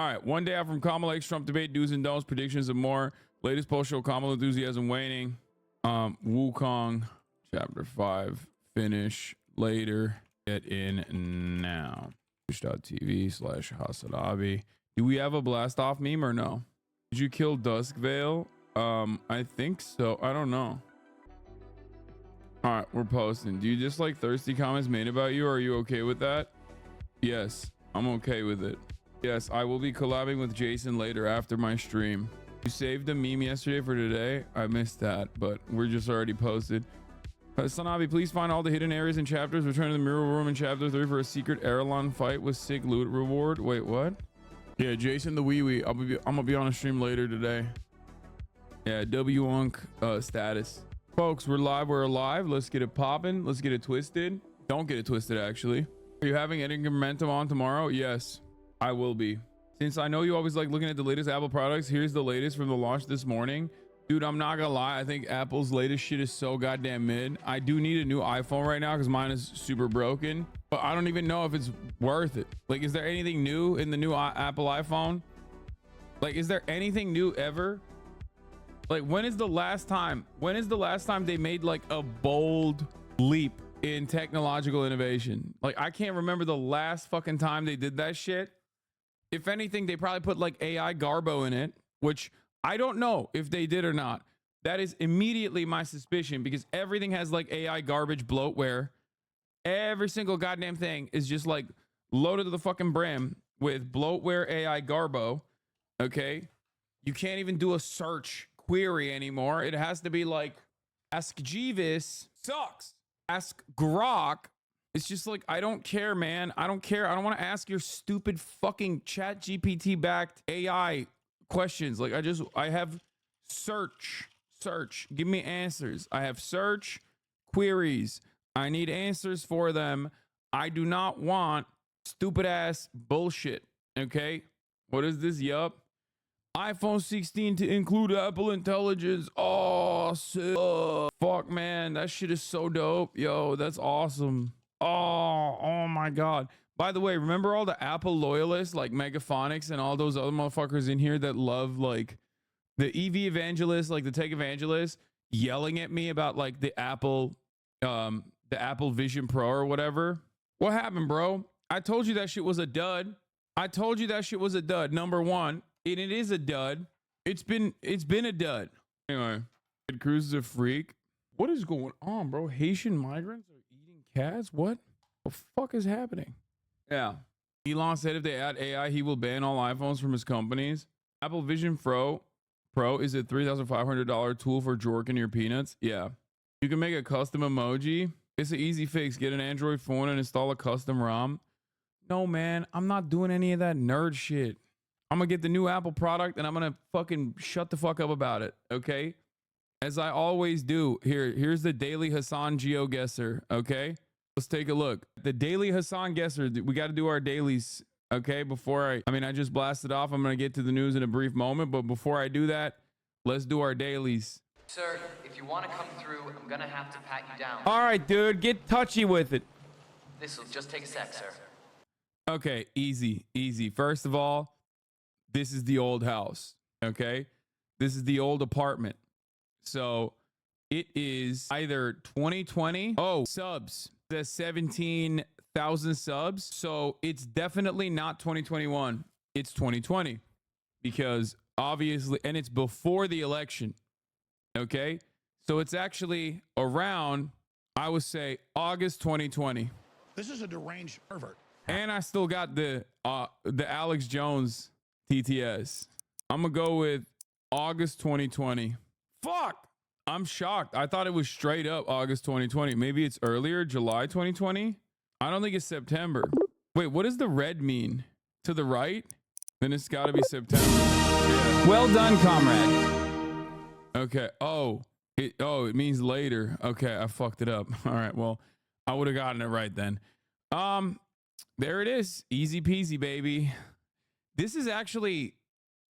All right, one day out from Kamala X Trump debate, do's and don'ts, predictions and more. Latest poll show Kamala enthusiasm waning. Wukong chapter 5 finish later. Get in now. Twitch.tv/Hasanabi. Do we have a blast off meme or no? Did you kill Duskvale? I think so. I don't know. All right, we're posting. Do you dislike thirsty comments made about you? Or are you okay with that? Yes, I'm okay with it. Yes, I will be collabing with Jason later after my stream. You saved a meme yesterday for today. I missed that, but we're just already posted. Hasanabi, please find all the hidden areas and chapters. Return to the mirror room in chapter 3 for a secret Erelon fight with sick loot reward. Wait, what? Yeah, Jason the wee wee. I'm gonna be on a stream later today. Yeah, W-Unk status. Folks, we're live. We're alive. Let's get it popping. Let's get it twisted. Don't get it twisted, actually. Are you having any momentum on tomorrow? Yes, I will be. Since I know you always like looking at the latest Apple products, here's the latest from the launch this morning. Dude, I'm not gonna lie. I think Apple's latest shit is so goddamn mid. I do need a new iPhone right now because mine is super broken. But I don't even know if it's worth it. Like, is there anything new in the new Apple iPhone? Like, is there anything new ever? Like, when is the last time they made like a bold leap in technological innovation? Like, I can't remember the last fucking time they did that shit. If anything, they probably put like AI Garbo in it, which I don't know if they did or not. That is immediately my suspicion because everything has like AI garbage bloatware. Every single goddamn thing is just like loaded to the fucking brim with bloatware AI Garbo. Okay. You can't even do a search query anymore. It has to be like Ask Jeeves sucks. Ask Grok. It's just like, I don't care, man. I don't care. I don't want to ask your stupid fucking chat GPT backed AI questions. Like, I have search. Give me answers. I have search queries. I need answers for them. I do not want stupid ass bullshit. Okay. What is this? Yup. iPhone 16 to include Apple Intelligence. Oh, sick. Fuck, man. That shit is so dope. Yo, that's awesome. Oh my God. By the way, remember all the Apple loyalists like Megaphonics and all those other motherfuckers in here that love like the EV evangelists, like the tech evangelists yelling at me about like the Apple Vision Pro or whatever? What happened, bro? I told you that shit was a dud. Number one, and it is a dud. It's been a dud. Anyway, Ted Cruz is a freak. What is going on, bro? Haitian migrants are eating cats? What the fuck is happening? Yeah. Elon said if they add AI, he will ban all iPhones from his companies. Apple Vision Pro is a $3,500 tool for jorking your peanuts. Yeah. You can make a custom emoji. It's an easy fix. Get an Android phone and install a custom ROM. No, man. I'm not doing any of that nerd shit. I'm going to get the new Apple product and I'm going to fucking shut the fuck up about it. Okay? As I always do. Here's the daily Hassan Geoguesser. Okay? Let's take a look. The daily Hassan Guesser. We got to do our dailies. Okay? Before I just blasted off. I'm going to get to the news in a brief moment. But before I do that, let's do our dailies. Sir, if you want to come through, I'm going to have to pat you down. All right, dude. Get touchy with it. This will just take a sec, sir. Okay. Easy. First of all, this is the old house. Okay? This is the old apartment. So it is either 2020. Oh, subs. The 17,000 subs. So it's definitely not 2021. It's 2020 because obviously, and it's before the election. Okay. So it's actually around, I would say, August 2020. This is a deranged pervert. And I still got the Alex Jones TTS. I'm going to go with August 2020. Fuck. I'm shocked. I thought it was straight up August 2020. Maybe it's earlier, July 2020. I don't think it's September. Wait, what does the red mean? To the right? Then it's got to be September. Yeah. Well done, comrade. Okay. It means later. Okay, I fucked it up. All right. Well, I would have gotten it right then. There it is. Easy peasy, baby. This is actually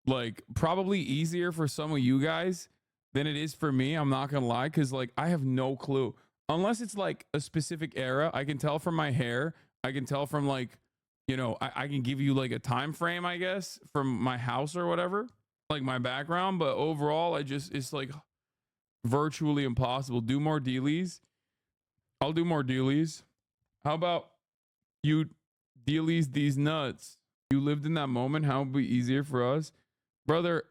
like probably easier for some of you guys than it is for me. I'm not gonna lie, because like I have no clue. Unless it's like a specific era. I can tell from my hair. I can tell from like you know, I can give you like a time frame, I guess, from my house or whatever, like my background. But overall, it's like virtually impossible. Do more dealies. I'll do more dealies. How about you dealies these nuts? You lived in that moment. How would be easier for us? Brother,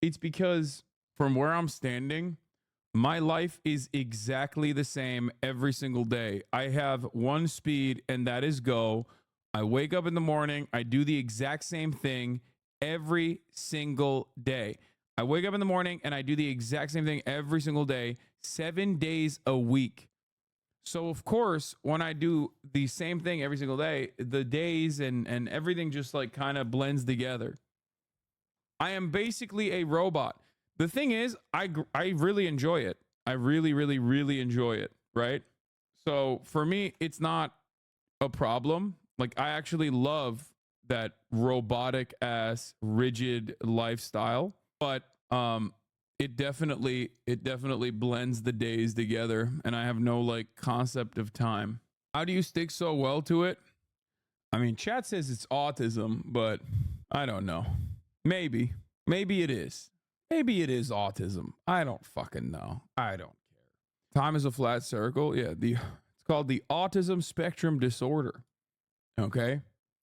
it's because from where I'm standing, my life is exactly the same every single day. I have one speed, and that is go. I wake up in the morning. I do the exact same thing every single day. I wake up in the morning and I do the exact same thing every single day, 7 days a week. So, of course, when I do the same thing every single day, the days and everything just like kind of blends together. I am basically a robot. The thing is, I really enjoy it. I really, really, really enjoy it, right? So for me, it's not a problem. Like, I actually love that robotic ass rigid lifestyle, but it definitely blends the days together, and I have no like concept of time. How do you stick so well to it? I mean, chat says it's autism, but I don't know. Maybe it is. Maybe it is autism. I don't fucking know. I don't care. Time is a flat circle. Yeah, it's called the autism spectrum disorder. Okay.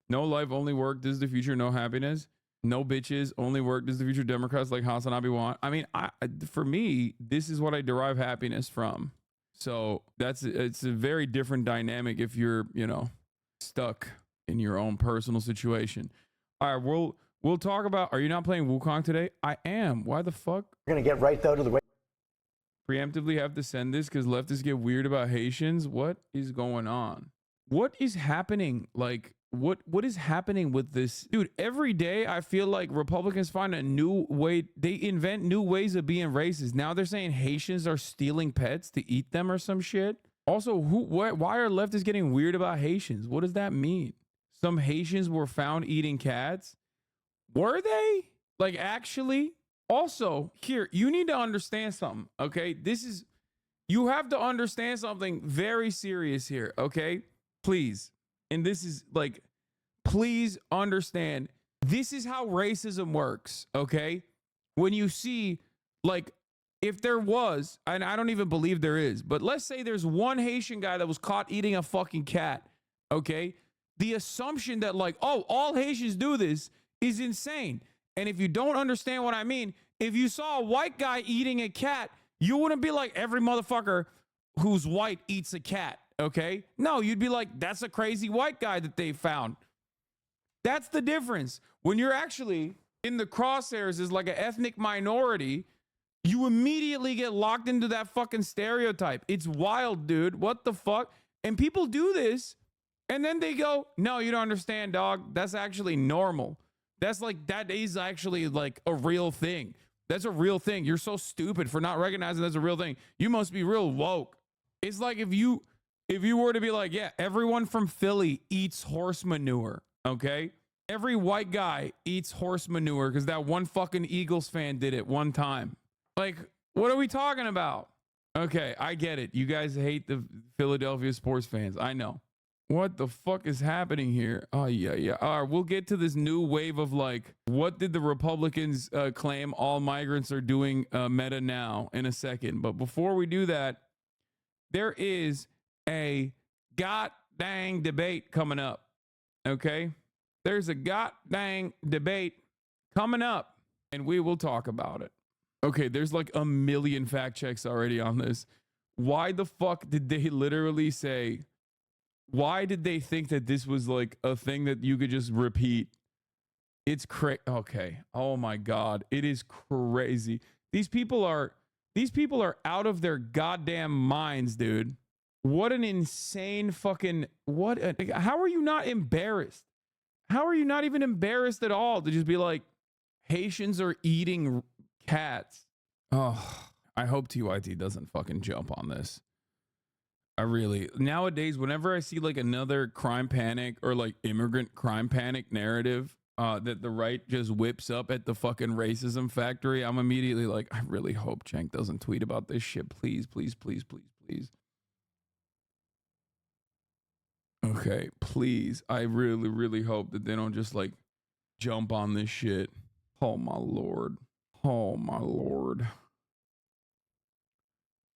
No life, only work. This is the future. No happiness. No bitches, only work. This is the future. Democrats like Hasanabi want. I mean, for me, this is what I derive happiness from. So it's a very different dynamic if you're, you know, stuck in your own personal situation. All right, we'll talk about. Are you not playing Wukong today? I am. Why the fuck? We're gonna get right though to the Preemptively have to send this because leftists get weird about Haitians. What is going on? What is happening? Like, what is happening with this? Dude, every day I feel like Republicans find a new way. They invent new ways of being racist. Now they're saying Haitians are stealing pets to eat them or some shit. Also, why are leftists getting weird about Haitians? What does that mean? Some Haitians were found eating cats. Were they? Like, actually? Also, here, you need to understand something, okay? You have to understand something very serious here, okay? Please. And this is like, please understand, this is how racism works, okay? When you see, like, if there was, and I don't even believe there is, but let's say there's one Haitian guy that was caught eating a fucking cat, okay? The assumption that, like, oh, all Haitians do this is insane. And if you don't understand what I mean, if you saw a white guy eating a cat, you wouldn't be like, every motherfucker who's white eats a cat, okay? No, you'd be like, that's a crazy white guy that they found. That's the difference. When you're actually in the crosshairs as like an ethnic minority, you immediately get locked into that fucking stereotype. It's wild, dude. What the fuck? And people do this, and then they go, no, you don't understand, dog. That's actually normal. That is actually like a real thing. That's a real thing. You're so stupid for not recognizing that's a real thing. You must be real woke. It's like if you were to be like, yeah, everyone from Philly eats horse manure, okay? Every white guy eats horse manure because that one fucking Eagles fan did it one time. Like, what are we talking about? Okay, I get it. You guys hate the Philadelphia sports fans. I know. What the fuck is happening here? Oh, yeah. All right, we'll get to this new wave of like, what did the Republicans claim all migrants are doing meta now in a second. But before we do that, there is a god dang debate coming up. Okay? There's a god dang debate coming up, and we will talk about it. Okay, there's like a million fact checks already on this. Why the fuck did they literally say... Why did they think that this was like a thing that you could just repeat? It's crazy. Okay. Oh my God. It is crazy. These people are out of their goddamn minds, dude. What an insane fucking, how are you not embarrassed? How are you not even embarrassed at all to just be like, Haitians are eating cats? Oh, I hope TYT doesn't fucking jump on this. Nowadays, whenever I see like another crime panic or like immigrant crime panic narrative that the right just whips up at the fucking racism factory, I'm immediately like, I really hope Cenk doesn't tweet about this shit. Please, please, please, please, please. Okay, please. I really, really hope that they don't just like jump on this shit. Oh my Lord. Oh my Lord.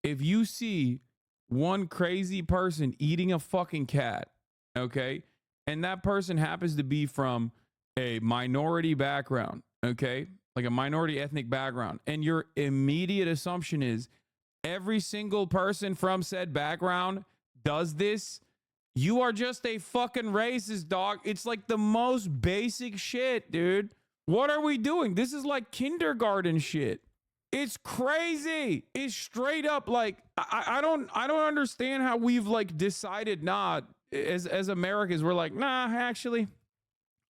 If you see one crazy person eating a fucking cat, okay, and that person happens to be from a minority background, okay, like a minority ethnic background, and your immediate assumption is every single person from said background does this, you are just a fucking racist, dog. It's like the most basic shit, dude. What are we doing? This is like kindergarten shit. It's crazy. It's straight up like I don't understand how we've like decided not as Americans. We're like, nah, actually,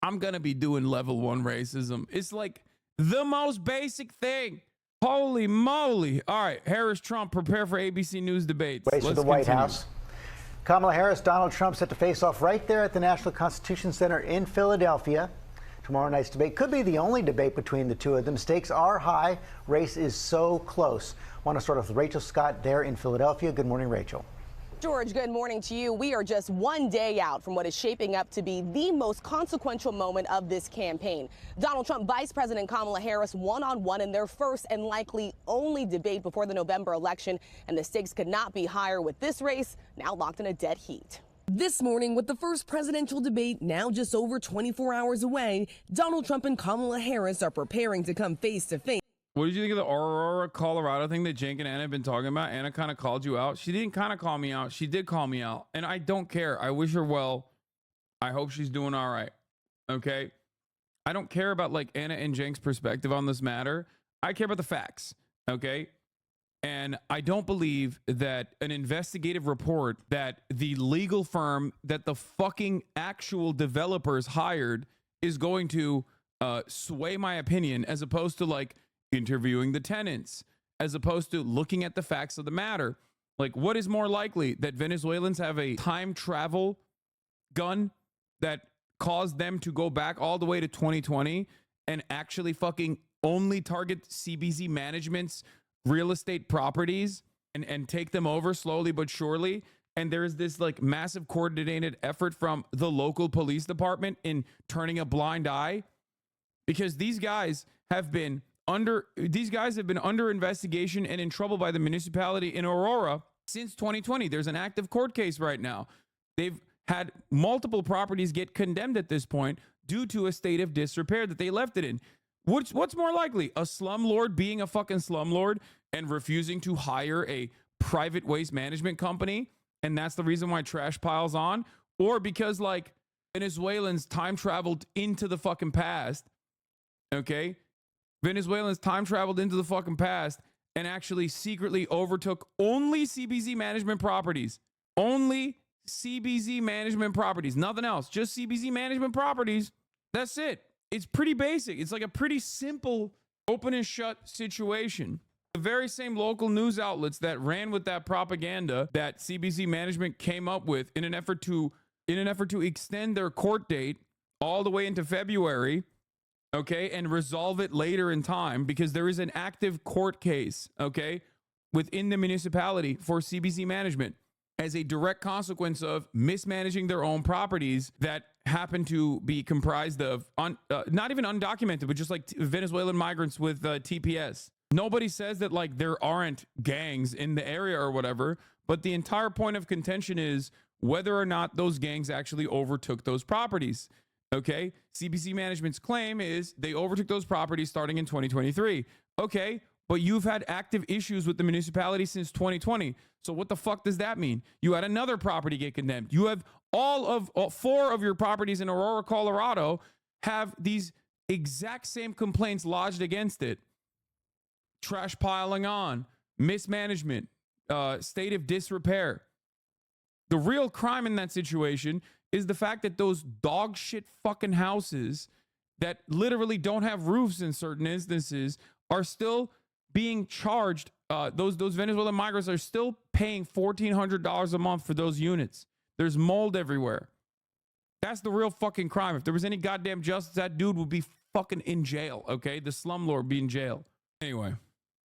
I'm gonna be doing level 1 racism. It's like the most basic thing. Holy moly. All right, Harris Trump prepare for ABC News debates. Race to the White House. Kamala Harris, Donald Trump set to face off right there at the National Constitution Center in Philadelphia. Tomorrow night's debate could be the only debate between the two of them. Stakes are high. Race is so close. Want to start off with Rachel Scott there in Philadelphia. Good morning, Rachel. George, good morning to you. We are just one day out from what is shaping up to be the most consequential moment of this campaign. Donald Trump, Vice President Kamala Harris, one-on-one in their first and likely only debate before the November election. And the stakes could not be higher with this race now locked in a dead heat. This morning, with the first presidential debate now just over 24 hours away, Donald Trump and Kamala Harris are preparing to come face to face. What did you think of the Aurora, Colorado thing that Jake and Anna have been talking about? Anna kind of called you out. She didn't kind of call me out. She did call me out. And I don't care. I wish her well. I hope she's doing all right. Okay? I don't care about like Anna and Jake's perspective on this matter. I care about the facts. Okay? And I don't believe that an investigative report that the legal firm that the fucking actual developers hired is going to sway my opinion, as opposed to like interviewing the tenants, as opposed to looking at the facts of the matter. Like, what is more likely, that Venezuelans have a time travel gun that caused them to go back all the way to 2020 and actually fucking only target CBZ management's real estate properties and take them over slowly but surely? And there's this like massive coordinated effort from the local police department in turning a blind eye, because these guys have been under investigation and in trouble by the municipality in Aurora since 2020. There's an active court case right now. They've had multiple properties get condemned at this point due to a state of disrepair that they left it in. What's more likely? A slumlord being a fucking slumlord and refusing to hire a private waste management company, and that's the reason why trash piles on? Or because like Venezuelans time traveled into the fucking past, okay? Venezuelans time traveled into the fucking past and actually secretly overtook only CBZ management properties. Only CBZ management properties. Nothing else. Just CBZ management properties. That's it. It's pretty basic. It's like a pretty simple open and shut situation. The very same local news outlets that ran with that propaganda that CBZ management came up with in an effort to extend their court date all the way into February, okay, and resolve it later in time, because there is an active court case, okay, within the municipality for CBZ management as a direct consequence of mismanaging their own properties that happen to be comprised of not even undocumented, but just like Venezuelan migrants with TPS. Nobody says that like there aren't gangs in the area or whatever, but the entire point of contention is whether or not those gangs actually overtook those properties. Okay, CBC management's claim is they overtook those properties starting in 2023. Okay, but you've had active issues with the municipality since 2020. So what the fuck does that mean? You had another property get condemned. You have all 4 of your properties in Aurora, Colorado have these exact same complaints lodged against it. Trash piling on, mismanagement, state of disrepair. The real crime in that situation is the fact that those dog shit fucking houses that literally don't have roofs in certain instances are still being charged. Those Venezuelan migrants are still paying $1,400 a month for those units. There's mold everywhere. That's the real fucking crime. If there was any goddamn justice, that dude would be fucking in jail, okay? The slumlord be in jail. Anyway,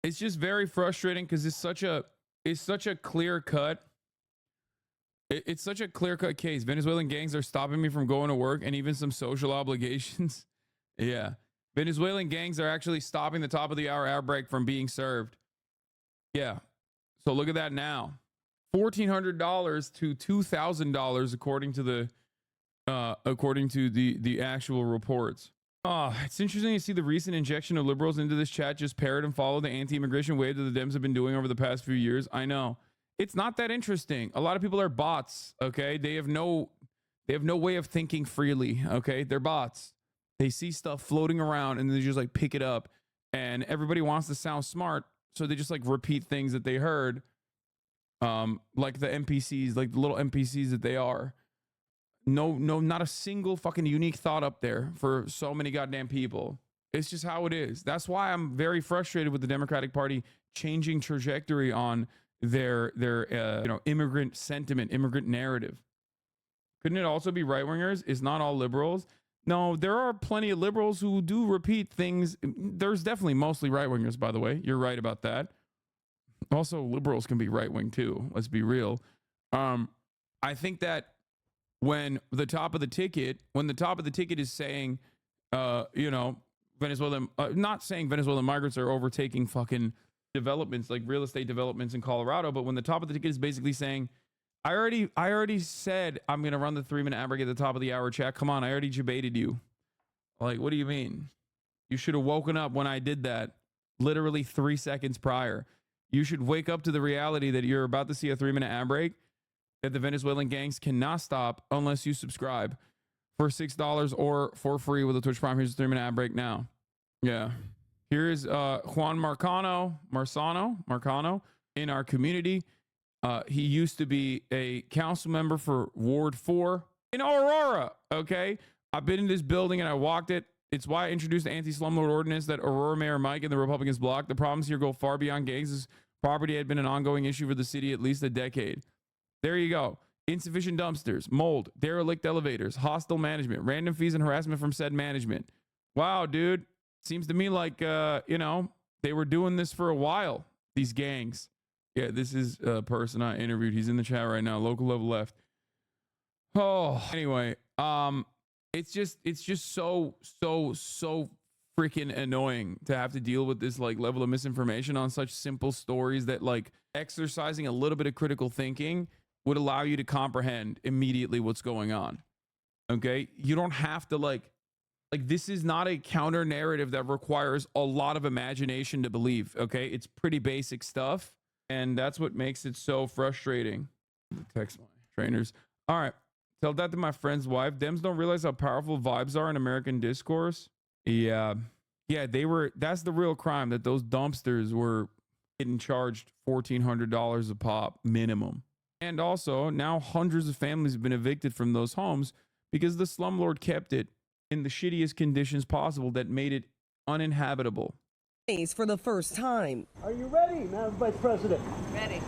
it's just very frustrating because it's such a clear cut It's such a clear-cut case. Venezuelan gangs are stopping me from going to work and even some social obligations. Yeah. Venezuelan gangs are actually stopping the top of the hour air break from being served. Yeah. So look at that now. $1,400 to $2,000 according to the actual reports. It's interesting to see the recent injection of liberals into this chat just parrot and follow the anti-immigration wave that the Dems have been doing over the past few years. I know. It's not that interesting. A lot of people are bots, okay? They have no way of thinking freely, okay? They're bots. They see stuff floating around and they just like pick it up, and everybody wants to sound smart, so they just like repeat things that they heard, like the NPCs, like the little NPCs that they are. No, not a single fucking unique thought up there for so many goddamn people. It's just how it is. That's why I'm very frustrated with the Democratic Party changing trajectory on their immigrant sentiment, immigrant narrative. Couldn't it also be right wingers? It's not all liberals. No, there are plenty of liberals who do repeat things. There's definitely mostly right wingers, by the way. You're right about that. Also, liberals can be right wing too. Let's be real. I think that when the top of the ticket is saying, Venezuelan, not saying Venezuelan migrants are overtaking fucking developments like real estate developments in Colorado, but when the top of the ticket is basically saying, I already said I'm gonna run the 3-minute ad break at the top of the hour, chat. Come on, I already debated you. Like, what do you mean? You should have woken up when I did that, literally 3 seconds prior. You should wake up to the reality that you're about to see a 3-minute ad break that the Venezuelan gangs cannot stop unless you subscribe for $6 or for free with a Twitch Prime. Here's a 3-minute ad break now. Yeah. Here's Juan Marcano in our community. He used to be a council member for Ward 4 in Aurora. Okay. I've been in this building and I walked it. It's why I introduced the anti-slumlord ordinance that Aurora Mayor Mike and the Republicans blocked. The problems here go far beyond gangs. This property had been an ongoing issue for the city at least a decade. There you go. Insufficient dumpsters, mold, derelict elevators, hostile management, random fees and harassment from said management. Wow, dude. Seems to me like, they were doing this for a while, these gangs. Yeah, this is a person I interviewed. He's in the chat right now. Local level left. Oh, anyway, it's just so freaking annoying to have to deal with this like level of misinformation on such simple stories that like exercising a little bit of critical thinking would allow you to comprehend immediately what's going on. Okay, you don't have to like this is not a counter narrative that requires a lot of imagination to believe. Okay, it's pretty basic stuff. And that's what makes it so frustrating. Text my trainers. All right. Tell that to my friend's wife. Dems don't realize how powerful vibes are in American discourse. Yeah. Yeah, that's the real crime, that those dumpsters were getting charged $1,400 a pop minimum. And also now hundreds of families have been evicted from those homes because the slumlord kept it in the shittiest conditions possible that made it uninhabitable. For the first time. Are you ready, Madam Vice President? Ready.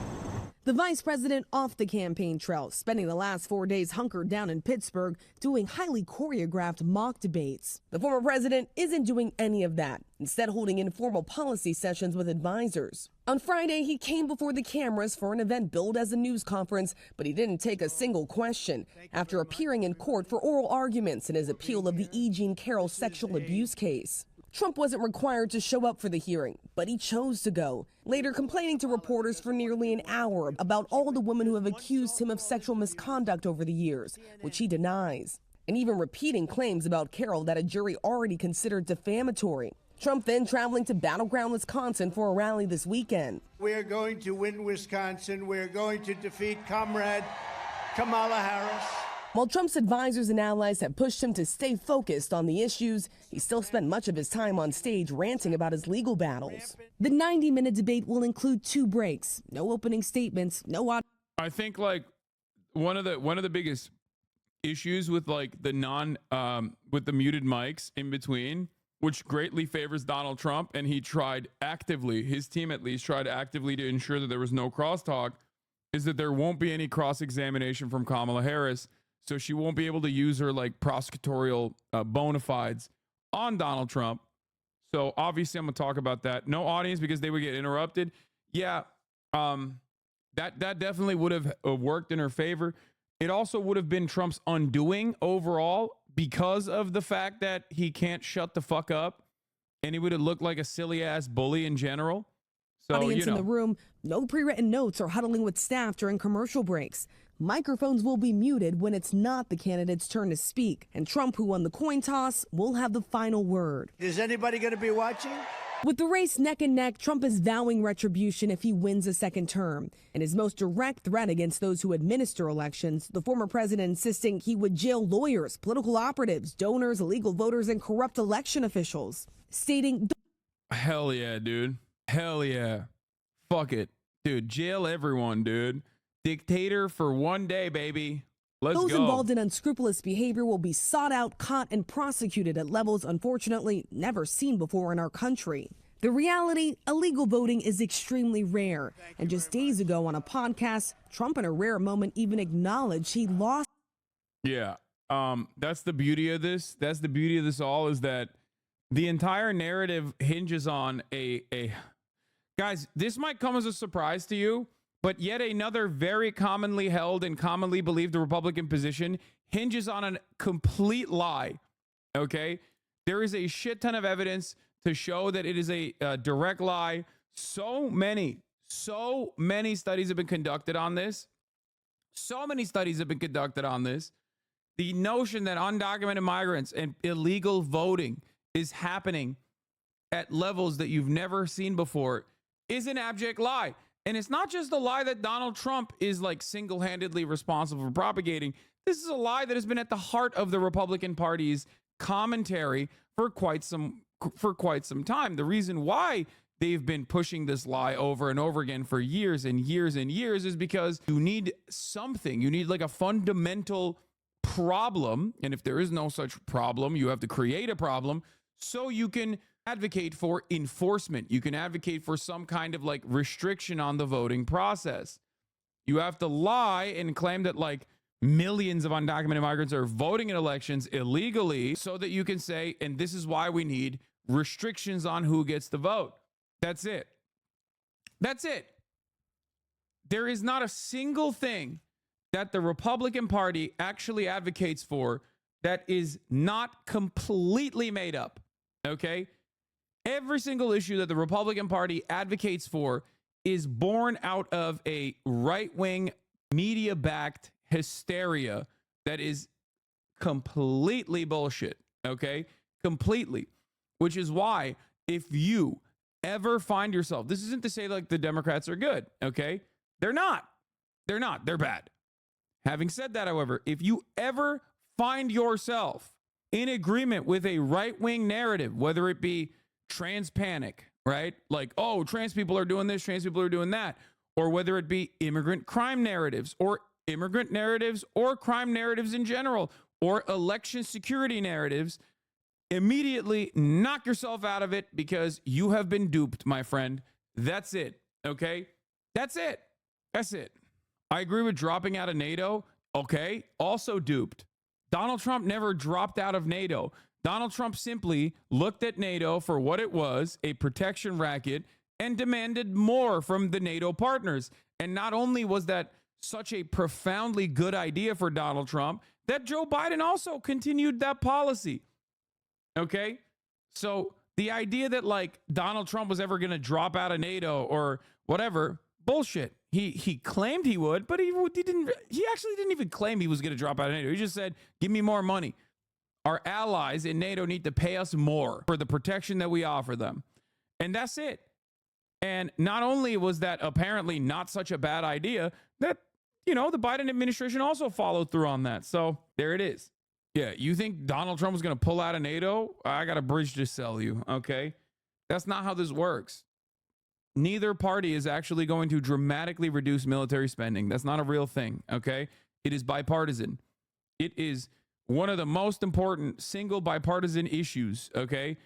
The vice president off the campaign trail, spending the last 4 days hunkered down in Pittsburgh doing highly choreographed mock debates. The former president isn't doing any of that, instead holding informal policy sessions with advisors. On Friday, he came before the cameras for an event billed as a news conference, but he didn't take a single question after appearing in court for oral arguments in his appeal of the E. Jean Carroll sexual abuse case. Trump wasn't required to show up for the hearing, but he chose to go, later complaining to reporters for nearly an hour about all the women who have accused him of sexual misconduct over the years, which he denies, and even repeating claims about Carroll that a jury already considered defamatory. Trump then traveling to battleground Wisconsin for a rally this weekend. We're going to win Wisconsin. We're going to defeat Comrade Kamala Harris. While Trump's advisors and allies have pushed him to stay focused on the issues, he still spent much of his time on stage ranting about his legal battles. The 90-minute debate will include 2 breaks, no opening statements, no audio. I think like one of the biggest issues with like the with the muted mics in between, which greatly favors Donald Trump, and he tried actively, his team at least tried actively to ensure that there was no crosstalk, is that there won't be any cross-examination from Kamala Harris. So she won't be able to use her like prosecutorial bona fides on Donald Trump. So obviously I'm gonna talk about that. No audience because they would get interrupted. Yeah, that definitely would have worked in her favor. It also would have been Trump's undoing overall because of the fact that he can't shut the fuck up, and he would have looked like a silly ass bully in general. So, Audience in the room, no pre-written notes or huddling with staff during commercial breaks. Microphones will be muted when it's not the candidate's turn to speak. And Trump, who won the coin toss, will have the final word. Is anybody going to be watching? With the race neck and neck, Trump is vowing retribution if he wins a second term. And his most direct threat against those who administer elections, the former president insisting he would jail lawyers, political operatives, donors, illegal voters, and corrupt election officials, stating, hell yeah, dude. Hell yeah. Fuck it. Dude, jail everyone, dude. Dictator for one day, baby. Let's go. Those involved in unscrupulous behavior will be sought out, caught, and prosecuted at levels unfortunately never seen before in our country. The reality, illegal voting is extremely rare. And just days ago on a podcast, Trump in a rare moment even acknowledged he lost. Yeah. That's the beauty of this. That's the beauty of this all, is that the entire narrative hinges on guys, this might come as a surprise to you, but yet another very commonly held and commonly believed Republican position hinges on a complete lie. Okay? There is a shit ton of evidence to show that it is a direct lie. So many studies have been conducted on this. So many studies have been conducted on this. The notion that undocumented migrants and illegal voting is happening at levels that you've never seen before is an abject lie. And it's not just a lie that Donald Trump is like single-handedly responsible for propagating. This is a lie that has been at the heart of the Republican Party's commentary for quite some time. The reason why they've been pushing this lie over and over again for years and years and years is because you need something. You need like a fundamental problem. And if there is no such problem, you have to create a problem so you can advocate for enforcement. You can advocate for some kind of like restriction on the voting process. You have to lie and claim that like millions of undocumented migrants are voting in elections illegally so that you can say, and this is why we need restrictions on who gets to vote. That's it. That's it. There is not a single thing that the Republican Party actually advocates for that is not completely made up. Okay? Every single issue that the Republican Party advocates for is born out of a right-wing, media-backed hysteria that is completely bullshit, okay? Completely. Which is why if you ever find yourself, this isn't to say like the Democrats are good, okay? They're not. They're not. They're bad. Having said that, however, if you ever find yourself in agreement with a right-wing narrative, whether it be trans panic, right? Like, oh, trans people are doing this, trans people are doing that. Or whether it be immigrant crime narratives or immigrant narratives or crime narratives in general or election security narratives, immediately knock yourself out of it because you have been duped, my friend. That's it. Okay? That's it. That's it. I agree with dropping out of NATO. Okay? Also duped. Donald Trump never dropped out of NATO. Donald Trump simply looked at NATO for what it was, a protection racket, and demanded more from the NATO partners. And not only was that such a profoundly good idea for Donald Trump, that Joe Biden also continued that policy. Okay? So the idea that like Donald Trump was ever going to drop out of NATO or whatever, bullshit. He claimed he would, but he actually didn't even claim he was going to drop out of NATO. He just said, give me more money. Our allies in NATO need to pay us more for the protection that we offer them. And that's it. And not only was that apparently not such a bad idea, that, you know, the Biden administration also followed through on that. So there it is. Yeah, you think Donald Trump was going to pull out of NATO? I got a bridge to sell you, okay? That's not how this works. Neither party is actually going to dramatically reduce military spending. That's not a real thing, okay? It is bipartisan. It is one of the most important single bipartisan issues, okay?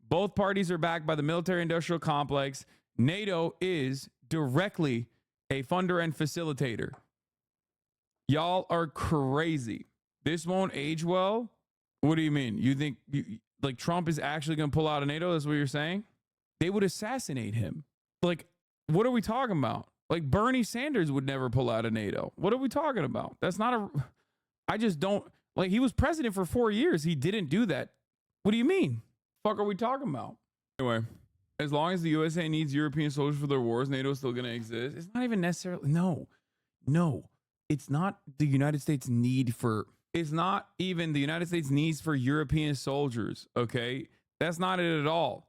Both parties are backed by the military-industrial complex. NATO is directly a funder and facilitator. Y'all are crazy. This won't age well? What do you mean? You think like Trump is actually going to pull out of NATO? That's what you're saying? They would assassinate him. Like, what are we talking about? Like Bernie Sanders would never pull out of NATO. What are we talking about? That's not a, I just don't, like, he was president for 4 years. He didn't do that. What do you mean? Fuck are we talking about? Anyway, as long as the USA needs European soldiers for their wars, NATO is still going to exist. It's not even necessarily, no, it's not the United States need for, it's not even the United States needs for European soldiers, okay? That's not it at all.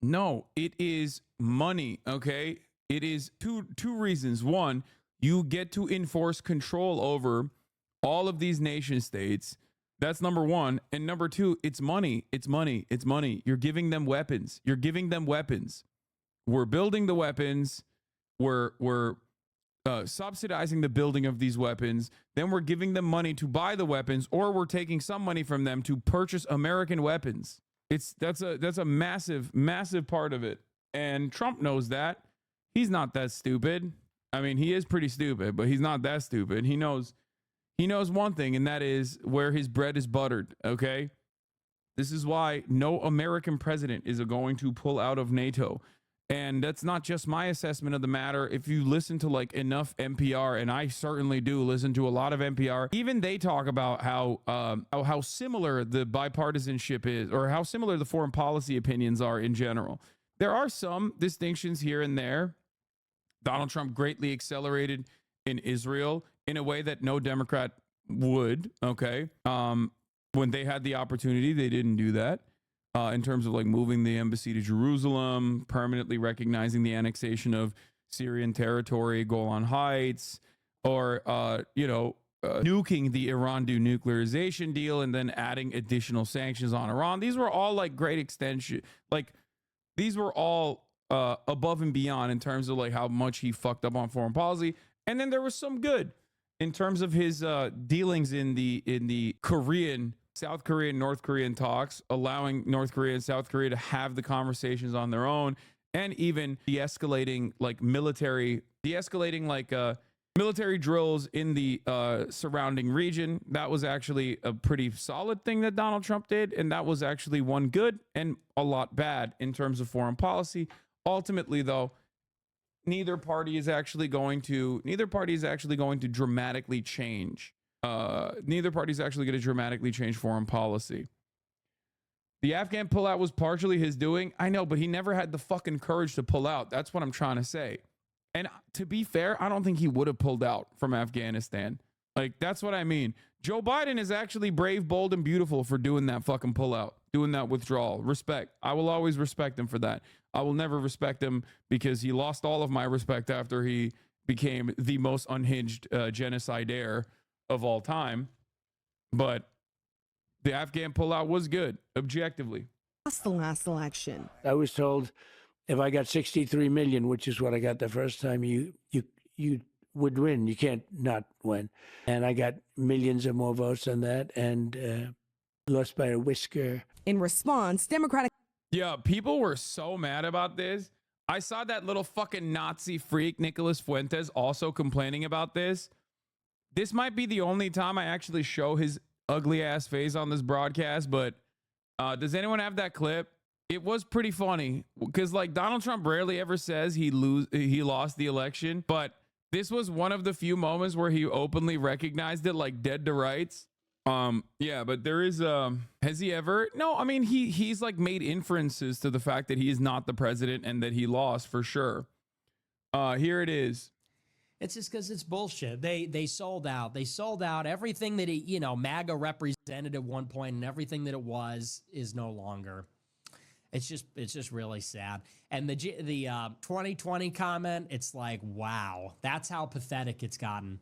No, it is money, okay? It is two reasons. One, you get to enforce control over all of these nation states. That's number one. And number two, it's money. It's money. It's money. You're giving them weapons. You're giving them weapons. We're building the weapons. We're subsidizing the building of these weapons. Then we're giving them money to buy the weapons, or we're taking some money from them to purchase American weapons. That's a massive part of it. And Trump knows that. He's not that stupid. I mean, he is pretty stupid, but he's not that stupid. He knows one thing, and that is where his bread is buttered, okay? This is why no American president is going to pull out of NATO. And that's not just my assessment of the matter. If you listen to like enough NPR, and I certainly do listen to a lot of NPR, even they talk about how similar the bipartisanship is, or how similar the foreign policy opinions are in general. There are some distinctions here and there. Donald Trump greatly accelerated in Israel in a way that no Democrat would, okay? When they had the opportunity, they didn't do that. In terms of like moving the embassy to Jerusalem, permanently recognizing the annexation of Syrian territory, Golan Heights, or, nuking the Iran denuclearization deal and then adding additional sanctions on Iran. These were all like great extension. Like these were all above and beyond in terms of like how much he fucked up on foreign policy. And then there was some good in terms of his dealings in the South Korean, North Korean talks, allowing North Korea and South Korea to have the conversations on their own, and even de-escalating military drills in the surrounding region. That was actually a pretty solid thing that Donald Trump did, and that was actually one good and a lot bad in terms of foreign policy. Ultimately, though, neither party is actually going to dramatically change. Neither party's actually going to dramatically change foreign policy. The Afghan pullout was partially his doing. I know, but he never had the fucking courage to pull out. That's what I'm trying to say. And to be fair, I don't think he would have pulled out from Afghanistan. Like, that's what I mean. Joe Biden is actually brave, bold, and beautiful for doing that fucking pullout, doing that withdrawal. Respect. I will always respect him for that. I will never respect him because he lost all of my respect after he became the most unhinged genocidaire of all time. But the Afghan pullout was good, objectively. Lost the last election. I was told if I got 63 million, which is what I got the first time, you would win. You can't not win. And I got millions of more votes than that, and lost by a whisker. In response, Democratic. Yeah, people were so mad about this. I saw that little fucking Nazi freak, Nicholas Fuentes, also complaining about this. This might be the only time I actually show his ugly ass face on this broadcast, but does anyone have that clip? It was pretty funny because like Donald Trump rarely ever says he lost the election, but this was one of the few moments where he openly recognized it, like dead to rights. Yeah, but there is has he ever? No, I mean he's like made inferences to the fact that he is not the president and that he lost for sure. Here it is. It's just because it's bullshit. They sold out. They sold out everything that MAGA represented at one point, and everything that it was is no longer. It's just really sad. And the 2020 comment, it's like, wow, that's how pathetic it's gotten.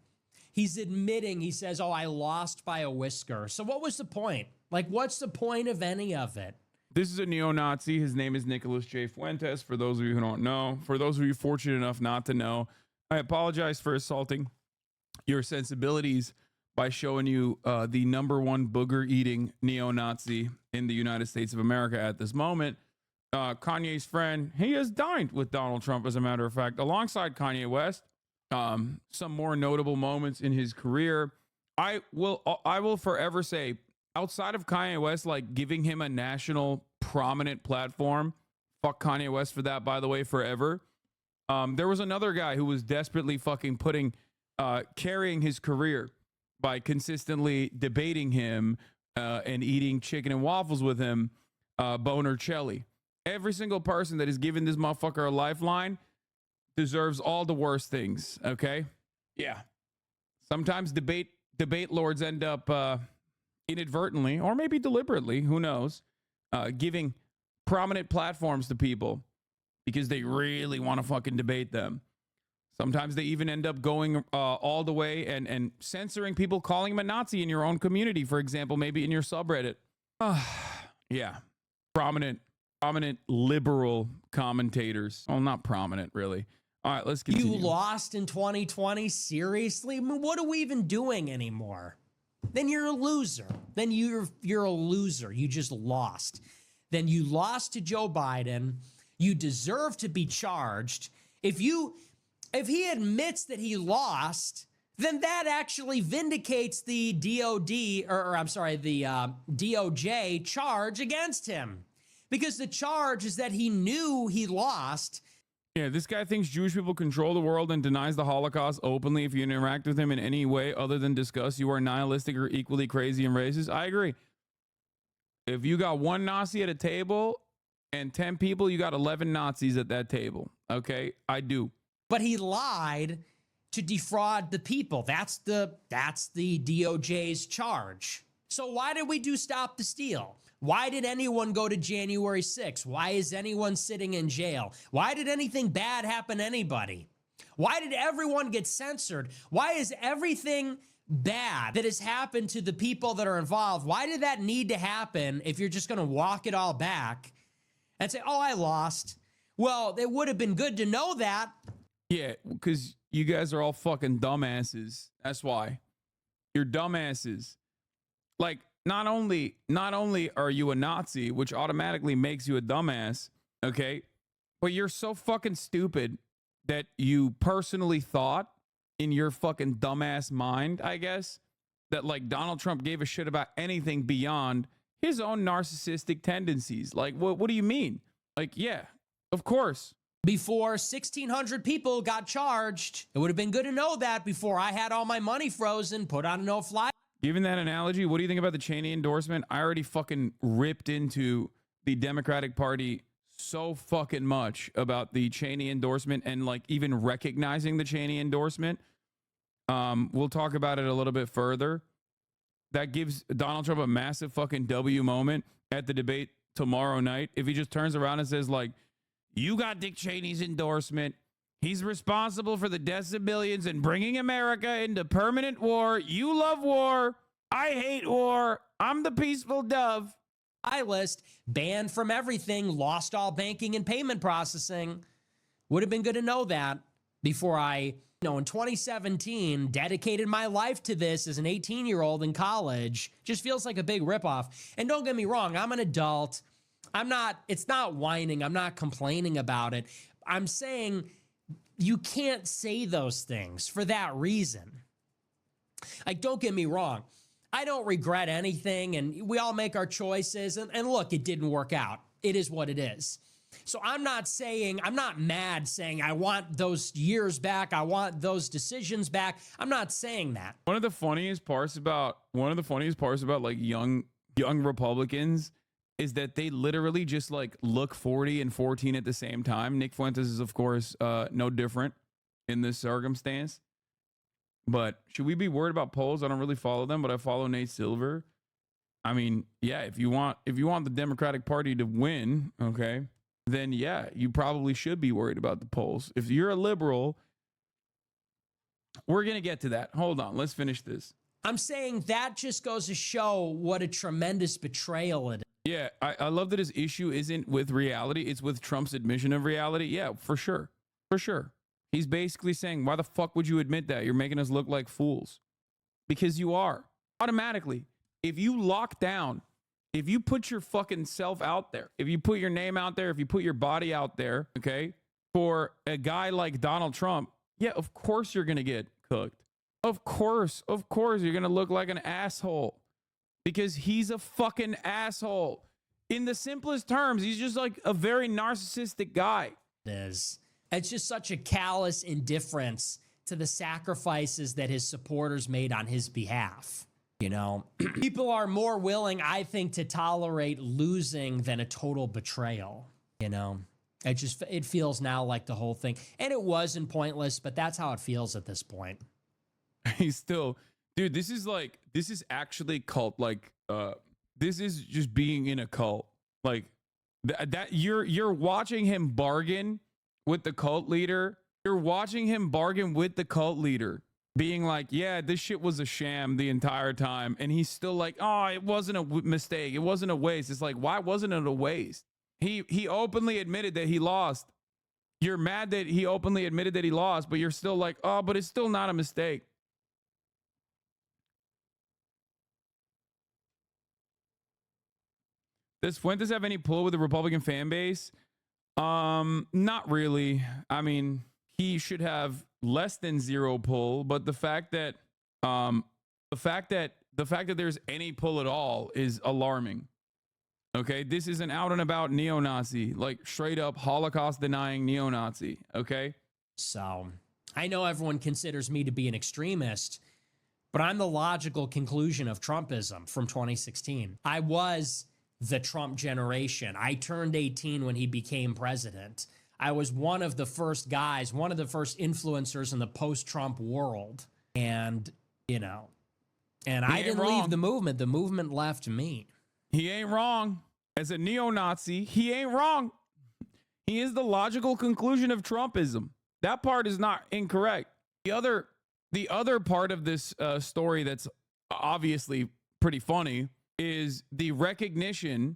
He's admitting, he says, "Oh, I lost by a whisker." So what was the point? Like, what's the point of any of it? This is a neo-Nazi. His name is Nicholas J. Fuentes. For those of you who don't know, for those of you fortunate enough not to know, I apologize for assaulting your sensibilities by showing you the number one booger-eating neo-Nazi in the United States of America at this moment. Kanye's friend, he has dined with Donald Trump, as a matter of fact, alongside Kanye West. Some more notable moments in his career. I will forever say, outside of Kanye West, like giving him a national prominent platform, fuck Kanye West for that, by the way, forever. There was another guy who was desperately fucking carrying his career by consistently debating him and eating chicken and waffles with him, Boner Chelly. Every single person that has given this motherfucker a lifeline deserves all the worst things, okay? Yeah. Sometimes debate lords end up inadvertently, or maybe deliberately, who knows, giving prominent platforms to people because they really want to fucking debate them. Sometimes they even end up going all the way and censoring people, calling them a Nazi in your own community, for example, maybe in your subreddit. Yeah. Prominent liberal commentators. Oh, not prominent, really. All right, let's continue. You lost in 2020? Seriously? I mean, what are we even doing anymore? Then you're a loser. Then you're a loser. You just lost. Then you lost to Joe Biden. You deserve to be charged. If he admits that he lost, then that actually vindicates the DOJ charge against him. Because the charge is that he knew he lost. Yeah, this guy thinks Jewish people control the world and denies the Holocaust openly. If you interact with him in any way other than disgust, you are nihilistic or equally crazy and racist. I agree. If you got one Nazi at a table and 10 people, you got 11 Nazis at that table. Okay, I do. But he lied to defraud the people. That's the DOJ's charge. So why did we do Stop the Steal? Why did anyone go to January 6th? Why is anyone sitting in jail? Why did anything bad happen to anybody? Why did everyone get censored? Why is everything bad that has happened to the people that are involved, why did that need to happen if you're just going to walk it all back and say, oh, I lost? Well, it would have been good to know that. Yeah, because you guys are all fucking dumbasses. That's why. You're dumbasses. Like, not only are you a Nazi, which automatically makes you a dumbass, okay, but you're so fucking stupid that you personally thought in your fucking dumbass mind, I guess, that like Donald Trump gave a shit about anything beyond his own narcissistic tendencies. Like, what do you mean? Like, yeah, of course. Before 1,600 people got charged, it would have been good to know that before I had all my money frozen, put on a no-fly. Given that analogy, what do you think about the Cheney endorsement? I already fucking ripped into the Democratic Party so fucking much about the Cheney endorsement and like even recognizing the Cheney endorsement. We'll talk about it a little bit further. That gives Donald Trump a massive fucking W moment at the debate tomorrow night. If he just turns around and says like, you got Dick Cheney's endorsement. He's responsible for the deaths of millions and bringing America into permanent war. You love war. I hate war. I'm the peaceful dove. I list banned from everything, lost all banking and payment processing. Would have been good to know that before I, in 2017, dedicated my life to this as an 18-year-old in college. Just feels like a big ripoff. And don't get me wrong, I'm an adult. It's not whining. I'm not complaining about it. I'm saying you can't say those things for that reason. Like, don't get me wrong. I don't regret anything, and we all make our choices. And look, it didn't work out. It is what it is. So I'm not mad saying I want those years back. I want those decisions back. I'm not saying that. One of the funniest parts about like young Republicans is that they literally just like look 40 and 14 at the same time. Nick Fuentes is, of course, no different in this circumstance. But should we be worried about polls? I don't really follow them, but I follow Nate Silver. I mean, yeah, if you want the Democratic Party to win, okay, then yeah, you probably should be worried about the polls. If you're a liberal, we're going to get to that. Hold on, let's finish this. I'm saying that just goes to show what a tremendous betrayal it is. Yeah, I love that his issue isn't with reality. It's with Trump's admission of reality. Yeah, for sure. For sure. He's basically saying, why the fuck would you admit that? You're making us look like fools. Because you are. Automatically. If you lock down, if you put your fucking self out there, if you put your name out there, if you put your body out there, okay, for a guy like Donald Trump, yeah, of course you're going to get cooked. Of course you're going to look like an asshole. Because he's a fucking asshole. In the simplest terms, he's just like a very narcissistic guy. Is It's just such a callous indifference to the sacrifices that his supporters made on his behalf. You know, people are more willing, I think, to tolerate losing than a total betrayal. You know, it feels now like the whole thing, and it wasn't pointless, but that's how it feels at this point. He's still, dude, this is actually cult. Like, this is just being in a cult. Like that you're watching him bargain with the cult leader. You're watching him bargain with the cult leader, being like, yeah, this shit was a sham the entire time. And he's still like, oh, it wasn't a mistake. It wasn't a waste. It's like, why wasn't it a waste? He openly admitted that he lost. You're mad that he openly admitted that he lost, but you're still like, oh, but it's still not a mistake. Does Fuentes have any pull with the Republican fan base? Not really. I mean, he should have less than zero pull, but the fact that there's any pull at all is alarming. Okay, this is an out and about neo-Nazi, like straight up Holocaust denying neo-Nazi. Okay, so I know everyone considers me to be an extremist, but I'm the logical conclusion of Trumpism from 2016. I was the Trump generation. I turned 18 when he became president. I was one of the first guys, one of the first influencers in the post-Trump world. And, you know, and I didn't leave the movement. The movement left me. He ain't wrong. As a neo-Nazi, he ain't wrong. He is the logical conclusion of Trumpism. That part is not incorrect. The other part of this story that's obviously pretty funny is the recognition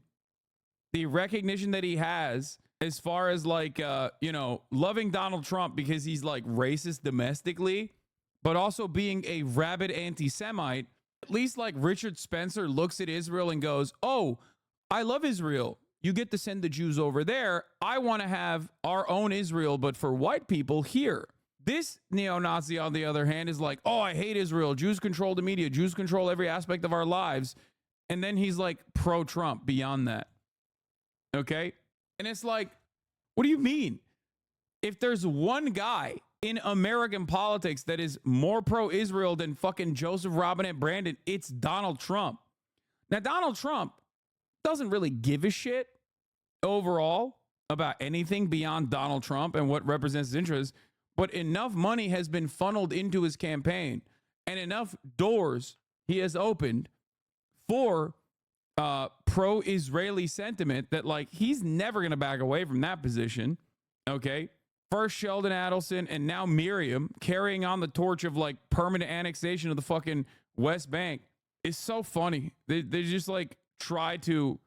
that he has as far as like, you know, loving Donald Trump because he's like racist domestically, but also being a rabid anti-Semite. At least like Richard Spencer looks at Israel and goes, oh, I love Israel. You get to send the Jews over there. I want to have our own Israel, but for white people here. This neo-Nazi, on the other hand, is like, oh, I hate Israel. Jews control the media. Jews control every aspect of our lives. And then he's like pro-Trump beyond that. Okay? And it's like, what do you mean? If there's one guy in American politics that is more pro-Israel than fucking Joseph Robinette Brandon, it's Donald Trump. Now, Donald Trump doesn't really give a shit overall about anything beyond Donald Trump and what represents his interests, but enough money has been funneled into his campaign and enough doors he has opened for pro-Israeli sentiment that like he's never going to back away from that position. Okay. First Sheldon Adelson and now Miriam carrying on the torch of like permanent annexation of the fucking West Bank is so funny. They just like try to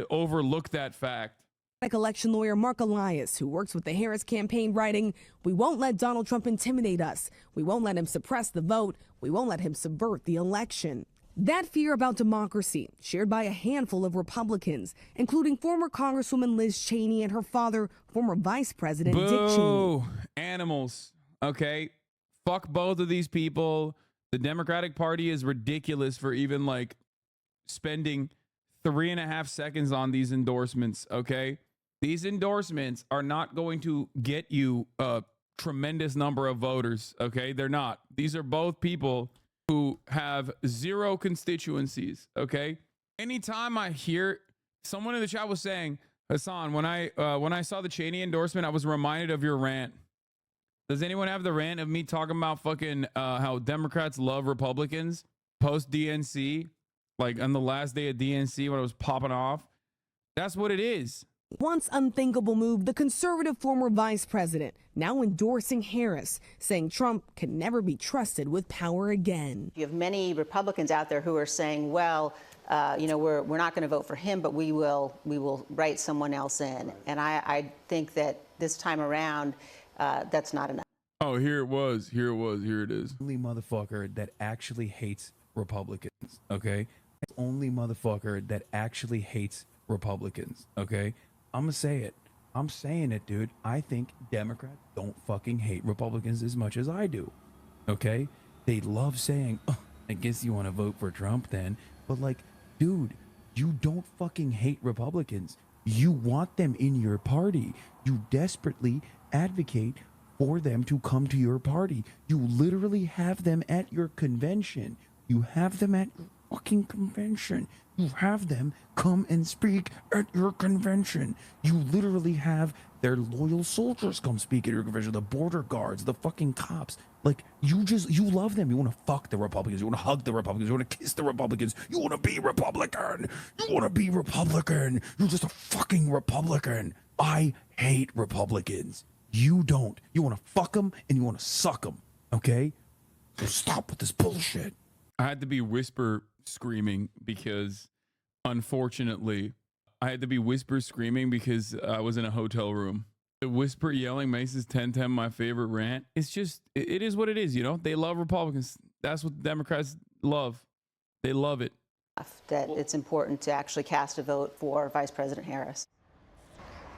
overlook that fact. Election lawyer Mark Elias, who works with the Harris campaign, writing, "We won't let Donald Trump intimidate us. We won't let him suppress the vote. We won't let him subvert the election." That fear about democracy, shared by a handful of Republicans, including former Congresswoman Liz Cheney and her father, former Vice President Dick Cheney. Animals. Okay. Fuck both of these people. The Democratic Party is ridiculous for even like spending 3.5 seconds on these endorsements. Okay. These endorsements are not going to get you a tremendous number of voters. Okay. They're not. These are both people who have zero constituencies. Okay. Anytime I hear someone in the chat was saying, Hassan, when I saw the Cheney endorsement, I was reminded of your rant. Does anyone have the rant of me talking about fucking how Democrats love Republicans post DNC, like on the last day of DNC when it was popping off? That's what it is. Once unthinkable move, the conservative former vice president now endorsing Harris, saying Trump can never be trusted with power again. You have many Republicans out there who are saying, well, you know, we're not going to vote for him, but we will write someone else in. And I think that this time around, that's not enough. Oh, here it was. Here it is. Only motherfucker that actually hates Republicans. Okay. Only motherfucker that actually hates Republicans. Okay. I'm gonna say it. I'm saying it, dude. I think Democrats don't fucking hate Republicans as much as I do. Okay? They love saying, oh, I guess you want to vote for Trump then. But like, dude, you don't fucking hate Republicans. You want them in your party. You desperately, advocate for them to come to your party. You literally have them at your convention. You have them at your fucking convention. You have them come and speak at your convention. You literally have their loyal soldiers come speak at your convention, the border guards, the fucking cops. Like, you love them. You want to fuck the Republicans. You want to hug the Republicans. You want to kiss the Republicans. You want to be Republican. You want to be Republican. You're just a fucking Republican. I hate Republicans. You don't. You want to fuck them and you want to suck them. Okay? So stop with this bullshit. I had to be whisper screaming because, unfortunately, I was in a hotel room. The whisper yelling makes this 10-10 my favorite rant. It's just, it is what it is, you know? They love Republicans. That's what the Democrats love. They love it. That it's important to actually cast a vote for Vice President Harris.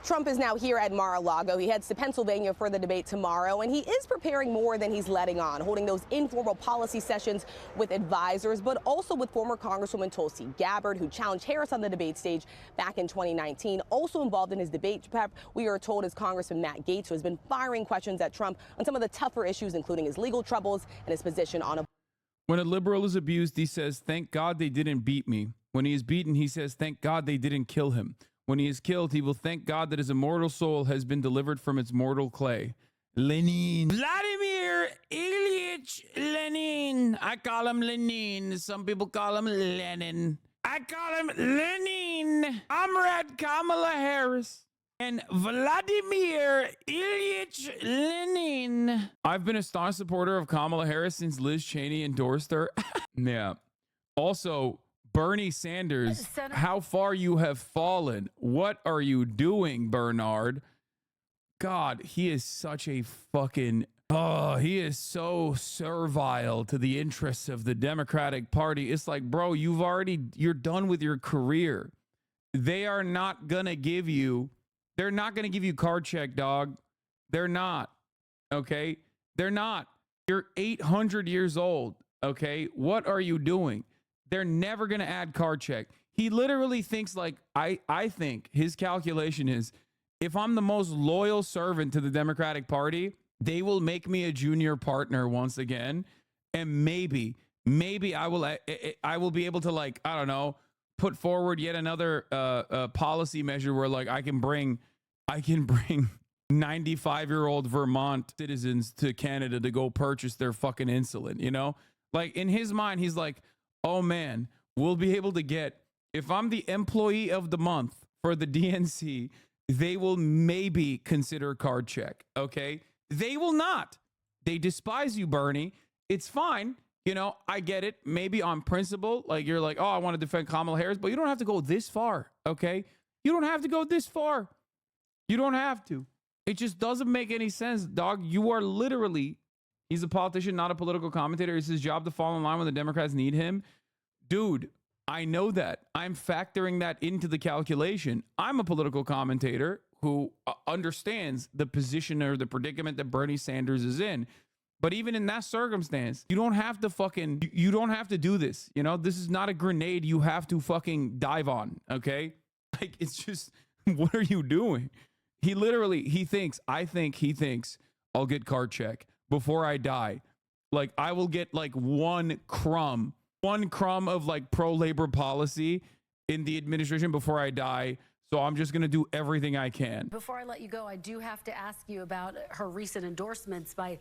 Trump is now here at Mar-a-Lago. He heads to Pennsylvania for the debate tomorrow, and he is preparing more than he's letting on, holding those informal policy sessions with advisors, but also with former Congresswoman Tulsi Gabbard, who challenged Harris on the debate stage back in 2019. Also involved in his debate prep, we are told, is Congressman Matt Gaetz, who has been firing questions at Trump on some of the tougher issues, including his legal troubles and his position on When a liberal is abused, he says, "Thank God they didn't beat me." When he is beaten, he says, "Thank God they didn't kill him." When he is killed, he will thank God that his immortal soul has been delivered from its mortal clay. Lenin. Vladimir Ilyich Lenin. I call him Lenin. Some people call him Lenin. I call him Lenin. Comrade Kamala Harris and Vladimir Ilyich Lenin. I've been a staunch supporter of Kamala Harris since Liz Cheney endorsed her. Yeah. Also, Bernie Sanders, how far you have fallen. What are you doing, Bernard? God, he is such a fucking, he is so servile to the interests of the Democratic Party. It's like, bro, you're done with your career. They're not going to give you card check, dog. They're not. Okay? They're not. You're 800 years old. Okay? What are you doing? They're never going to add card check. He literally thinks like, I think his calculation is, if I'm the most loyal servant to the Democratic Party, they will make me a junior partner once again. And maybe I will be able to, like, I don't know, put forward yet another policy measure where, like, I can bring 95-year-old Vermont citizens to Canada to go purchase their fucking insulin, you know? Like, in his mind, he's like, oh man, we'll be able to get, if I'm the employee of the month for the DNC, they will maybe consider card check. Okay. They will not. They despise you, Bernie. It's fine. You know, I get it. Maybe on principle, like, you're like, oh, I want to defend Kamala Harris, but you don't have to go this far. Okay. You don't have to go this far. You don't have to. It just doesn't make any sense, dog. You are literally, he's a politician, not a political commentator. It's his job to fall in line when the Democrats need him. Dude, I know that. I'm factoring that into the calculation. I'm a political commentator who understands the position or the predicament that Bernie Sanders is in. But even in that circumstance, you don't have to do this. You know, this is not a grenade you have to fucking dive on. Okay. Like, it's just, what are you doing? He thinks I'll get card check before I die. Like, I will get like one crumb of like pro-labor policy in the administration before I die. So I'm just going to do everything I can. Before I let you go, I do have to ask you about her recent endorsements by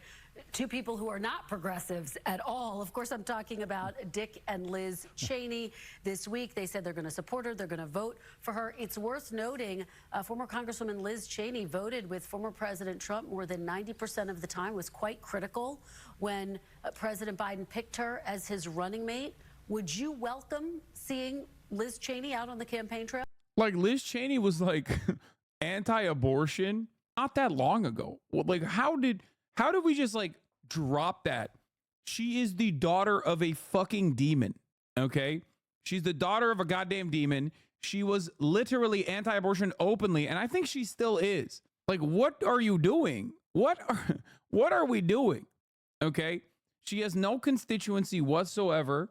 two people who are not progressives at all. Of course, I'm talking about Dick and Liz Cheney. This week, they said they're going to support her. They're going to vote for her. It's worth noting, former Congresswoman Liz Cheney voted with former President Trump more than 90% of the time, was quite critical when President Biden picked her as his running mate. Would you welcome seeing Liz Cheney out on the campaign trail? Like, Liz Cheney was like anti-abortion not that long ago. Like, how did we just like drop that? She is the daughter of a fucking demon. Okay. She's the daughter of a goddamn demon. She was literally anti-abortion openly. And I think she still is. Like, what are you doing? What are we doing? Okay. She has no constituency whatsoever.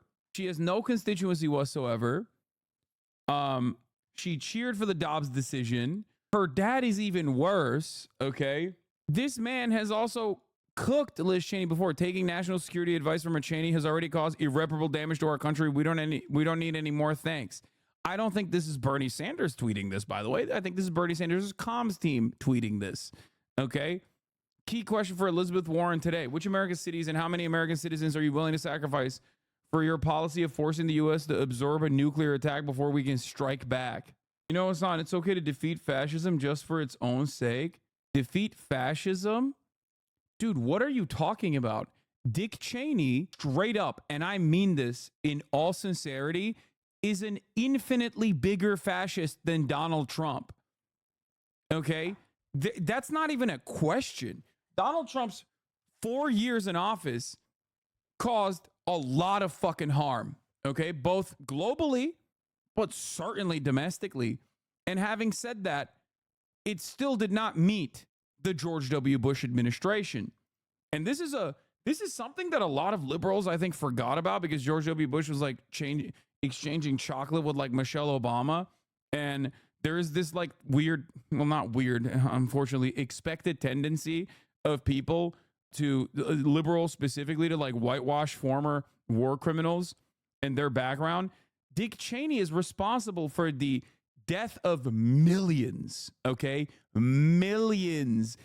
She cheered for the Dobbs decision. Her dad is even worse. Okay. This man has also cooked Liz Cheney before. Taking national security advice from a Cheney has already caused irreparable damage to our country. We don't need any more thanks. I don't think this is Bernie Sanders tweeting this, by the way. I think this is Bernie Sanders' comms team tweeting this. Okay. Key question for Elizabeth Warren today. Which American cities and how many American citizens are you willing to sacrifice for your policy of forcing the U.S. to absorb a nuclear attack before we can strike back? You know, Hassan, it's okay to defeat fascism just for its own sake. Defeat fascism? Dude, what are you talking about? Dick Cheney, straight up, and I mean this in all sincerity, is an infinitely bigger fascist than Donald Trump. Okay? That's not even a question. Donald Trump's 4 years in office caused a lot of fucking harm, okay? Both globally, but certainly domestically. And having said that, it still did not meet the George W. Bush administration. And this is something that a lot of liberals, I think, forgot about because George W. Bush was like exchanging chocolate with like Michelle Obama. And there is this like weird, well, not weird, unfortunately, expected tendency of people to, liberals specifically, to like whitewash former war criminals and their background. Dick Cheney is responsible for the death of millions, okay? Millions,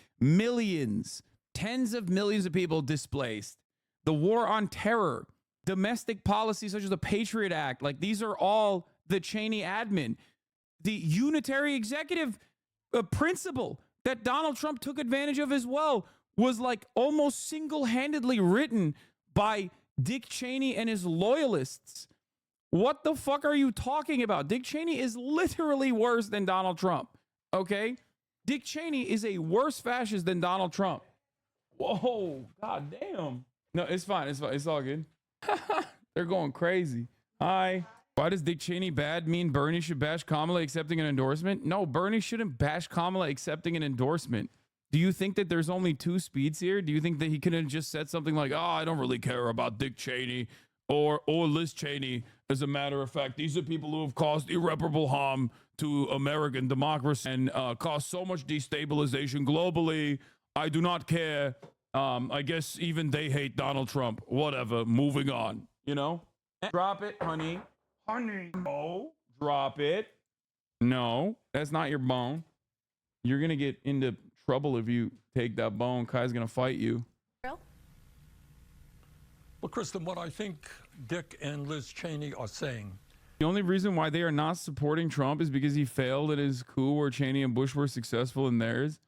tens of millions of people displaced. The war on terror, domestic policies such as the Patriot Act, like these are all the Cheney admin. The unitary executive principle that Donald Trump took advantage of as well was like almost single-handedly written by Dick Cheney and his loyalists. What the fuck are you talking about? Dick Cheney is literally worse than Donald Trump, okay? Dick Cheney is a worse fascist than Donald Trump. Whoa, god damn. No, it's fine. It's fine. It's all good. They're going crazy. Hi. Why does Dick Cheney bad mean Bernie should bash Kamala accepting an endorsement? No, Bernie shouldn't bash Kamala accepting an endorsement. Do you think that there's only two speeds here? Do you think that he could have just said something like, oh, I don't really care about Dick Cheney or Liz Cheney? As a matter of fact, these are people who have caused irreparable harm to American democracy and caused so much destabilization globally. I do not care. I guess even they hate Donald Trump. Whatever. Moving on. You know? Drop it, honey. Honey. No. Drop it. No. That's not your bone. You're going to get into trouble if you take that bone. Kai's going to fight you. Well, Kristen, what I think Dick and Liz Cheney are saying. The only reason why they are not supporting Trump is because he failed at his coup where Cheney and Bush were successful in theirs.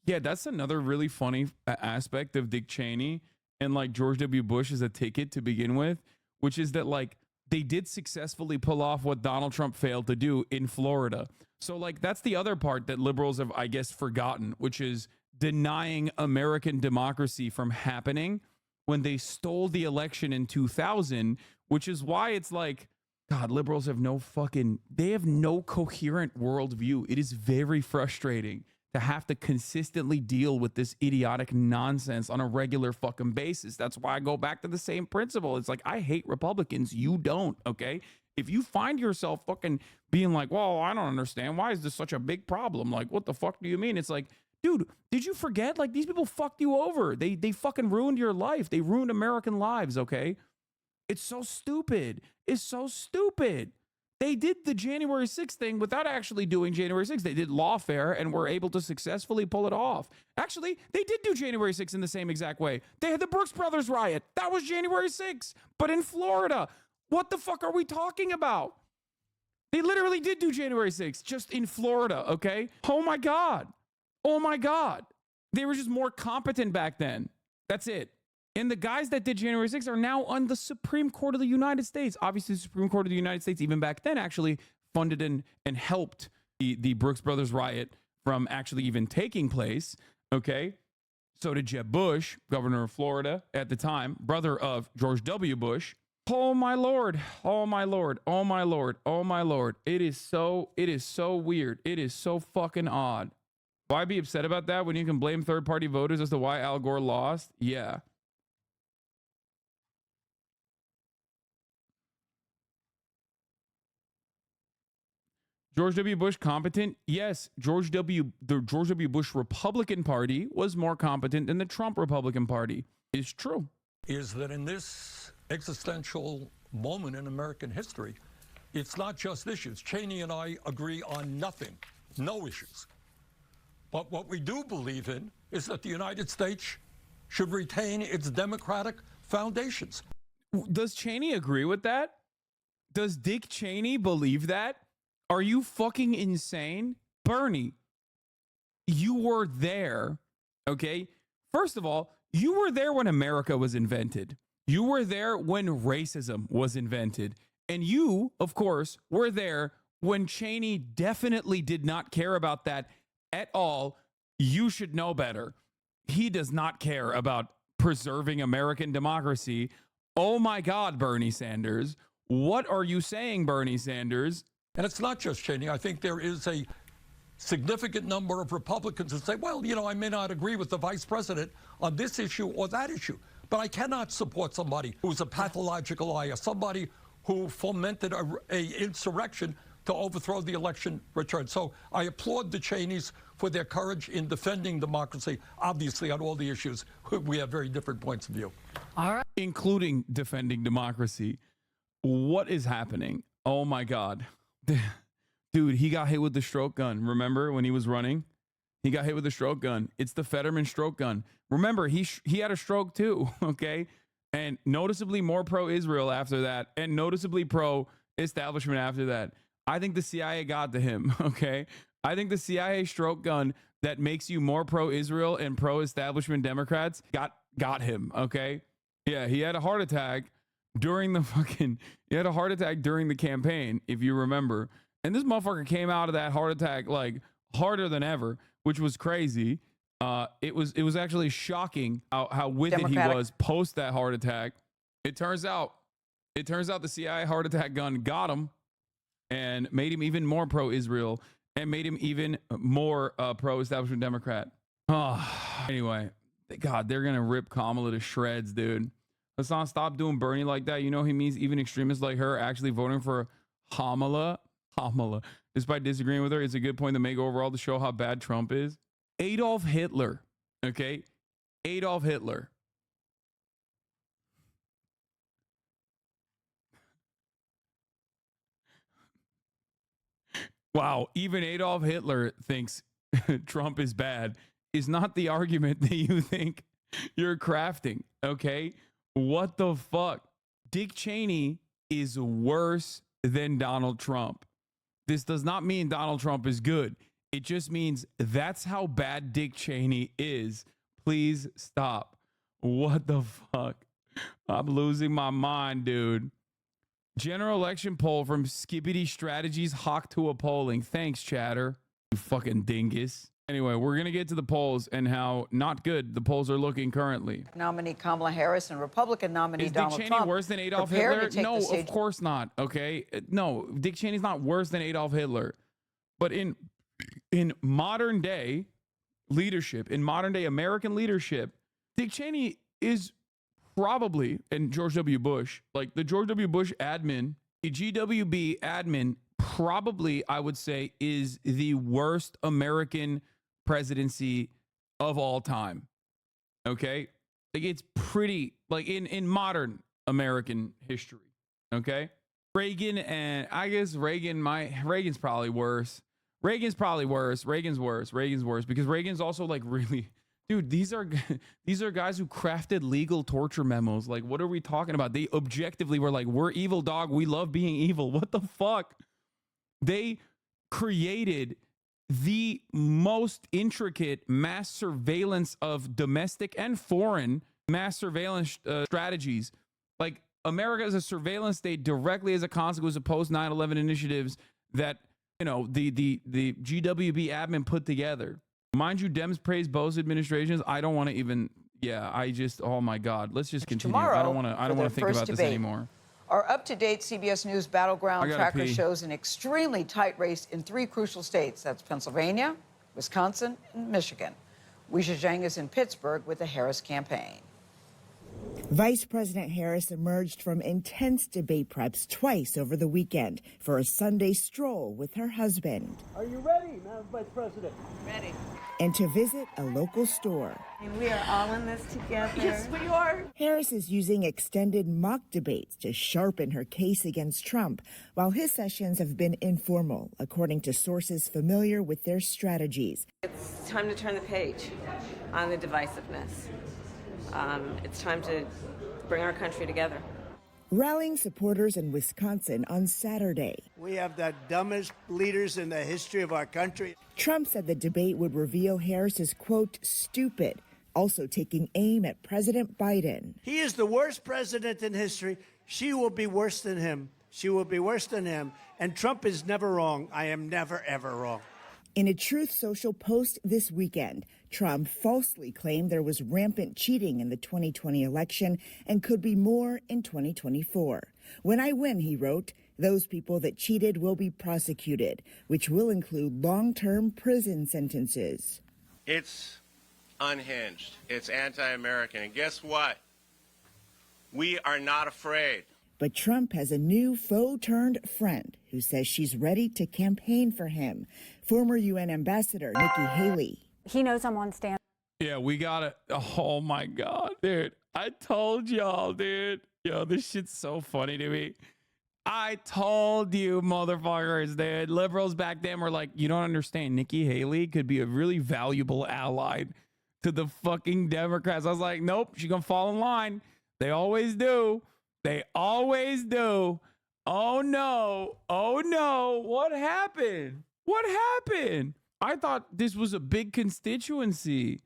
Yeah, that's another really funny aspect of Dick Cheney and like George W. Bush as a ticket to begin with, which is that like they did successfully pull off what Donald Trump failed to do in Florida. So like that's the other part that liberals have, I guess, forgotten, which is denying American democracy from happening when they stole the election in 2000, which is why it's like, God, liberals have they have no coherent worldview. It is very frustrating to have to consistently deal with this idiotic nonsense on a regular fucking basis. That's why I go back to the same principle. It's like, I hate Republicans. You don't, okay? If you find yourself fucking being like, well, I don't understand. Why is this such a big problem? Like, what the fuck do you mean? It's like, dude, did you forget? Like, these people fucked you over. They fucking ruined your life. They ruined American lives, okay? It's so stupid. It's so stupid. They did the January 6th thing without actually doing January 6th. They did lawfare and were able to successfully pull it off. Actually, they did do January 6th in the same exact way. They had the Brooks Brothers riot. That was January 6th, but in Florida. What the fuck are we talking about? They literally did do January 6th, just in Florida, okay? Oh my God. Oh my God. They were just more competent back then. That's it. And the guys that did January 6th are now on the Supreme Court of the United States. Obviously, the Supreme Court of the United States, even back then, actually funded and helped the Brooks Brothers riot from actually even taking place, okay? So did Jeb Bush, governor of Florida at the time, brother of George W. Bush. Oh, my Lord. Oh, my Lord. Oh, my Lord. Oh, my Lord. It is so weird. It is so fucking odd. Why be upset about that when you can blame third-party voters as to why Al Gore lost? Yeah. George W. Bush competent? Yes. The George W. Bush Republican Party was more competent than the Trump Republican Party. It's true. Is that in this existential moment in American history, it's not just issues. Cheney and I agree on nothing, no issues. But what we do believe in is that the United States should retain its democratic foundations. Does Cheney agree with that? Does Dick Cheney believe that? Are you fucking insane? Bernie, you were there, okay? First of all, you were there when America was invented. You were there when racism was invented. And you, of course, were there when Cheney definitely did not care about that at all. You should know better. He does not care about preserving American democracy. Oh my God, Bernie Sanders. What are you saying, Bernie Sanders? And it's not just Cheney. I think there is a significant number of Republicans who say, well, you know, I may not agree with the vice president on this issue or that issue, but I cannot support somebody who's a pathological liar, somebody who fomented a insurrection to overthrow the election return. So I applaud the Cheneys for their courage in defending democracy. Obviously, on all the issues, we have very different points of view. All right. Including defending democracy. What is happening? Oh my God. Dude, he got hit with the stroke gun. Remember when he was running? He got hit with the stroke gun. It's the Fetterman stroke gun. Remember, he had a stroke too, okay? And noticeably more pro-Israel after that, and noticeably pro-establishment after that. I think the CIA got to him, okay? I think the CIA stroke gun that makes you more pro-Israel and pro-establishment Democrats got him, okay? Yeah, he had a heart attack during the campaign, if you remember. And this motherfucker came out of that heart attack like harder than ever, which was crazy. It was actually shocking how with it he was post that heart attack. It turns out the CIA heart attack gun got him and made him even more pro-Israel and made him even more pro-establishment Democrat. Anyway, God, they're gonna rip Kamala to shreds, dude. Let's not stop doing Bernie like that. You know he means even extremists like her actually voting for Kamala, despite disagreeing with her. It's a good point to make overall to show how bad Trump is. Adolf Hitler, okay? Adolf Hitler. Wow, even Adolf Hitler thinks Trump is bad. Is not the argument that you think you're crafting, okay? What the fuck? Dick Cheney is worse than Donald Trump. This does not mean Donald Trump is good. It just means that's how bad Dick Cheney is. Please stop. What the fuck? I'm losing my mind, dude. General election poll from Skibbity Strategies Hawk to a polling. Thanks, chatter. You fucking dingus. Anyway, we're going to get to the polls and how not good the polls are looking currently. Nominee Kamala Harris and Republican nominee Donald Trump. Is Dick Cheney worse than Adolf Hitler? No, of course not. Okay. No, Dick Cheney's not worse than Adolf Hitler. But in modern day leadership, in modern day American leadership, Dick Cheney is probably, and George W. Bush, like the George W. Bush admin, the GWB admin, probably, I would say, is the worst American presidency of all time. Okay? Like it's pretty, like in modern American history. Okay? Reagan, and I guess Reagan's probably worse. Reagan's worse because Reagan's also like really, dude, these are guys who crafted legal torture memos. Like, what are we talking about? They objectively were like, we're evil, dog. We love being evil. What the fuck? They created the most intricate mass surveillance of domestic and foreign mass surveillance strategies. Like America is a surveillance state directly as a consequence of post 9/11 initiatives that, you know, the GWB admin put together. Mind you, Dems praise both administrations. I don't want to even. Yeah, I just. Oh my God. Let's just continue. I don't want to think about this anymore. Our up-to-date CBS News Battleground Tracker shows an extremely tight race in 3 crucial states. That's Pennsylvania, Wisconsin, and Michigan. Weisha Zhang is in Pittsburgh with the Harris campaign. Vice President Harris emerged from intense debate preps twice over the weekend for a Sunday stroll with her husband. Are you ready, Madam Vice President? Ready. And to visit a local store. And we are all in this together. Yes, we are. Harris is using extended mock debates to sharpen her case against Trump, while his sessions have been informal, according to sources familiar with their strategies. It's time to turn the page on the divisiveness. It's time to bring our country together. Rallying supporters in Wisconsin on Saturday. We have the dumbest leaders in the history of our country. Trump said the debate would reveal Harris is, quote, stupid, also taking aim at President Biden. He is the worst president in history. She will be worse than him. She will be worse than him. And Trump is never wrong. I am never, ever wrong. In a Truth Social post this weekend, Trump falsely claimed there was rampant cheating in the 2020 election and could be more in 2024. When I win, he wrote, those people that cheated will be prosecuted, which will include long-term prison sentences. It's unhinged. It's anti-American. And guess what? We are not afraid. But Trump has a new faux-turned friend who says she's ready to campaign for him. Former UN Ambassador Nikki Haley. He knows I'm on stand. Yeah, we got it. Oh my God, dude. I told y'all, dude. Yo, this shit's so funny to me. I told you, motherfuckers, dude. Liberals back then were like, you don't understand. Nikki Haley could be a really valuable ally to the fucking Democrats. I was like, nope, she's gonna fall in line. They always do. They always do. Oh no. Oh no. What happened? What happened? I thought this was a big constituency.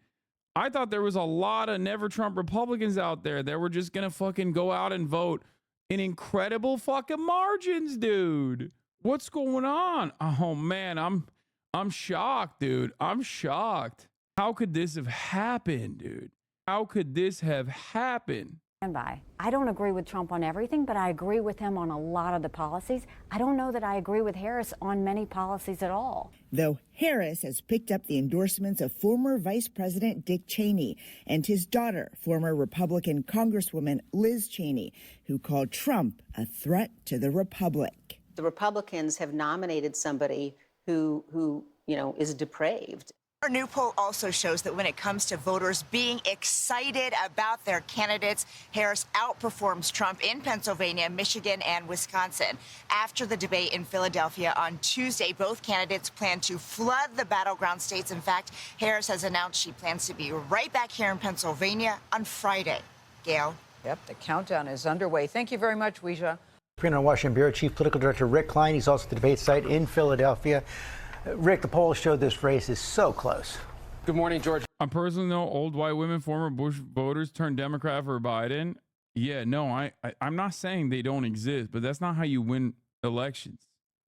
I thought there was a lot of never Trump Republicans out there that were just gonna fucking go out and vote in incredible fucking margins, dude. What's going on? Oh man, I'm shocked, dude. I'm shocked. How could this have happened, dude? How could this have happened? By. I don't agree with Trump on everything, but I agree with him on a lot of the policies. I don't know that I agree with Harris on many policies at all. Though Harris has picked up the endorsements of former Vice President Dick Cheney and his daughter, former Republican Congresswoman Liz Cheney, who called Trump a threat to the Republic. The Republicans have nominated somebody who is depraved. Our new poll also shows that when it comes to voters being excited about their candidates, Harris outperforms Trump in Pennsylvania, Michigan, and Wisconsin. After the debate in Philadelphia on Tuesday, both candidates plan to flood the battleground states. In fact, Harris has announced she plans to be right back here in Pennsylvania on Friday. Gail? Yep, the countdown is underway. Thank you very much, Weijia. Washington Bureau Chief Political Director Rick Klein. He's also at the debate site in Philadelphia. Rick, the polls show this race is so close. Good morning, George. I personally know old white women, former Bush voters turned Democrat for Biden. Yeah, no, I'm not saying they don't exist, but that's not how you win elections.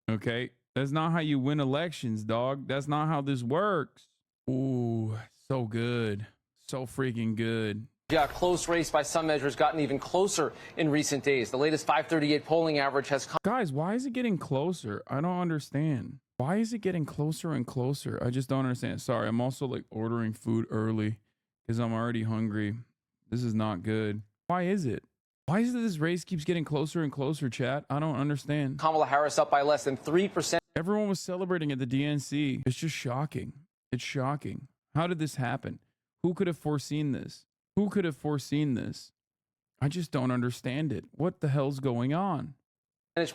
Okay? That's not how you win elections, dog. That's not how this works. Ooh, so good. So freaking good. Yeah, a close race by some measures, gotten even closer in recent days. The latest 538 polling average has... Guys, why is it getting closer? I don't understand. Why is it getting closer and closer? I just don't understand. Sorry, I'm also like ordering food early because I'm already hungry. This is not good. Why is it? Why is it this race keeps getting closer and closer, chat? I don't understand. Kamala Harris up by less than 3%. Everyone was celebrating at the DNC. It's just shocking. It's shocking. How did this happen? Who could have foreseen this? Who could have foreseen this? I just don't understand it. What the hell's going on?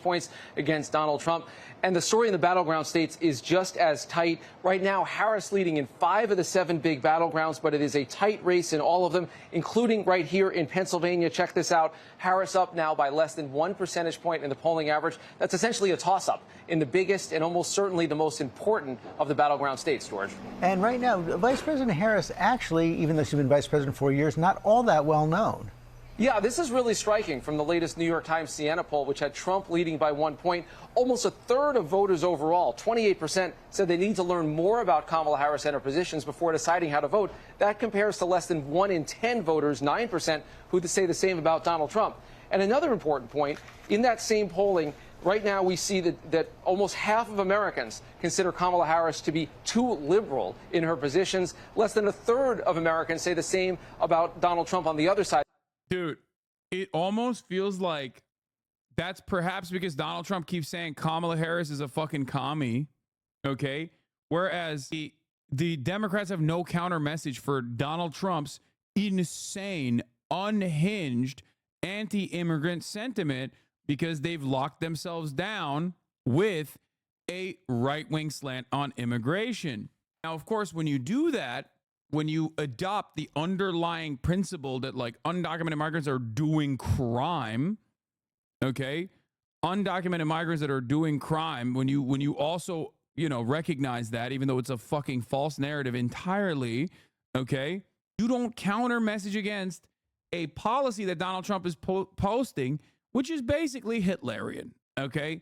Points against Donald Trump. And the story in the battleground states is just as tight. Right now, Harris leading in 5 of the 7 big battlegrounds, but it is a tight race in all of them, including right here in Pennsylvania. Check this out. Harris up now by less than 1 percentage point in the polling average. That's essentially a toss-up in the biggest and almost certainly the most important of the battleground states, George. And right now, Vice President Harris actually, even though she's been vice president for 4 years, not all that well known. Yeah, this is really striking from the latest New York Times Siena poll, which had Trump leading by 1 point. Almost a third of voters overall, 28%, said they need to learn more about Kamala Harris and her positions before deciding how to vote. That compares to less than 1 in 10 voters, 9%, who say the same about Donald Trump. And another important point, in that same polling, right now we see that almost half of Americans consider Kamala Harris to be too liberal in her positions. Less than a third of Americans say the same about Donald Trump on the other side. Dude, it almost feels like that's perhaps because Donald Trump keeps saying Kamala Harris is a fucking commie. Okay. Whereas the Democrats have no counter message for Donald Trump's insane, unhinged, anti-immigrant sentiment because they've locked themselves down with a right-wing slant on immigration. Now, of course, when you do that, when you adopt the underlying principle that like undocumented migrants are doing crime, okay, undocumented migrants that are doing crime, when you also, you know, recognize that, even though it's a fucking false narrative entirely, okay, you don't counter message against a policy that Donald Trump is posting, which is basically Hitlerian, okay?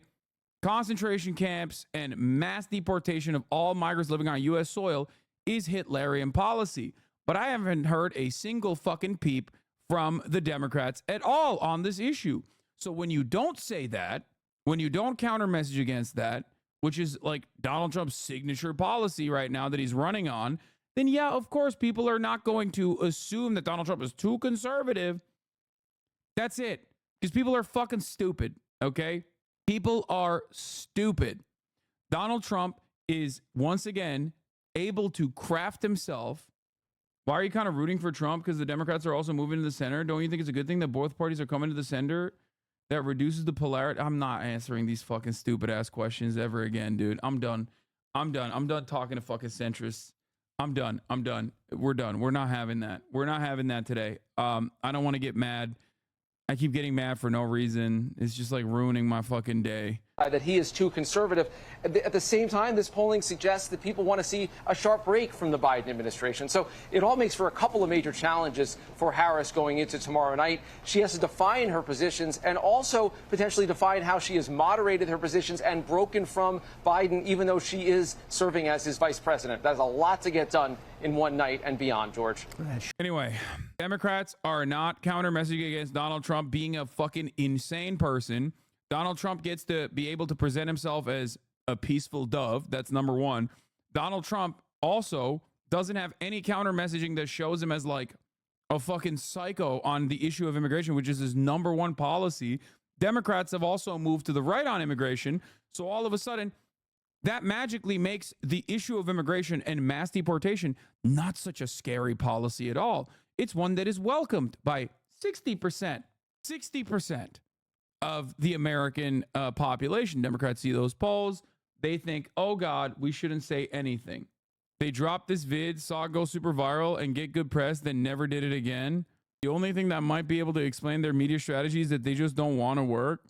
Concentration camps and mass deportation of all migrants living on U.S. soil is Hitlerian policy. But I haven't heard a single fucking peep from the Democrats at all on this issue. So when you don't say that, when you don't counter message against that, which is like Donald Trump's signature policy right now that he's running on, then yeah, of course, people are not going to assume that Donald Trump is too conservative. That's it. Because people are fucking stupid, okay? People are stupid. Donald Trump is, once again, able to craft himself. Why are you kind of rooting for Trump? Because the Democrats are also moving to the center. Don't you think it's a good thing that both parties are coming to the center? That reduces the polarity. I'm not answering these fucking stupid ass questions ever again, dude. I'm done. I'm done talking to fucking centrists. I'm done. We're done. We're not having that. We're not having that today. I don't want to get mad. I keep getting mad for no reason. It's just like ruining my fucking day. That he is too conservative. At the same time, this polling suggests that people want to see a sharp break from the Biden administration. So it all makes for a couple of major challenges for Harris going into tomorrow night. She has to define her positions and also potentially define how she has moderated her positions and broken from Biden, even though she is serving as his vice president. That's a lot to get done in one night and beyond, George. Anyway, Democrats are not counter-messaging against Donald Trump being a fucking insane person. Donald Trump gets to be able to present himself as a peaceful dove. That's number one. Donald Trump also doesn't have any counter messaging that shows him as like a fucking psycho on the issue of immigration, which is his number one policy. Democrats have also moved to the right on immigration. So all of a sudden, that magically makes the issue of immigration and mass deportation not such a scary policy at all. It's one that is welcomed by 60% of the American population. Democrats see those polls. They think, oh God, we shouldn't say anything. They dropped this vid, saw it go super viral and get good press, then never did it again. The only thing that might be able to explain their media strategy is that they just don't want to work.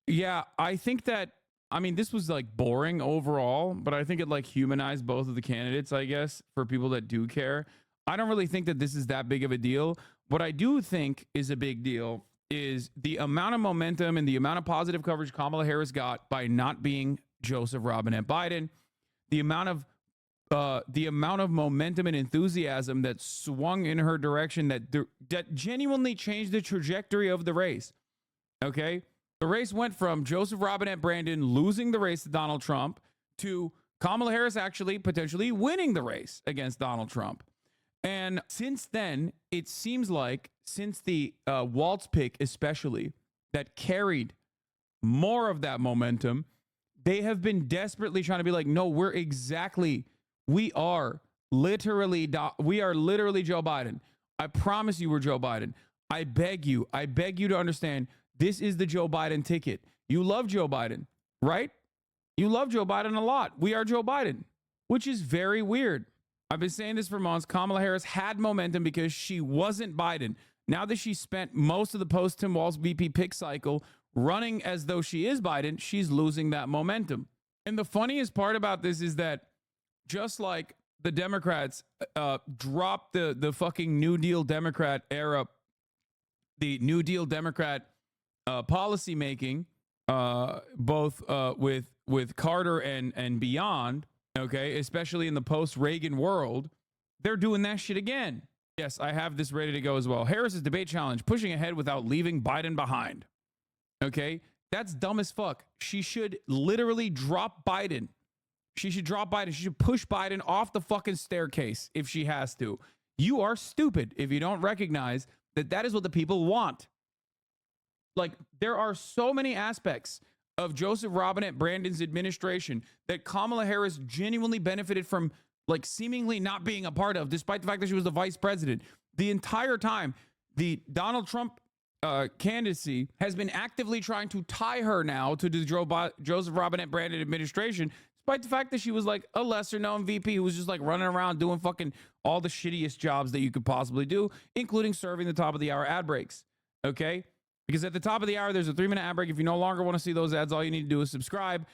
Yeah, I think that, I mean, this was like boring overall, but I think it like humanized both of the candidates, I guess, for people that do care. I don't really think that this is that big of a deal. What I do think is a big deal is the amount of momentum and the amount of positive coverage Kamala Harris got by not being Joseph Robinette Biden, the amount of momentum and enthusiasm that swung in her direction that genuinely changed the trajectory of the race. Okay? The race went from Joseph Robinette Brandon losing the race to Donald Trump to Kamala Harris actually potentially winning the race against Donald Trump. And since then, it seems like since the Waltz pick especially that carried more of that momentum, they have been desperately trying to be like, no, we are literally Joe Biden. I promise you we're Joe Biden. I beg you to understand this is the Joe Biden ticket. You love Joe Biden, right? You love Joe Biden a lot. We are Joe Biden, which is very weird. I've been saying this for months. Kamala Harris had momentum because she wasn't Biden. Now that she spent most of the post-Tim Walz VP pick cycle running as though she is Biden, she's losing that momentum. And the funniest part about this is that just like the Democrats dropped the fucking New Deal Democrat era, the New Deal Democrat policy making, both with Carter and beyond, okay, especially in the post-Reagan world, they're doing that shit again. Yes, I have this ready to go as well. Harris's debate challenge, pushing ahead without leaving Biden behind. Okay, that's dumb as fuck. She should literally drop Biden. She should drop Biden. She should push Biden off the fucking staircase if she has to. You are stupid if you don't recognize that is what the people want. Like, there are so many aspects of Joseph Robinette Brandon's administration that Kamala Harris genuinely benefited from, like, seemingly not being a part of, despite the fact that she was the vice president. The entire time, the Donald Trump candidacy has been actively trying to tie her now to the Joseph Robinette Brandon administration, despite the fact that she was like a lesser known VP who was just like running around doing fucking all the shittiest jobs that you could possibly do, including serving the top of the hour ad breaks. Okay? Because at the top of the hour, there's a 3-minute ad break. If you no longer want to see those ads, all you need to do is subscribe.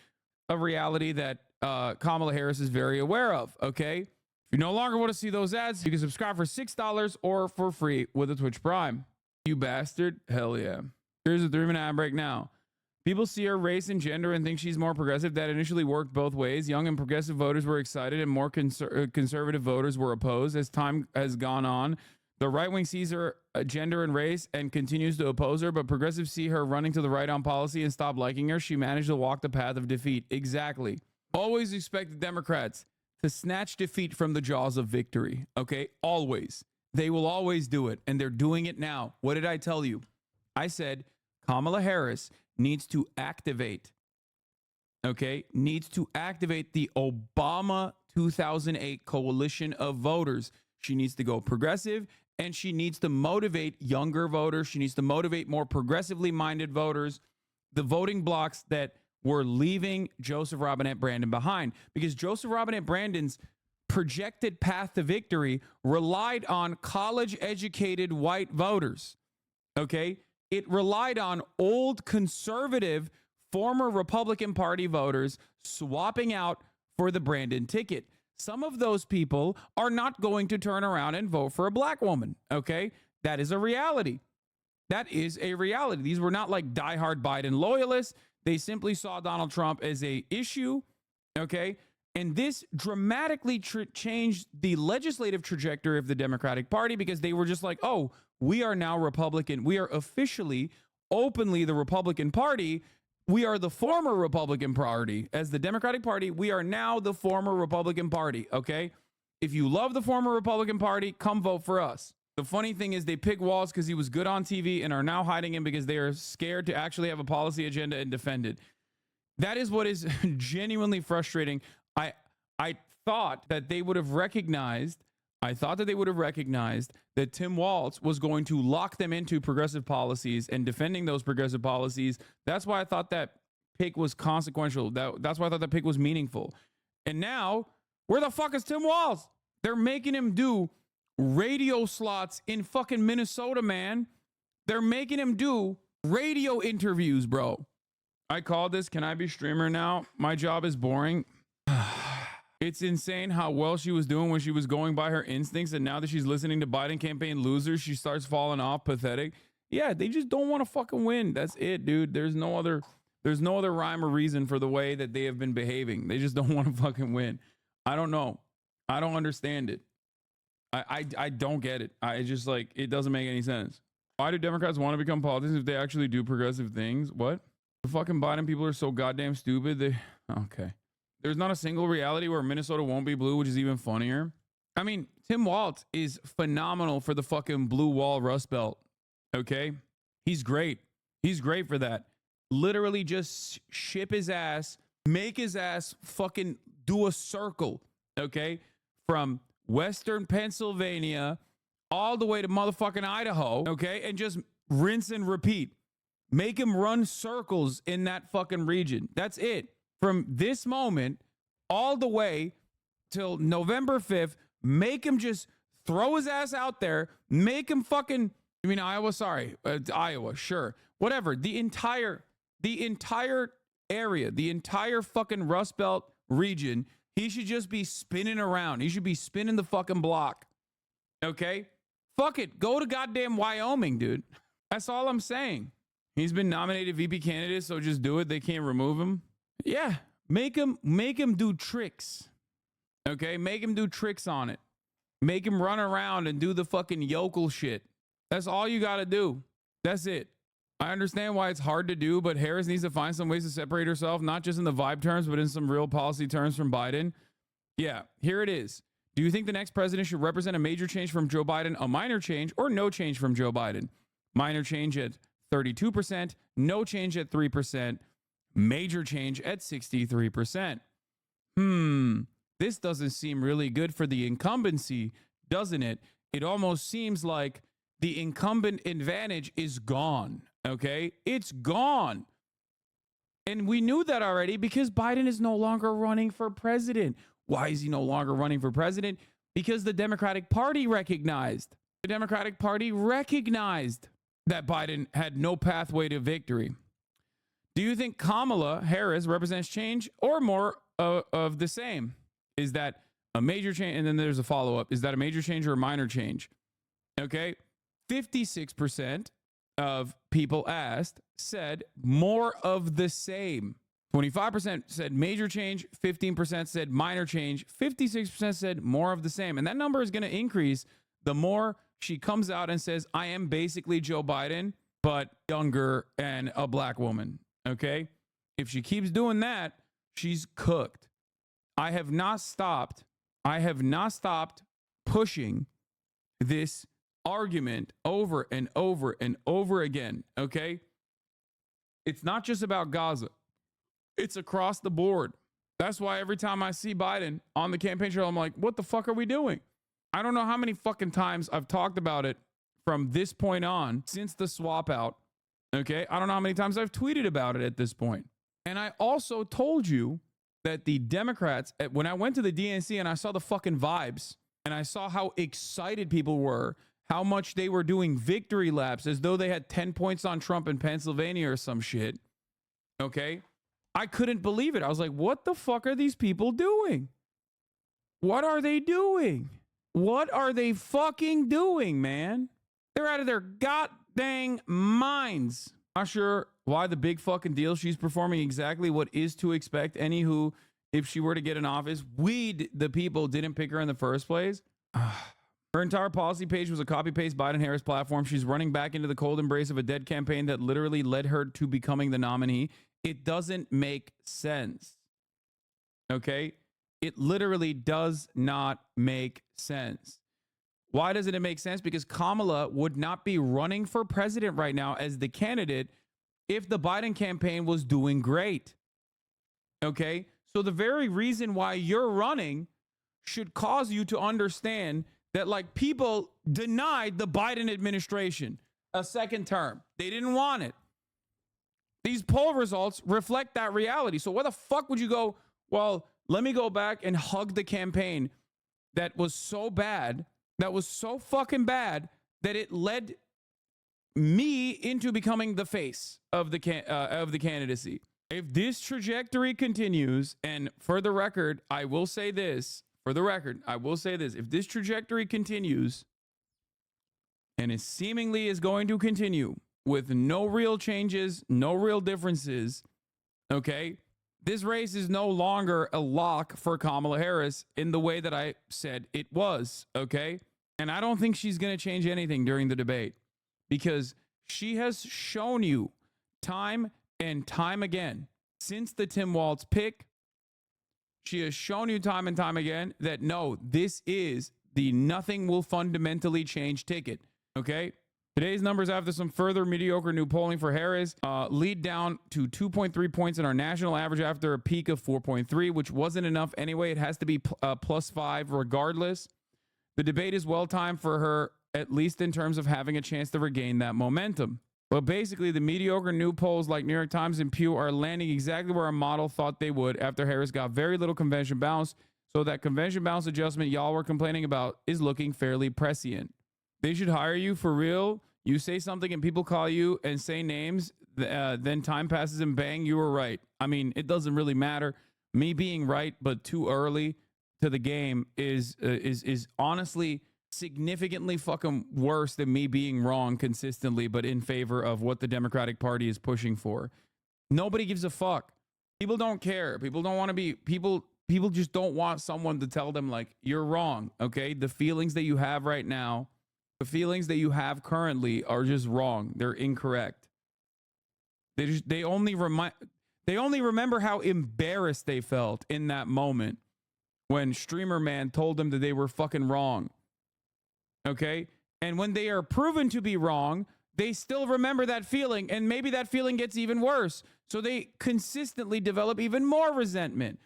A reality that Kamala Harris is very aware of. Okay? If you no longer want to see those ads, you can subscribe for $6 or for free with a Twitch Prime. You bastard. Hell yeah. Here's a 3-minute ad break now. People see her race and gender and think she's more progressive. That initially worked both ways. Young and progressive voters were excited and more conservative voters were opposed. As time has gone on, the right wing sees her gender and race and continues to oppose her, but progressives see her running to the right on policy and stop liking her. She managed to walk the path of defeat. Exactly. Always expect the Democrats to snatch defeat from the jaws of victory. Okay? Always. They will always do it, and they're doing it now. What did I tell you? I said Kamala Harris needs to activate, okay, needs to activate the Obama 2008 coalition of voters. She needs to go progressive, and she needs to motivate younger voters. She needs to motivate more progressively minded voters, the voting blocks that were leaving Joseph Robinette Brandon behind, because Joseph Robinette Brandon's projected path to victory relied on college-educated white voters, okay? It relied on old conservative former Republican Party voters swapping out for the Brandon ticket. Some of those people are not going to turn around and vote for a black woman, okay? That is a reality. That is a reality. These were not like diehard Biden loyalists. They simply saw Donald Trump as a issue, okay? And this dramatically changed the legislative trajectory of the Democratic Party, because they were just like, oh, we are now Republican. We are officially, openly the Republican Party. We are the former Republican Party. As the Democratic Party, we are now the former Republican Party, okay? If you love the former Republican Party, come vote for us. The funny thing is they pick Waltz because he was good on TV and are now hiding him because they are scared to actually have a policy agenda and defend it. That is what is genuinely frustrating. I thought that they would have recognized, that Tim Waltz was going to lock them into progressive policies and defending those progressive policies. That's why I thought that pick was consequential. That's why I thought that pick was meaningful. And now, where the fuck is Tim Waltz? They're making him do radio slots in fucking Minnesota, man. They're making him do radio interviews, bro. I called this. Can I be streamer now? My job is boring. It's insane how well she was doing when she was going by her instincts, and now that she's listening to Biden campaign losers, she starts falling off. Pathetic. Yeah, they just don't want to fucking win. That's it, dude. There's no other rhyme or reason for the way that they have been behaving. They just don't want to fucking win. I don't know. I don't understand it. I don't get it. I just, like, it doesn't make any sense. Why do Democrats want to become politicians if they actually do progressive things? What? The fucking Biden people are so goddamn stupid. Okay. There's not a single reality where Minnesota won't be blue, which is even funnier. I mean, Tim Waltz is phenomenal for the fucking blue wall Rust Belt. Okay? He's great. He's great for that. Literally just ship his ass, make his ass fucking do a circle. Okay? From Western Pennsylvania all the way to motherfucking Idaho. Okay? And just rinse and repeat. Make him run circles in that fucking region. That's it. From this moment all the way till November 5th, make him just throw his ass out there, make him fucking, I mean, Iowa, sorry, Iowa, sure, whatever. The entire area, the entire fucking Rust Belt region, he should just be spinning around. He should be spinning the fucking block. Okay? Fuck it. Go to goddamn Wyoming, dude. That's all I'm saying. He's been nominated VP candidate, so just do it. They can't remove him. Yeah, make him do tricks. Okay, make him do tricks on it. Make him run around and do the fucking yokel shit. That's all you got to do. That's it. I understand why it's hard to do, but Harris needs to find some ways to separate herself, not just in the vibe terms, but in some real policy terms from Biden. Yeah, here it is. Do you think the next president should represent a major change from Joe Biden, a minor change, or no change from Joe Biden? Minor change at 32%, no change at 3%, major change at 63%. This doesn't seem really good for the incumbency, doesn't it? It almost seems like the incumbent advantage is gone, okay? It's gone. And we knew that already because Biden is no longer running for president. Why is he no longer running for president? Because the Democratic Party recognized. The Democratic Party recognized that Biden had no pathway to victory. Do you think Kamala Harris represents change or more of the same? Is that a major change? And then there's a follow-up. Is that a major change or a minor change? Okay. 56% of people asked said more of the same. 25% said major change. 15% said minor change. 56% said more of the same. And that number is going to increase the more she comes out and says, I am basically Joe Biden, but younger and a black woman. Okay. If she keeps doing that, she's cooked. I have not stopped pushing this argument over and over and over again. Okay. It's not just about Gaza. It's across the board. That's why every time I see Biden on the campaign trail, I'm like, what the fuck are we doing? I don't know how many fucking times I've talked about it from this point on since the swap out. Okay. I don't know how many times I've tweeted about it at this point. And I also told you that the Democrats, when I went to the DNC and I saw the fucking vibes and I saw how excited people were, how much they were doing victory laps as though they had 10 points on Trump in Pennsylvania or some shit. Okay. I couldn't believe it. I was like, what the fuck are these people doing? What are they doing? What are they fucking doing, man? They're out of their goddamn minds. Not sure why the big fucking deal. She's performing exactly what is to expect. Anywho, if she were to get in office, the people didn't pick her in the first place. Her entire policy page was a copy-paste Biden-Harris platform. She's running back into the cold embrace of a dead campaign that literally led her to becoming the nominee. It doesn't make sense. Okay? It literally does not make sense. Why doesn't it make sense? Because Kamala would not be running for president right now as the candidate if the Biden campaign was doing great. Okay? So the very reason why you're running should cause you to understand that, like, people denied the Biden administration a second term. They didn't want it. These poll results reflect that reality. So why the fuck would you go, well, let me go back and hug the campaign that was so bad, that was so fucking bad that it led me into becoming the face of the candidacy. If this trajectory continues, and for the record, I will say this, if this trajectory continues, and it seemingly is going to continue with no real changes, no real differences, okay, this race is no longer a lock for Kamala Harris in the way that I said it was, okay? And I don't think she's going to change anything during the debate because she has shown you time and time again since the Tim Waltz pick, she has shown you time and time again that no, this is the nothing will fundamentally change ticket, okay? Today's numbers after some further mediocre new polling for Harris lead down to 2.3 points in our national average after a peak of 4.3, which wasn't enough anyway. It has to be +5 regardless. The debate is well timed for her, at least in terms of having a chance to regain that momentum. But basically, the mediocre new polls like New York Times and Pew are landing exactly where our model thought they would after Harris got very little convention bounce. So that convention bounce adjustment y'all were complaining about is looking fairly prescient. They should hire you for real. You say something and people call you and say names, then time passes and bang, you were right. I mean, it doesn't really matter. Me being right, but too early to the game is honestly significantly fucking worse than me being wrong consistently, but in favor of what the Democratic Party is pushing for. Nobody gives a fuck. People don't care. People don't want to be, people just don't want someone to tell them, like, you're wrong, okay? The feelings that you have right now, the feelings that you have currently are just wrong. They're incorrect. They only remember how embarrassed they felt in that moment when Streamer Man told them that they were fucking wrong. Okay? And when they are proven to be wrong, they still remember that feeling, and maybe that feeling gets even worse. So they consistently develop even more resentment.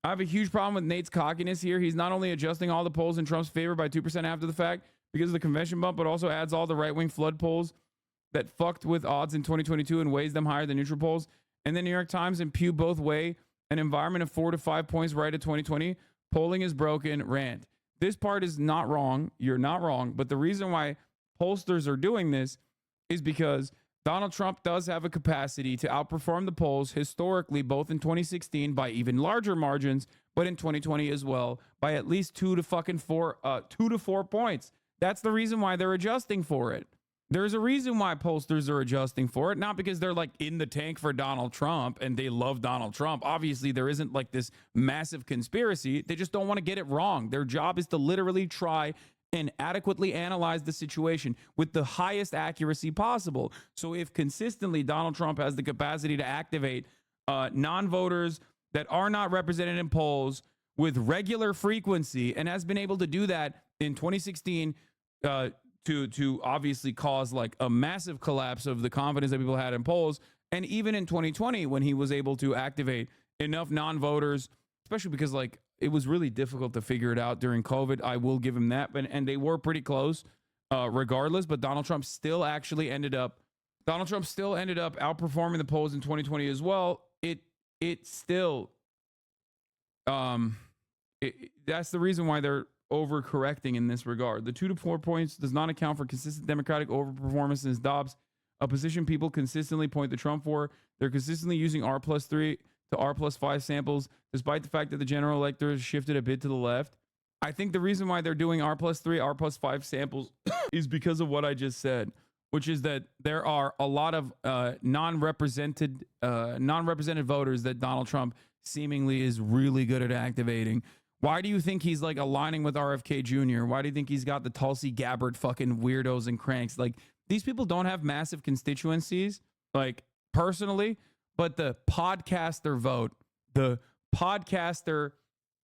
I have a huge problem with Nate's cockiness here. He's not only adjusting all the polls in Trump's favor by 2% after the fact because of the convention bump, but also adds all the right-wing flood polls that fucked with odds in 2022 and weighs them higher than neutral polls. And the New York Times and Pew both weigh an environment of 4 to 5 points right at 2020. Polling is broken. Rant. This part is not wrong. You're not wrong. But the reason why pollsters are doing this is because Donald Trump does have a capacity to outperform the polls historically, both in 2016 by even larger margins, but in 2020 as well by at least 2 to 4 points. That's the reason why they're adjusting for it. There's a reason why pollsters are adjusting for it, not because they're like in the tank for Donald Trump and they love Donald Trump. Obviously, there isn't like this massive conspiracy. They just don't want to get it wrong. Their job is to literally try and adequately analyze the situation with the highest accuracy possible. So if consistently Donald Trump has the capacity to activate non-voters that are not represented in polls with regular frequency and has been able to do that in 2016 to obviously cause like a massive collapse of the confidence that people had in polls, and even in 2020 when he was able to activate enough non-voters, especially because like it was really difficult to figure it out during COVID. I will give him that, and they were pretty close regardless, but Donald Trump still ended up outperforming the polls in 2020 as well. That's the reason why they're overcorrecting in this regard. The 2 to 4 points does not account for consistent Democratic overperformance since Dobbs, a position people consistently point to Trump for. They're consistently using R+3 to R+5 samples, despite the fact that the general elector has shifted a bit to the left. I think the reason why they're doing R+3, R+5 samples is because of what I just said, which is that there are a lot of non-represented voters that Donald Trump seemingly is really good at activating. Why do you think he's like aligning with RFK Jr.? Why do you think he's got the Tulsi Gabbard fucking weirdos and cranks? Like, these people don't have massive constituencies, like personally, but the podcaster vote, the podcaster,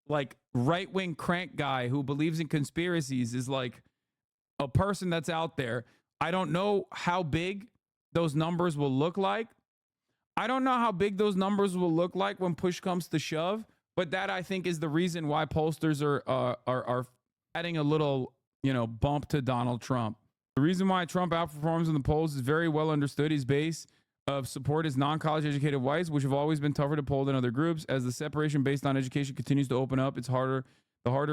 like right-wing crank guy who believes in conspiracies is like a person that's out there. I don't know how big those numbers will look like. I don't know how big those numbers will look like when push comes to shove. But that, I think, is the reason why pollsters are adding a little, bump to Donald Trump. The reason why Trump outperforms in the polls is very well understood. His base of support is non-college educated whites, which have always been tougher to poll than other groups. As the separation based on education continues to open up, the harder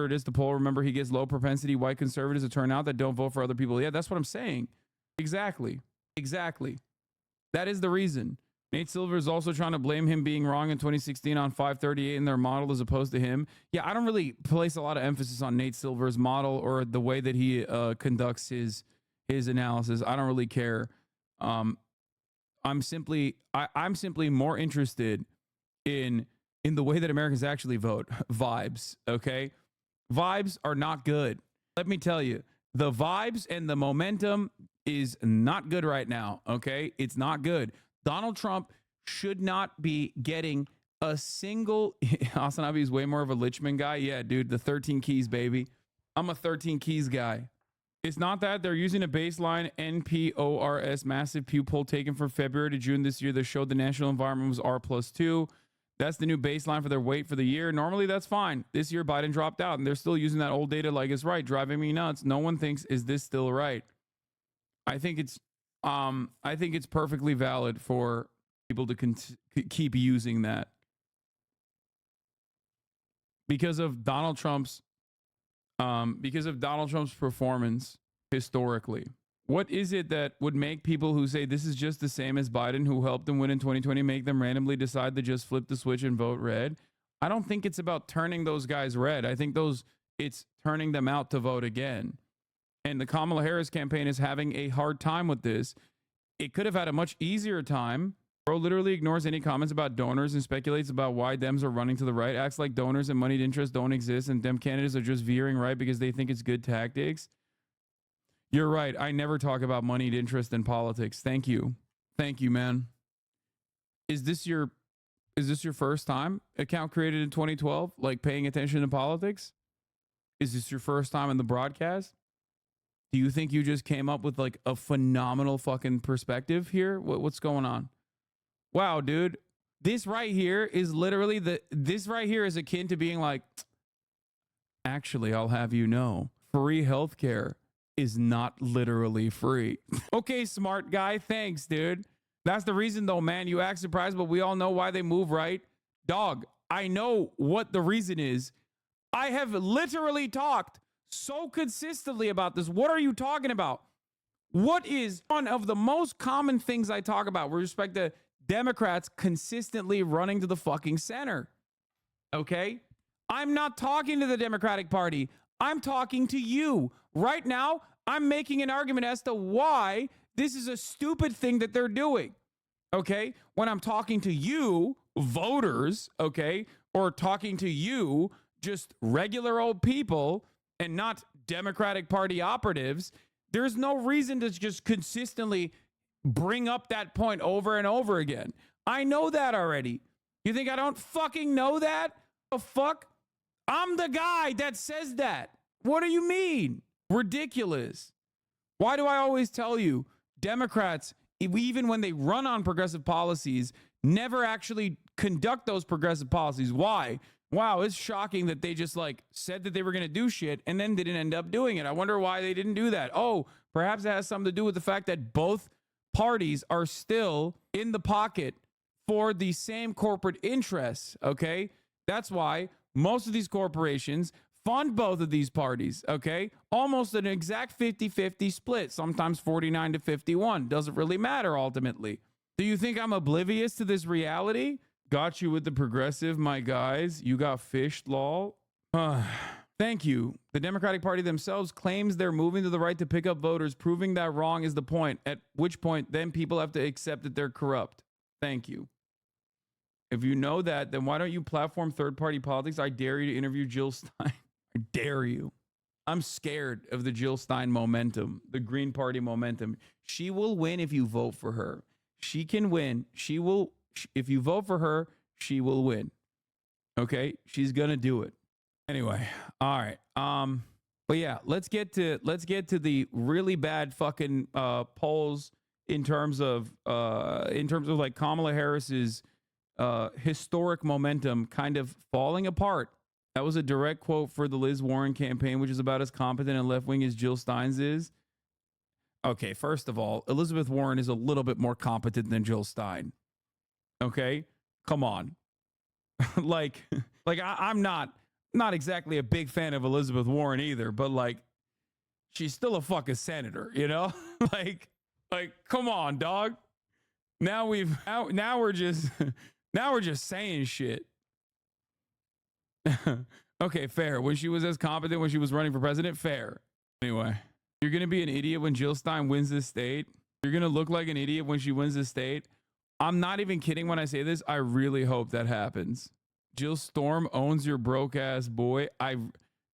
it is to poll. Remember, he gets low propensity white conservatives to turn out that don't vote for other people. Yeah, that's what I'm saying. Exactly. That is the reason. Nate Silver is also trying to blame him being wrong in 2016 on 538 in their model as opposed to him. Yeah, I don't really place a lot of emphasis on Nate Silver's model or the way that he conducts his analysis. I don't really care. I'm simply more interested in the way that Americans actually vote. Vibes, okay? Vibes are not good. Let me tell you, the vibes and the momentum is not good right now, okay? It's not good. Donald Trump should not be getting a single... Hasanabi is way more of a Lichman guy. Yeah, dude, the 13 keys, baby. I'm a 13 keys guy. It's not that. They're using a baseline NPORS massive Pew poll taken from February to June this year that showed the national environment was R+2. That's the new baseline for their weight for the year. Normally, that's fine. This year, Biden dropped out, and they're still using that old data like it's right, driving me nuts. No one thinks, is this still right? I think it's perfectly valid for people to keep using that because of Donald Trump's performance historically. What is it that would make people who say this is just the same as Biden, who helped them win in 2020, make them randomly decide to just flip the switch and vote red? I don't think it's about turning those guys red. I think it's turning them out to vote again. And the Kamala Harris campaign is having a hard time with this. It could have had a much easier time. Bro literally ignores any comments about donors and speculates about why Dems are running to the right, acts like donors and moneyed interests don't exist and Dem candidates are just veering right because they think it's good tactics. You're right. I never talk about moneyed interest in politics. Thank you. Thank you, man. Is this your Is this your first time account created in 2012? Like paying attention to politics? Is this your first time in the broadcast? Do you think you just came up with like a phenomenal fucking perspective here? What's going on? Wow, dude. This right here is literally this right here is akin to being like, actually, I'll have you know, free healthcare is not literally free. Okay, smart guy. Thanks, dude. That's the reason though, man. You act surprised, but we all know why they move, right? Dog, I know what the reason is. I have literally talked so consistently about this. What are you talking about? What is one of the most common things I talk about with respect to Democrats consistently running to the fucking center? Okay? I'm not talking to the Democratic Party. I'm talking to you. Right now, I'm making an argument as to why this is a stupid thing that they're doing. Okay? When I'm talking to you, voters, okay, or talking to you, just regular old people and not Democratic Party operatives, there's no reason to just consistently bring up that point over and over again. I know that already. You think I don't fucking know that? The fuck? I'm the guy that says that. What do you mean? Ridiculous. Why do I always tell you Democrats, even when they run on progressive policies, never actually conduct those progressive policies? Why? Wow, it's shocking that they just like said that they were going to do shit and then didn't end up doing it. I wonder why they didn't do that. Oh, perhaps it has something to do with the fact that both parties are still in the pocket for the same corporate interests, okay? That's why most of these corporations fund both of these parties, okay? Almost an exact 50-50 split, sometimes 49-51. Doesn't really matter ultimately. Do you think I'm oblivious to this reality? Got you with the progressive, my guys. You got fished, lol. Thank you. The Democratic Party themselves claims they're moving to the right to pick up voters. Proving that wrong is the point, at which point then people have to accept that they're corrupt. Thank you. If you know that, then why don't you platform third-party politics? I dare you to interview Jill Stein. I dare you. I'm scared of the Jill Stein momentum, the Green Party momentum. She will win if you vote for her. She can win. She will. If you vote for her, she will win. Okay? She's going to do it. Anyway, all right. But yeah, let's get to the really bad fucking polls in terms of like Kamala Harris's historic momentum kind of falling apart. That was a direct quote for the Liz Warren campaign, which is about as competent and left-wing as Jill Stein's is. Okay, first of all, Elizabeth Warren is a little bit more competent than Jill Stein. Okay, come on. like I'm not exactly a big fan of Elizabeth Warren either, but like she's still a fucking senator, you know? like come on, dog. Now we're just saying shit. Okay, fair. When she was as competent when she was running for president, fair. Anyway, you're gonna be an idiot when Jill Stein wins this state. You're gonna look like an idiot when she wins this state. I'm not even kidding when I say this. I really hope that happens. Jill Storm owns your broke ass boy.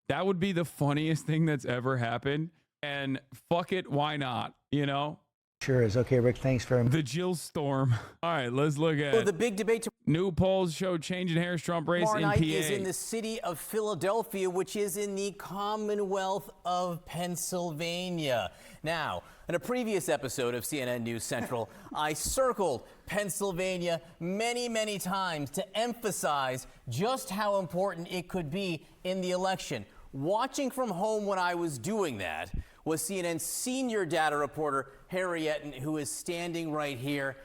That would be the funniest thing that's ever happened. And fuck it, why not? You know? Sure is. Okay, Rick, thanks very much. The Jill Storm. All right, let's look at the big debate. New polls show change in Harris-Trump race in PA. Is in the city of Philadelphia, which is in the Commonwealth of Pennsylvania. Now, in a previous episode of CNN News Central, I circled Pennsylvania many, many times to emphasize just how important it could be in the election. Watching from home when I was doing that was CNN's senior data reporter, Harry Etten, who is standing right here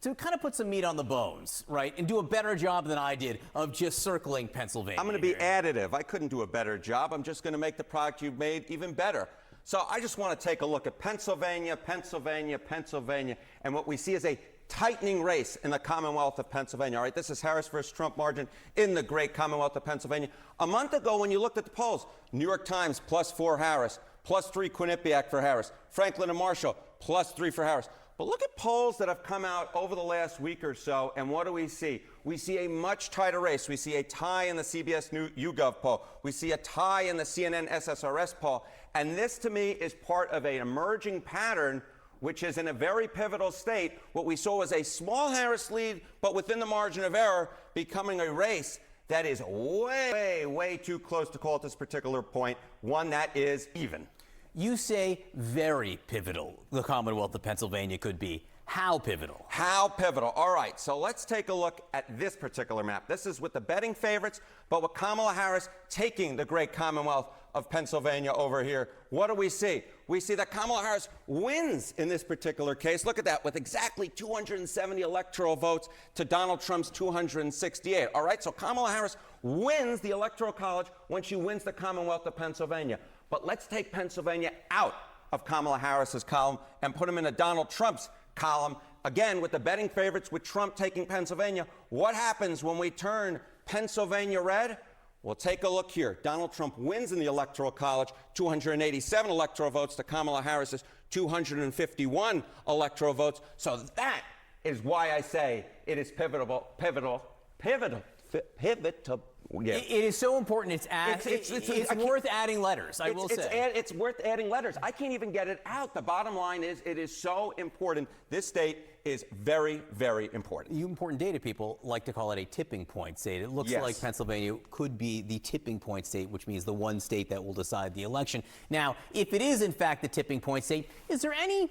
to kind of put some meat on the bones, right, and do a better job than I did of just circling Pennsylvania. I'm going to be additive. I couldn't do a better job. I'm just going to make the product you've made even better. So I just want to take a look at Pennsylvania, and what we see is a tightening race in the Commonwealth of Pennsylvania. All right, this is Harris versus Trump margin in the great Commonwealth of Pennsylvania. A month ago, when you looked at the polls, New York Times +4 Harris, +3 Quinnipiac for Harris, Franklin and Marshall +3 for Harris. But look at polls that have come out over the last week or so, and what do we see? We see a much tighter race. We see a tie in the CBS YouGov poll. We see a tie in the CNN SSRS poll. And this, to me, is part of an emerging pattern which is in a very pivotal state, what we saw was a small Harris lead, but within the margin of error, becoming a race that is way too close to call at this particular point, one that is even. You say very pivotal the Commonwealth of Pennsylvania could be. How pivotal? How pivotal. All right, so let's take a look at this particular map. This is with the betting favorites, but with Kamala Harris taking the great Commonwealth of Pennsylvania over here. What do we see? We see that Kamala Harris wins in this particular case. Look at that, with exactly 270 electoral votes to Donald Trump's 268. All right, so Kamala Harris wins the Electoral College when she wins the Commonwealth of Pennsylvania. But let's take Pennsylvania out of Kamala Harris's column and put him in a Donald Trump's column. Again, with the betting favorites, with Trump taking Pennsylvania, what happens when we turn Pennsylvania red? Well, take a look here. Donald Trump wins in the Electoral College, 287 electoral votes to Kamala Harris's 251 electoral votes. So that is why I say it is pivotal. Yeah. It is so important. It's worth adding letters. I will say it's worth adding letters. I can't even get it out. The bottom line is, it is so important. This state is very, very important. You important data people like to call it a tipping point state. It looks like Pennsylvania could be the tipping point state, which means the one state that will decide the election. Now, if it is in fact the tipping point state, is there any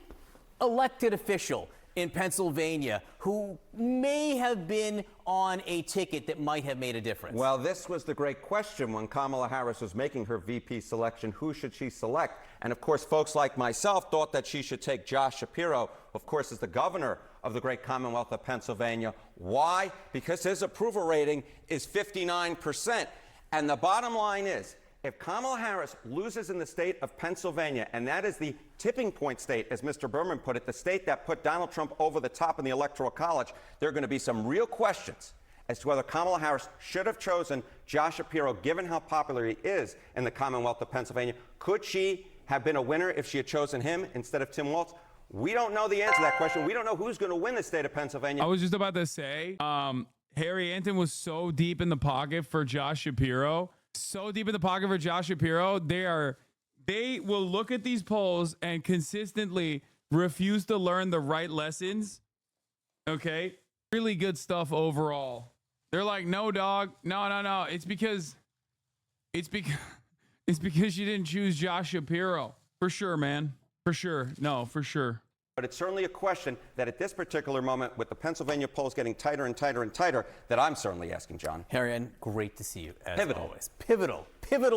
elected official in Pennsylvania who may have been on a ticket that might have made a difference? Well, this was the great question when Kamala Harris was making her VP selection. Who should she select? And of course, folks like myself thought that she should take Josh Shapiro, of course, as the governor of the great Commonwealth of Pennsylvania. Why? Because his approval rating is 59%. And the bottom line is, if Kamala Harris loses in the state of Pennsylvania, and that is the tipping point state, as Mr. Berman put it, the state that put Donald Trump over the top in the Electoral College, there are going to be some real questions as to whether Kamala Harris should have chosen Josh Shapiro, given how popular he is in the Commonwealth of Pennsylvania. Could she have been a winner if she had chosen him instead of Tim Waltz? We don't know the answer to that question. We don't know who's going to win the state of Pennsylvania. I was just about to say, Harry Anton was so deep in the pocket for Josh Shapiro. So deep in the pocket for Josh Shapiro, they will look at these polls and consistently refuse to learn the right lessons. Okay, really good stuff overall. They're like, no, dog, no. It's because you didn't choose Josh Shapiro. For sure, man. For sure. No, for sure. But it's certainly a question that at this particular moment, with the Pennsylvania polls getting tighter and tighter and tighter, that I'm certainly asking, John. Harry, great to see you, as Pivotal. always. Pivotal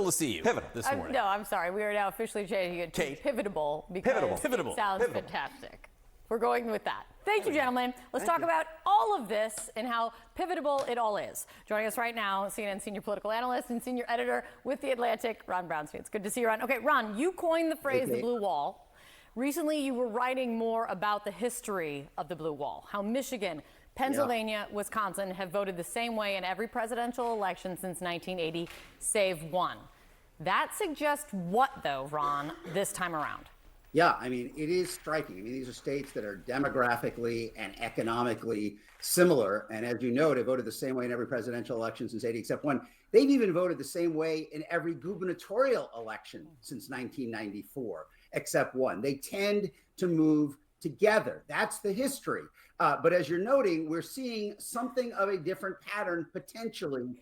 to see you this morning. No, I'm sorry. We are now officially changing it to pivotable because it sounds fantastic. We're going with that. Thank you, gentlemen. Let's talk about all of this and how pivotable it all is. Joining us right now, CNN senior political analyst and senior editor with The Atlantic, Ron Brownstein. It's good to see you, Ron. Okay, Ron, you coined the phrase the blue wall. Recently, you were writing more about the history of the blue wall, how Michigan, Pennsylvania, Wisconsin have voted the same way in every presidential election since 1980, save one. That suggests what, though, Ron, this time around? Yeah, I mean, it is striking. I mean, these are states that are demographically and economically similar. And as you know, they voted the same way in every presidential election since 80, except one. They've even voted the same way in every gubernatorial election since 1994. Except one. They tend to move together. That's the history. But as you're noting, we're seeing something of a different pattern potentially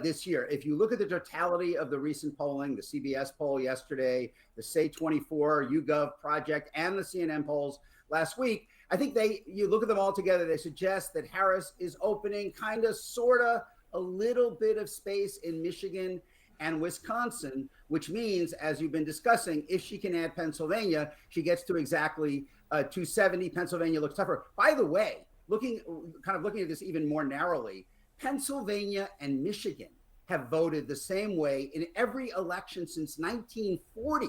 this year. If you look at the totality of the recent polling, the CBS poll yesterday, the Say24, YouGov project, and the CNN polls last week, I think you look at them all together, they suggest that Harris is opening kind of, sort of, a little bit of space in Michigan and Wisconsin, which means, as you've been discussing, if she can add Pennsylvania, she gets to exactly 270. Pennsylvania looks tougher. By the way, looking at this even more narrowly, Pennsylvania and Michigan have voted the same way in every election since 1940,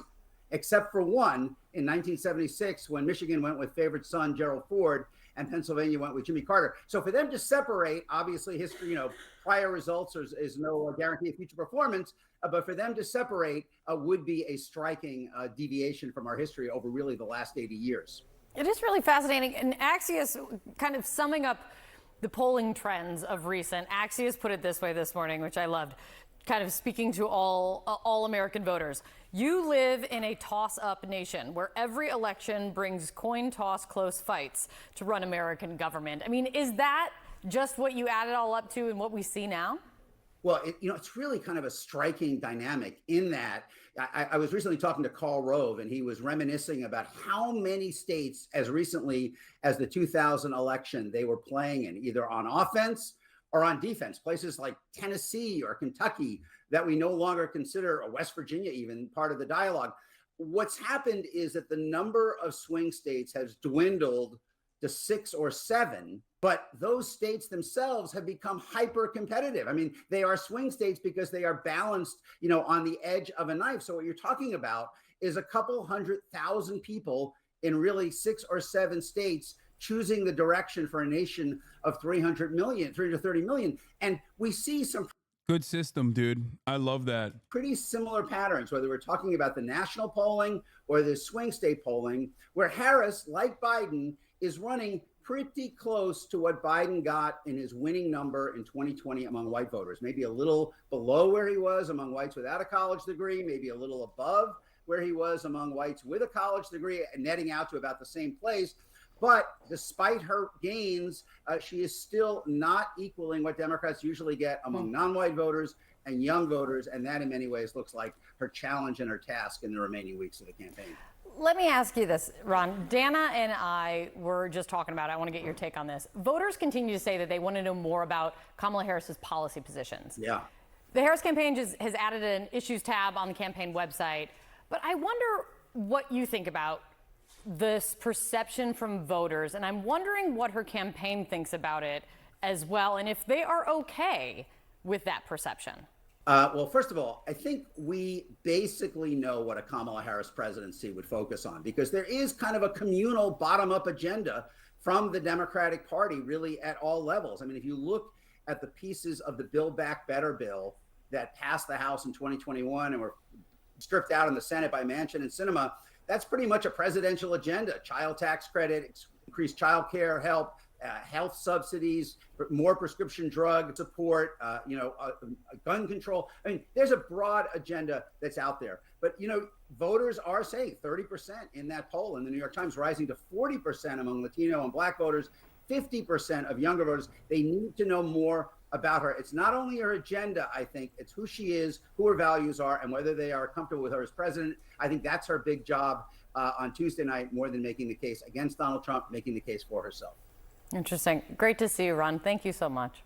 except for one in 1976 when Michigan went with favorite son Gerald Ford and Pennsylvania went with Jimmy Carter. So for them to separate, obviously history, prior results is no guarantee of future performance, but for them to separate would be a striking deviation from our history over really the last 80 years. It is really fascinating. And Axios, kind of summing up the polling trends of recent, Axios put it this way this morning, which I loved, kind of speaking to all American voters. You live in a toss-up nation where every election brings coin toss close fights to run American government. I mean, is that just what you add it all up to and what we see now? Well, it's really kind of a striking dynamic in that I was recently talking to Karl Rove, and he was reminiscing about how many states as recently as the 2000 election they were playing in, either on offense or on defense, places like Tennessee or Kentucky that we no longer consider, or West Virginia even, part of the dialogue. What's happened is that the number of swing states has dwindled to 6 or 7, but those states themselves have become hyper competitive. I mean, they are swing states because they are balanced, on the edge of a knife. So what you're talking about is a couple 100,000 people in really 6 or 7 states choosing the direction for a nation of 330 million. And we see some good system, dude. I love that. Pretty similar patterns, whether we're talking about the national polling or the swing state polling, where Harris, like Biden, is running pretty close to what Biden got in his winning number in 2020 among white voters. Maybe a little below where he was among whites without a college degree, maybe a little above where he was among whites with a college degree, netting out to about the same place. But despite her gains, she is still not equaling what Democrats usually get among non-white voters and young voters. And that in many ways looks like her challenge and her task in the remaining weeks of the campaign. Let me ask you this, Ron. Dana and I were just talking about it. I want to get your take on this. Voters continue to say that they want to know more about Kamala Harris's policy positions. Yeah. The Harris campaign has added an issues tab on the campaign website. But I wonder what you think about this perception from voters, and I'm wondering what her campaign thinks about it as well, and if they are okay with that perception. Well, first of all, I think we basically know what a Kamala Harris presidency would focus on, because there is kind of a communal bottom-up agenda from the Democratic Party really at all levels. I mean, if you look at the pieces of the Build Back Better bill that passed the House in 2021 and were stripped out in the Senate by Manchin and Sinema, that's pretty much a presidential agenda. Child tax credit, increased child care help, health subsidies, more prescription drug support, gun control. I mean, there's a broad agenda that's out there. But, voters are saying 30% in that poll in the New York Times, rising to 40% among Latino and Black voters, 50% of younger voters. They need to know more about her. It's not only her agenda, I think, it's who she is, who her values are, and whether they are comfortable with her as president. I think that's her big job on Tuesday night, more than making the case against Donald Trump, making the case for herself. Interesting. Great to see you, Ron. Thank you so much.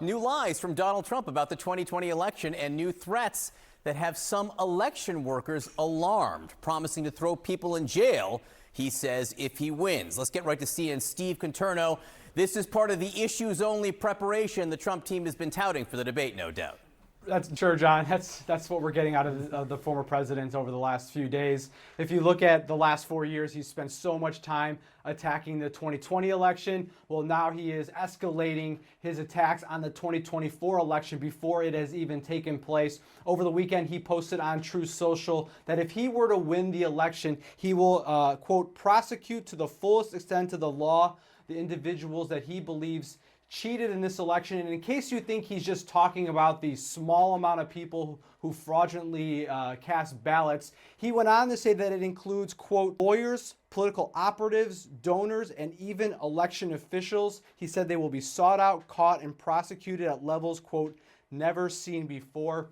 New lies from Donald Trump about the 2020 election and new threats that have some election workers alarmed, promising to throw people in jail, he says, if he wins. Let's get right to CNN's Steve Conterno. This is part of the issues-only preparation the Trump team has been touting for the debate, no doubt. That's sure, John. That's what we're getting out of the former president over the last few days. If you look at the last 4 years, he's spent so much time attacking the 2020 election. Well, now he is escalating his attacks on the 2024 election before it has even taken place. Over the weekend, he posted on Truth Social that if he were to win the election, he will, quote, prosecute to the fullest extent of the law the individuals that he believes cheated in this election. And in case you think he's just talking about the small amount of people who fraudulently cast ballots, he went on to say that it includes, quote, lawyers, political operatives, donors, and even election officials. He said they will be sought out, caught, and prosecuted at levels, quote, never seen before.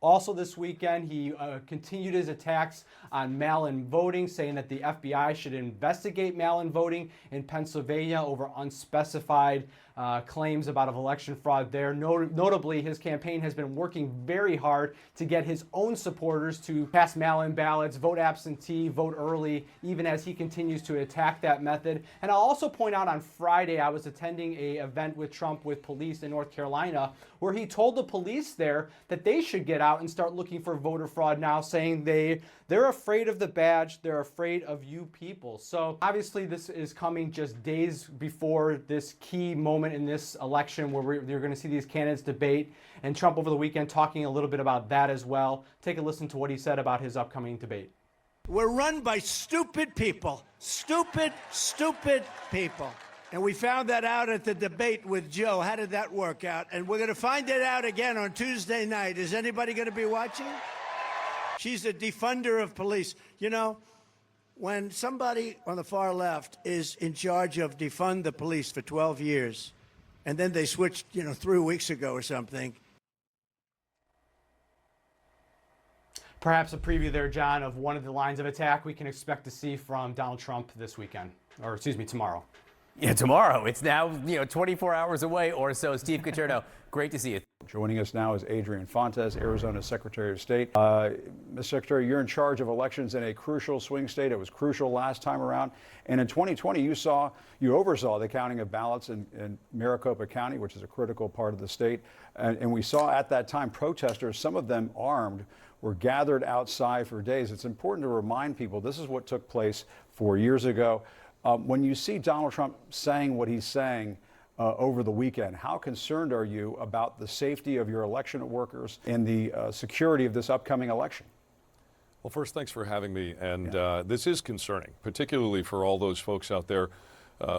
Also this weekend, he continued his attacks on mail-in voting, saying that the FBI should investigate mail-in voting in Pennsylvania over unspecified claims about election fraud there. Notably, his campaign has been working very hard to get his own supporters to cast mail-in ballots, vote absentee, vote early, even as he continues to attack that method. And I'll also point out on Friday, I was attending an event with Trump with police in North Carolina, where he told the police there that they should get out and start looking for voter fraud now, saying they're afraid of the badge, they're afraid of you people. So obviously this is coming just days before this key moment in this election where you're going to see these candidates debate, and Trump over the weekend talking a little bit about that as well. Take a listen to what he said about his upcoming debate. We're run by stupid people. Stupid people. And we found that out at the debate with Joe. How did that work out? And we're going to find it out again on Tuesday night. Is anybody going to be watching? She's a defunder of police. You know, when somebody on the far left is in charge of defund the police for 12 years, and then they switched, 3 weeks ago or something. Perhaps a preview there, John, of one of the lines of attack we can expect to see from Donald Trump this weekend, or excuse me, tomorrow. Yeah, tomorrow. It's now 24 hours away or so. Steve Coturno, great to see you. Joining us now is Adrian Fontes, Arizona Secretary of State. Ms. Secretary, you're in charge of elections in a crucial swing state. It was crucial last time around. And in 2020, you oversaw the counting of ballots in Maricopa County, which is a critical part of the state. And we saw at that time protesters, some of them armed, were gathered outside for days. It's important to remind people this is what took place 4 years ago. When you see Donald Trump saying what he's saying over the weekend, how concerned are you about the safety of your election workers and the security of this upcoming election? Well, first, thanks for having me. And this is concerning, particularly for all those folks out there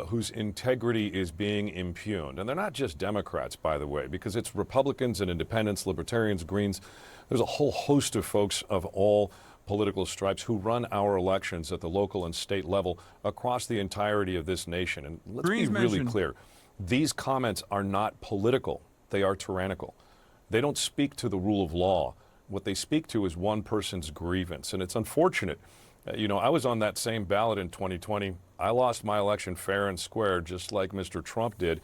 whose integrity is being impugned. And they're not just Democrats, by the way, because it's Republicans and independents, libertarians, Greens. There's a whole host of folks of all political stripes who run our elections at the local and state level across the entirety of this nation. And let's be really clear. These comments are not political. They are tyrannical. They don't speak to the rule of law. What they speak to is one person's grievance. And it's unfortunate. I was on that same ballot in 2020. I lost my election fair and square, just like Mr. Trump did.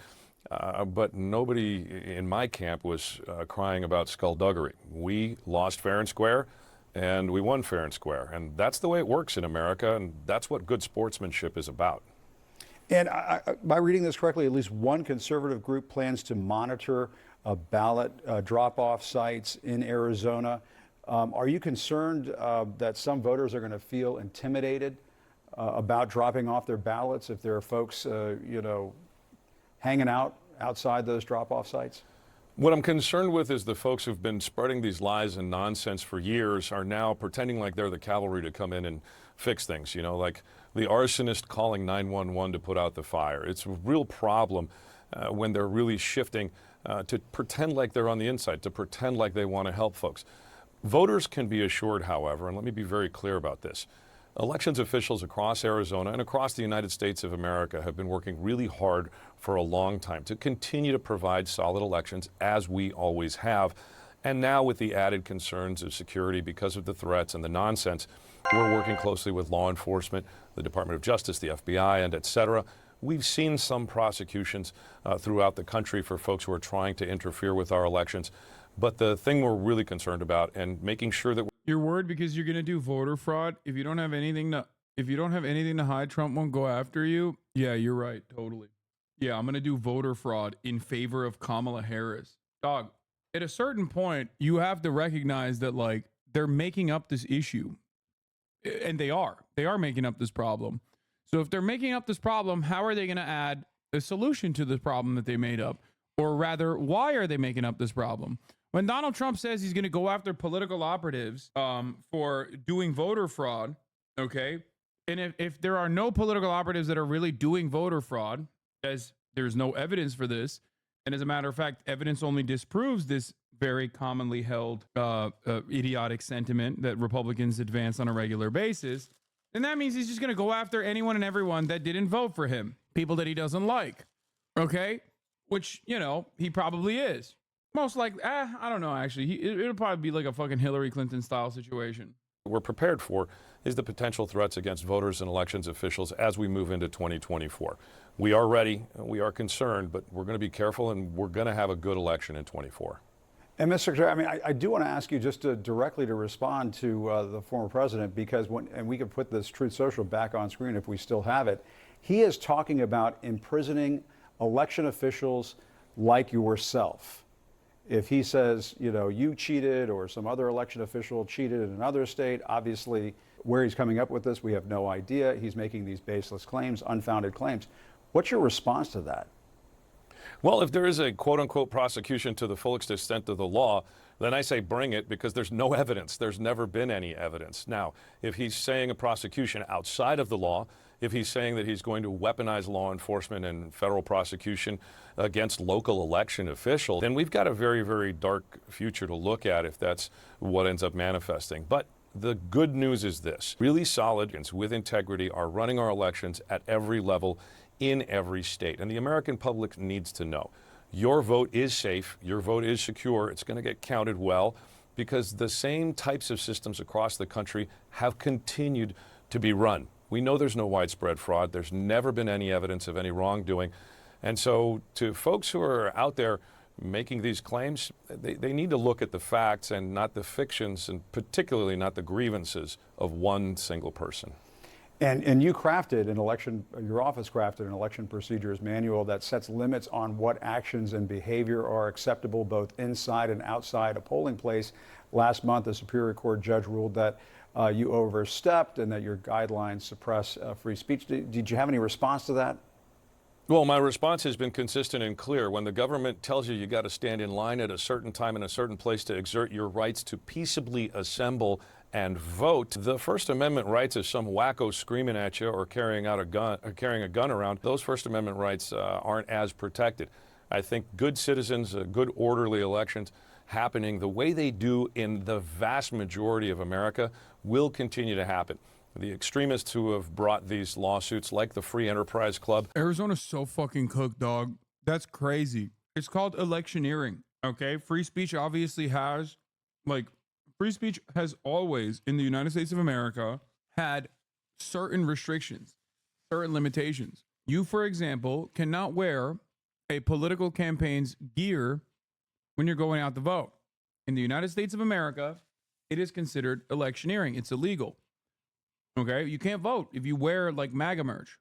But nobody in my camp was crying about skullduggery. We lost fair and square, and we won fair and square. And that's the way it works in America, and that's what good sportsmanship is about. And by reading this correctly, at least one conservative group plans to monitor ballot drop-off sites in Arizona. Are you concerned that some voters are going to feel intimidated about dropping off their ballots if there are folks, hanging out outside those drop-off sites? What I'm concerned with is the folks who've been spreading these lies and nonsense for years are now pretending like they're the cavalry to come in and fix things, like the arsonist calling 911 to put out the fire. It's a real problem when they're really shifting to pretend like they're on the inside, to pretend like they want to help folks. Voters can be assured, however, and let me be very clear about this, elections officials across Arizona and across the United States of America have been working really hard for a long time to continue to provide solid elections, as we always have. And now with the added concerns of security because of the threats and the nonsense, we're working closely with law enforcement, the Department of Justice, the FBI, and et cetera. We've seen some prosecutions throughout the country for folks who are trying to interfere with our elections. But the thing we're really concerned about and making sure that you're worried because you're going to do voter fraud. If you don't have anything to hide, Trump won't go after you. Yeah, you're right. Totally. Yeah, I'm going to do voter fraud in favor of Kamala Harris. Dog, at a certain point, you have to recognize that, they're making up this issue. And they are making up this problem. So if they're making up this problem, how are they going to add a solution to the problem that they made up? Or rather, why are they making up this problem? When Donald Trump says he's going to go after political operatives for doing voter fraud, okay, and if there are no political operatives that are really doing voter fraud, as there's no evidence for this, and as a matter of fact, evidence only disproves this very commonly held idiotic sentiment that Republicans advance on a regular basis, then that means he's just going to go after anyone and everyone that didn't vote for him, people that he doesn't like, okay, which, he probably is. Most likely, I don't know, actually. It'll probably be like a fucking Hillary Clinton style situation. we're prepared for is the potential threats against voters and elections officials as we move into 2024. We are ready, we are concerned, but we're going to be careful, and we're going to have a good election in 24. And Mr. Secretary, I do want to ask you just to directly to respond to the former president, because and we can put this Truth Social back on screen if we still have it. He is talking about imprisoning election officials like yourself. If he says, you know, you cheated or some other election official cheated in another state, obviously where he's coming up with this, we have no idea. He's making these baseless claims, unfounded claims. What's your response to that? Well, if there is a quote-unquote prosecution to the fullest extent of the law, then I say bring it, because there's no evidence. There's never been any evidence. Now, if he's saying a prosecution outside of the law, if he's saying that he's going to weaponize law enforcement and federal prosecution against local election officials, then we've got a very, very dark future to look at if that's what ends up manifesting. But The good news is this: really solid and with integrity are running our elections at every level in every state. And the American public needs to know your vote is safe, your vote is secure, it's going to get counted well, because the same types of systems across the country have continued to be run. We know there's no widespread fraud. There's never been any evidence of any wrongdoing. And so to folks who are out there making these claims, they need to look at the facts and not the fictions, and particularly not the grievances of one single person. And you crafted an election, your office crafted an election procedures manual that sets limits on what actions and behavior are acceptable both inside and outside a polling place. Last month, a Superior Court judge ruled that you overstepped and that your guidelines suppress free speech. Did you have any response to that? Well, my response has been consistent and clear. When the government tells you got to stand in line at a certain time in a certain place to exert your rights to peaceably assemble and vote, the First Amendment rights of some wacko screaming at you or carrying a gun around, those First Amendment rights aren't as protected. I think good citizens, good orderly elections happening the way they do in the vast majority of America will continue to happen. The extremists who have brought these lawsuits, like the Free Enterprise Club. Arizona's so fucking cooked, dog. That's crazy. It's called electioneering, okay? Free speech obviously has, free speech has always, in the United States of America, had certain restrictions, certain limitations. You, for example, cannot wear a political campaign's gear when you're going out to vote. In the United States of America, it is considered electioneering. It's illegal. Okay, you can't vote if you wear MAGA merch.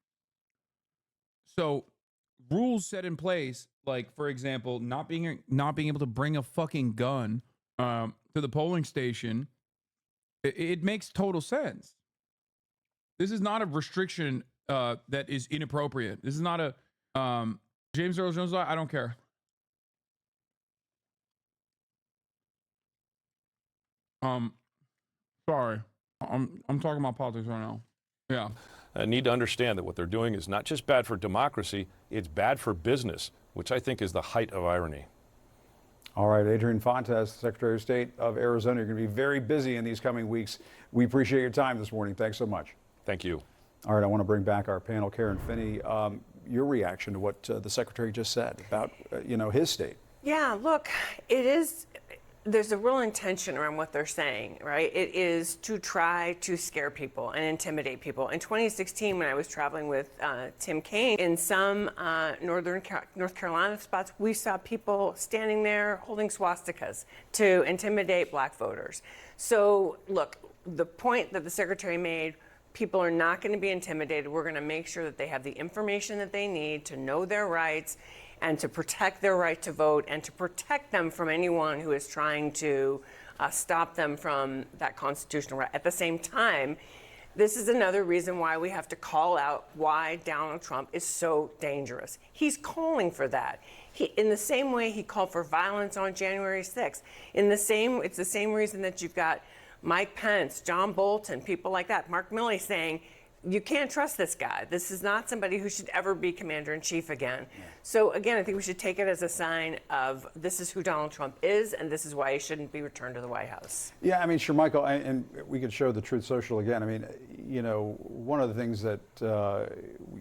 So rules set in place, like for example, not being able to bring a fucking gun to the polling station, it makes total sense. This is not a restriction that is inappropriate. This is not a James Earl Jones law. I don't care. Sorry. I'm talking about politics right now. Yeah. Need to understand that what they're doing is not just bad for democracy, it's bad for business, which I think is the height of irony. All right, Adrian Fontes, Secretary of State of Arizona, you're going to be very busy in these coming weeks. We appreciate your time this morning. Thanks so much. Thank you. All right, I want to bring back our panel. Karen Finney, your reaction to what the Secretary just said about, his state. Yeah, look, there's a real intention around what they're saying, right? It is to try to scare people and intimidate people. In 2016, when I was traveling with Tim Kaine, in some North Carolina spots, we saw people standing there holding swastikas to intimidate black voters. So look, the point that the Secretary made, people are not going to be intimidated. We're going to make sure that they have the information that they need to know their rights and to protect their right to vote and to protect them from anyone who is trying to stop them from that constitutional right. At the same time, this is another reason why we have to call out why Donald Trump is so dangerous. He's calling for that. In the same way he called for violence on January 6th. It's the same reason that you've got Mike Pence, John Bolton, people like that, Mark Milley saying, you can't trust this guy. This is not somebody who should ever be commander-in-chief again. Yeah. So again, I think we should take it as a sign of this is who Donald Trump is, and this is why he shouldn't be returned to the White House. Yeah, I mean, sure, Michael, and we could show the Truth Social again. I mean, one of the things that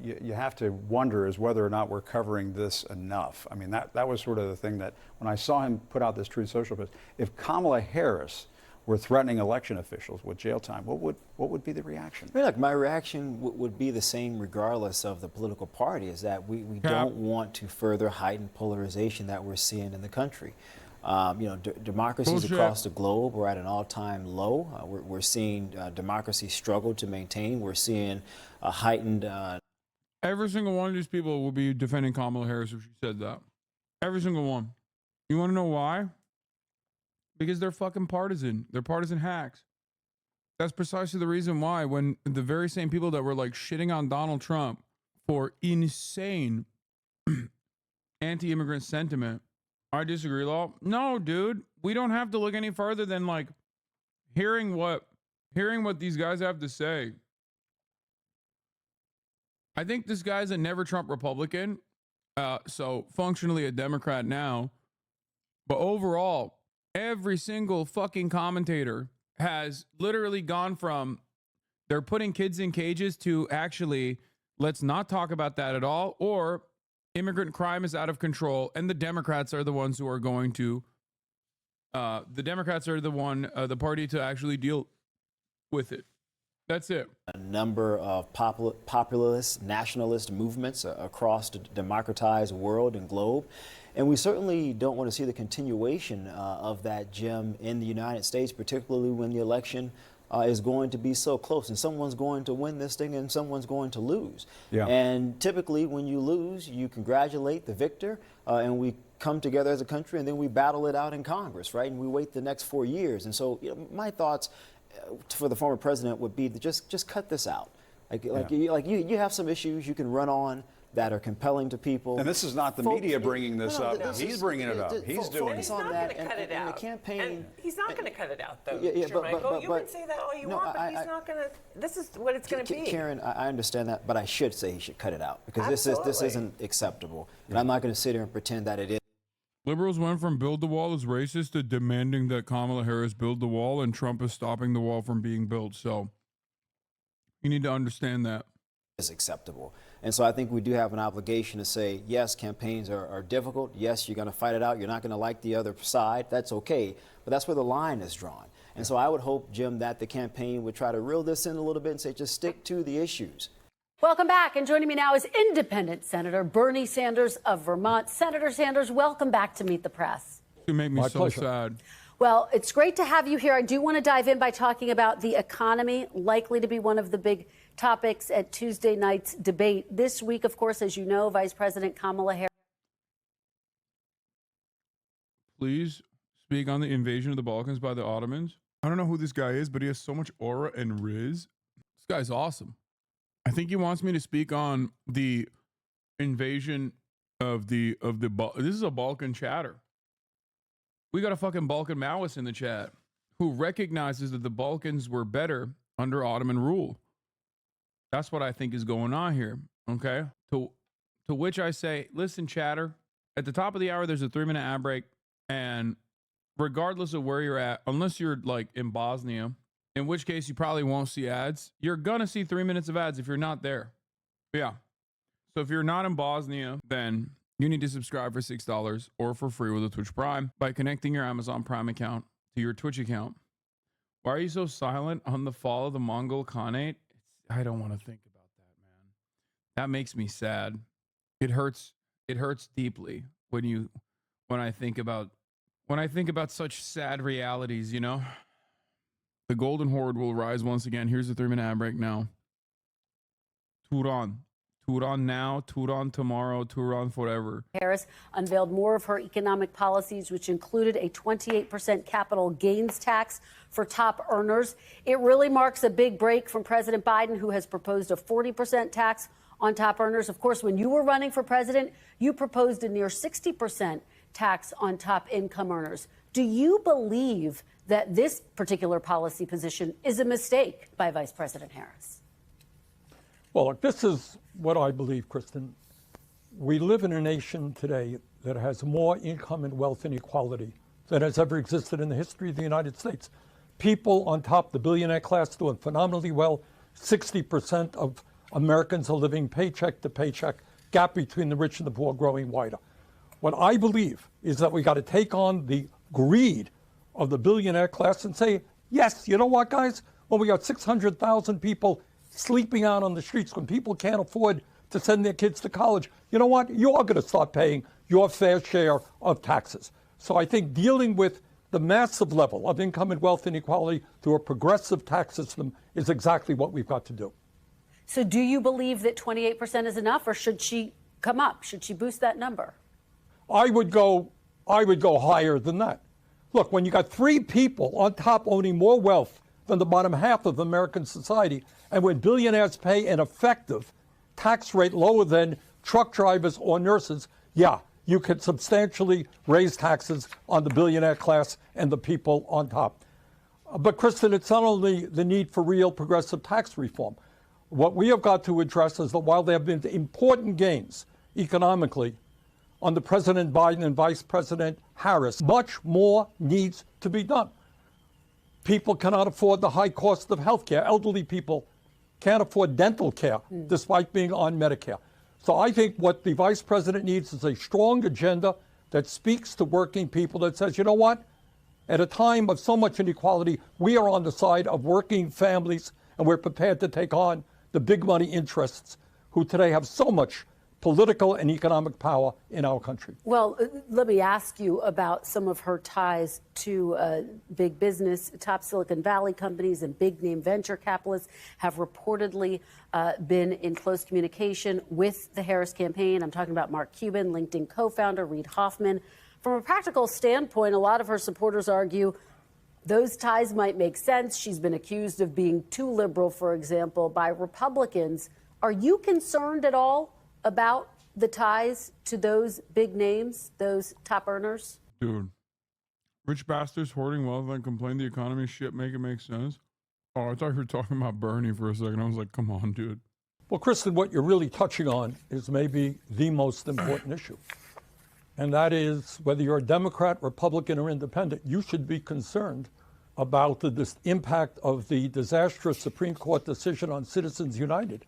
you have to wonder is whether or not we're covering this enough. I mean, that was sort of the thing that when I saw him put out this Truth Social post, if Kamala Harris were threatening election officials with jail time, what would be the reaction? I mean, look, my reaction would be the same regardless of the political party, is that we don't want to further heighten polarization that we're seeing in the country. Democracies across the globe are at an all-time low. We're seeing democracy struggle to maintain. We're seeing a heightened... Every single one of these people will be defending Kamala Harris if she said that. Every single one. You want to know why? Because they're fucking partisan. They're partisan hacks. That's precisely the reason why when the very same people that were shitting on Donald Trump for insane anti-immigrant sentiment, I disagree, law. No, dude, we don't have to look any further than hearing what these guys have to say. I think this guy's a never Trump Republican, so functionally a Democrat now, but overall, every single fucking commentator has literally gone from they're putting kids in cages to actually let's not talk about that at all, or immigrant crime is out of control and the Democrats are the ones who are going to the Democrats are the party to actually deal with it. That's it. A number of populist, nationalist movements across the democratized world and globe. And we certainly don't want to see the continuation of that, Jim, in the United States, particularly when the election is going to be so close. And someone's going to win this thing and someone's going to lose. Yeah. And typically when you lose, you congratulate the victor and we come together as a country and then we battle it out in Congress, right? And we wait the next 4 years. And so my thoughts for the former president would be to just cut this out. You have some issues you can run on that are compelling to people. And this is not the media bringing this up. He's bringing it up. He's doing it. He's not going to cut it out. He's not going to cut it out, though. Michael, you can say that all you want, but he's not going to. This is what it's going to be. Karen, I understand that, but I should say he should cut it out because this isn't acceptable. And I'm not going to sit here and pretend that it is. Liberals went from build the wall is racist to demanding that Kamala Harris build the wall, and Trump is stopping the wall from being built. So you need to understand that. Is acceptable. And so I think we do have an obligation to say, yes, campaigns are difficult. Yes, you're going to fight it out. You're not going to like the other side. That's okay. But that's where the line is drawn. And so I would hope, Jim, that the campaign would try to reel this in a little bit and say, just stick to the issues. Welcome back. And joining me now is independent Senator Bernie Sanders of Vermont. Senator Sanders, welcome back to Meet the Press. You make me so sad. Well, it's great to have you here. I do want to dive in by talking about the economy, likely to be one of the big topics at Tuesday night's debate. This week, of course, as you know, Vice President Kamala Harris. Please speak on the invasion of the Balkans by the Ottomans. I don't know who this guy is, but he has so much aura and riz. This guy's awesome. I think he wants me to speak on the invasion of the this is a Balkan chatter. We got a fucking Balkan Maoist in the chat who recognizes that the Balkans were better under Ottoman rule. That's what I think is going on here. Okay. To which I say, listen, chatter, at the top of the hour, there's a 3-minute ad break. And regardless of where you're at, unless you're like in Bosnia, in which case you probably won't see ads, you're going to see 3 minutes of ads if you're not there. Yeah. So if you're not in Bosnia, then you need to subscribe for $6 or for free with a Twitch Prime by connecting your Amazon Prime account to your Twitch account. Why are you so silent on the fall of the Mongol Khanate? I don't want to think about that, man. That makes me sad. It hurts deeply when I think about such sad realities, you know? The Golden Horde will rise once again. Here's the 3-minute ad break now. Turan now, Turan tomorrow, Turan forever. Harris unveiled more of her economic policies, which included a 28% capital gains tax for top earners. It really marks a big break from President Biden, who has proposed a 40% tax on top earners. Of course, when you were running for president, you proposed a near 60% tax on top income earners. Do you believe that this particular policy position is a mistake by Vice President Harris? Well, look, this is what I believe, Kristen. We live in a nation today that has more income and wealth inequality than has ever existed in the history of the United States. People on top, the billionaire class, doing phenomenally well. 60% of Americans are living paycheck to paycheck. Gap between the rich and the poor growing wider. What I believe is that we got to take on the greed of the billionaire class and say, yes, you know what, guys? Well, we got 600,000 people sleeping out on the streets, when people can't afford to send their kids to college. You know what? You are going to start paying your fair share of taxes. So I think dealing with the massive level of income and wealth inequality through a progressive tax system is exactly what we've got to do. So do you believe that 28% is enough, or should she come up? Should she boost that number? I would go higher than that. Look, when you got 3 people on top owning more wealth than the bottom half of American society, and when billionaires pay an effective tax rate lower than truck drivers or nurses, yeah, you could substantially raise taxes on the billionaire class and the people on top. But, Kristen, it's not only the need for real progressive tax reform. What we have got to address is that while there have been important gains economically under President Biden and Vice President Harris, much more needs to be done. People cannot afford the high cost of health care. Elderly people can't afford dental care despite being on Medicare. So I think what the vice president needs is a strong agenda that speaks to working people, that says, you know what? At a time of so much inequality, we are on the side of working families, and we're prepared to take on the big money interests who today have so much political and economic power in our country. Well, let me ask you about some of her ties to big business. Top Silicon Valley companies and big name venture capitalists have reportedly been in close communication with the Harris campaign. I'm talking about Mark Cuban, LinkedIn co-founder Reid Hoffman. From a practical standpoint, a lot of her supporters argue those ties might make sense. She's been accused of being too liberal, for example, by Republicans. Are you concerned at all about the ties to those big names, those top earners? Dude, rich bastards hoarding wealth and complain the economy shit, make it make sense? Oh, I thought you were talking about Bernie for a second. I was like, come on, dude. Well, Kristen, what you're really touching on is maybe the most important issue. And that is whether you're a Democrat, Republican, or independent, you should be concerned about the impact of the disastrous Supreme Court decision on Citizens United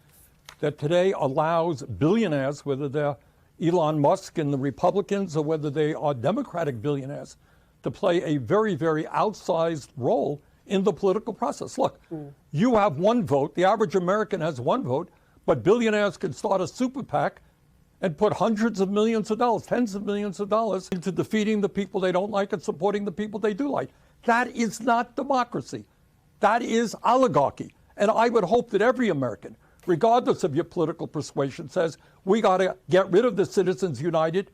that today allows billionaires, whether they're Elon Musk and the Republicans or whether they are Democratic billionaires, to play a very, very outsized role in the political process. Look, you have one vote, the average American has one vote, but billionaires can start a super PAC and put hundreds of millions of dollars, tens of millions of dollars into defeating the people they don't like and supporting the people they do like. That is not democracy. That is oligarchy. And I would hope that every American, regardless of your political persuasion, says we got to get rid of the Citizens United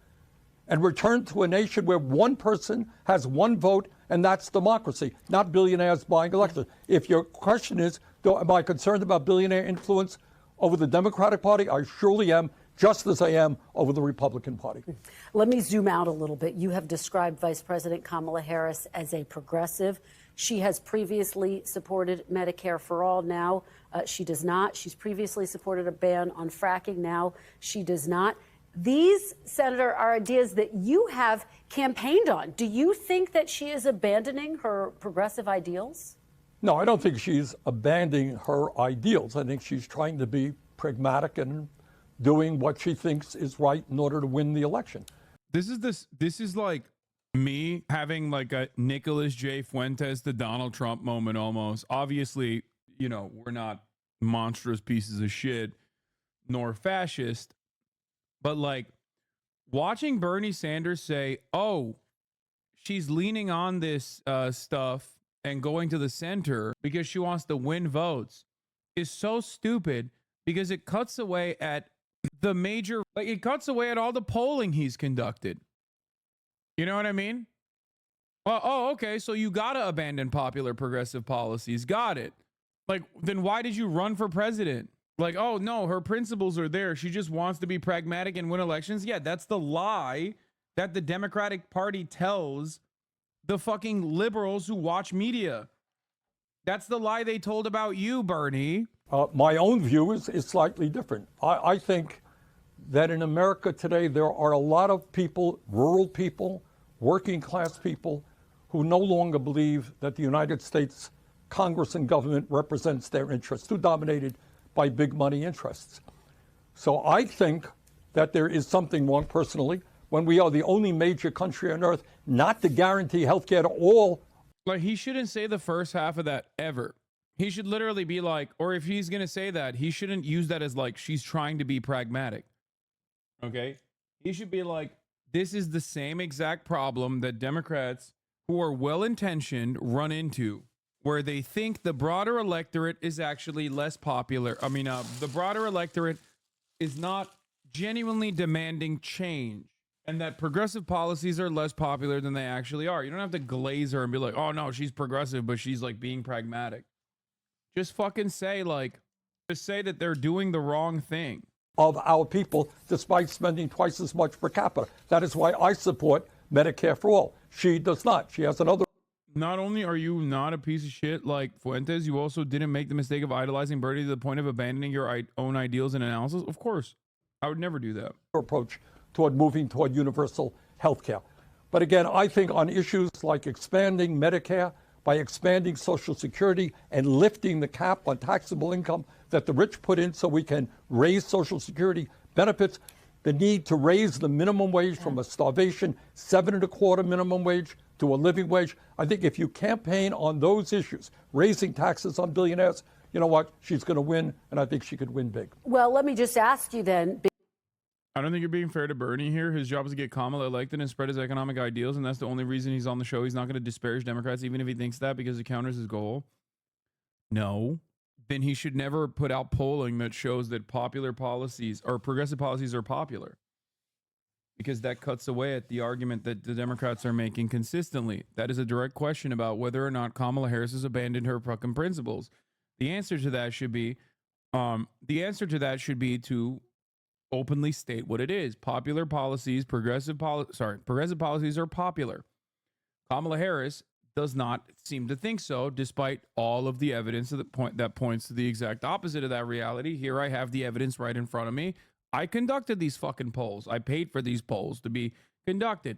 and return to a nation where one person has one vote, and that's democracy, not billionaires buying elections. If your question is, am I concerned about billionaire influence over the Democratic Party? I surely am, just as I am over the Republican Party. Let me zoom out a little bit. You have described Vice President Kamala Harris as a progressive. She has previously supported Medicare for all. Now she does not. She's previously supported a ban on fracking. Now she does not. These, Senator, are ideas that you have campaigned on. Do you think that she is abandoning her progressive ideals? No, I don't think she's abandoning her ideals. I think she's trying to be pragmatic and doing what she thinks is right in order to win the election. This is like me having like a Nicholas J. Fuentes to Donald Trump moment almost. Obviously, you know, we're not monstrous pieces of shit nor fascist, but like watching Bernie Sanders say, oh, she's leaning on this stuff and going to the center because she wants to win votes is so stupid, because it cuts away at the major, like it cuts away at all the polling he's conducted. You know what I mean? Well, oh, okay, so you gotta abandon popular progressive policies. Got it. Like, then why did you run for president? Like, oh no, her principles are there. She just wants to be pragmatic and win elections. Yeah, that's the lie that the Democratic Party tells the fucking liberals who watch media. That's the lie they told about you, Bernie. My own view is slightly different. I think that in America today, there are a lot of people, rural people, working class people, who no longer believe that the United States Congress and government represents their interests, too dominated by big money interests. So I think that there is something wrong personally when we are the only major country on earth not to guarantee health care to all. Like, he shouldn't say the first half of that ever. He should literally be like, or if he's going to say that, he shouldn't use that as like, she's trying to be pragmatic. Okay? He should be like, this is the same exact problem that Democrats who are well-intentioned run into, where they think the broader electorate is actually less popular. I mean, the broader electorate is not genuinely demanding change, and that progressive policies are less popular than they actually are. You don't have to glaze her and be like, oh no, she's progressive, but she's like being pragmatic. Just fucking say like, just say that they're doing the wrong thing. Of our people, despite spending twice as much per capita. That is why I support Medicare for all. She does not. She has another. Not only are you not a piece of shit like Fuentes, you also didn't make the mistake of idolizing Bernie to the point of abandoning your own ideals and analysis. Of course, I would never do that. Approach toward moving toward universal health care. But again, I think on issues like expanding Medicare by expanding Social Security and lifting the cap on taxable income that the rich put in so we can raise Social Security benefits, the need to raise the minimum wage from a starvation 7.25 minimum wage to a living wage. I think if you campaign on those issues, raising taxes on billionaires, you know what? She's going to win, and I think she could win big. Well, let me just ask you then. I don't think you're being fair to Bernie here. His job is to get Kamala elected and spread his economic ideals, and that's the only reason he's on the show. He's not going to disparage Democrats, even if he thinks that, because it counters his goal. No. Then he should never put out polling that shows that popular policies or progressive policies are popular, because that cuts away at the argument that the Democrats are making consistently. That is a direct question about whether or not Kamala Harris has abandoned her fucking principles. The answer to that should be, to openly state what it is. Popular policies, progressive policies are popular. Kamala Harris does not seem to think so, despite all of the evidence that points to the exact opposite of that reality. Here I have the evidence right in front of me. I conducted these fucking polls. I paid for these polls to be conducted.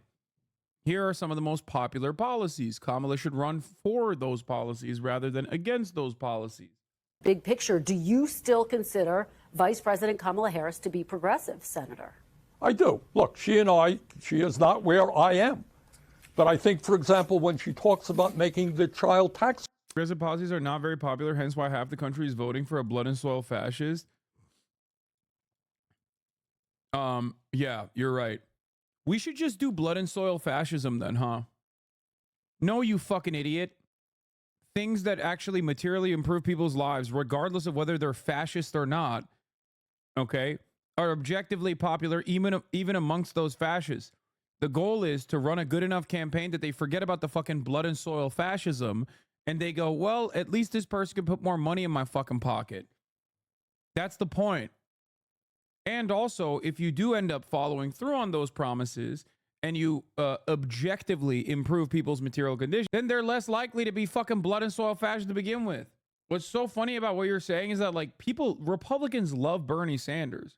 Here are some of the most popular policies. Kamala should run for those policies rather than against those policies. Big picture, do you still consider Vice President Kamala Harris to be progressive, Senator? I do. Look, she is not where I am. But I think, for example, when she talks about making the child tax. Progressive policies are not very popular, hence why half the country is voting for a blood and soil fascist. Yeah, you're right. We should just do blood and soil fascism then, huh? No, you fucking idiot. Things that actually materially improve people's lives, regardless of whether they're fascist or not, okay, are objectively popular even amongst those fascists. The goal is to run a good enough campaign that they forget about the fucking blood and soil fascism and they go, well, at least this person can put more money in my fucking pocket. That's the point. And also, if you do end up following through on those promises and you objectively improve people's material condition, then they're less likely to be fucking blood and soil fascists to begin with. What's so funny about what you're saying is that, like, Republicans love Bernie Sanders.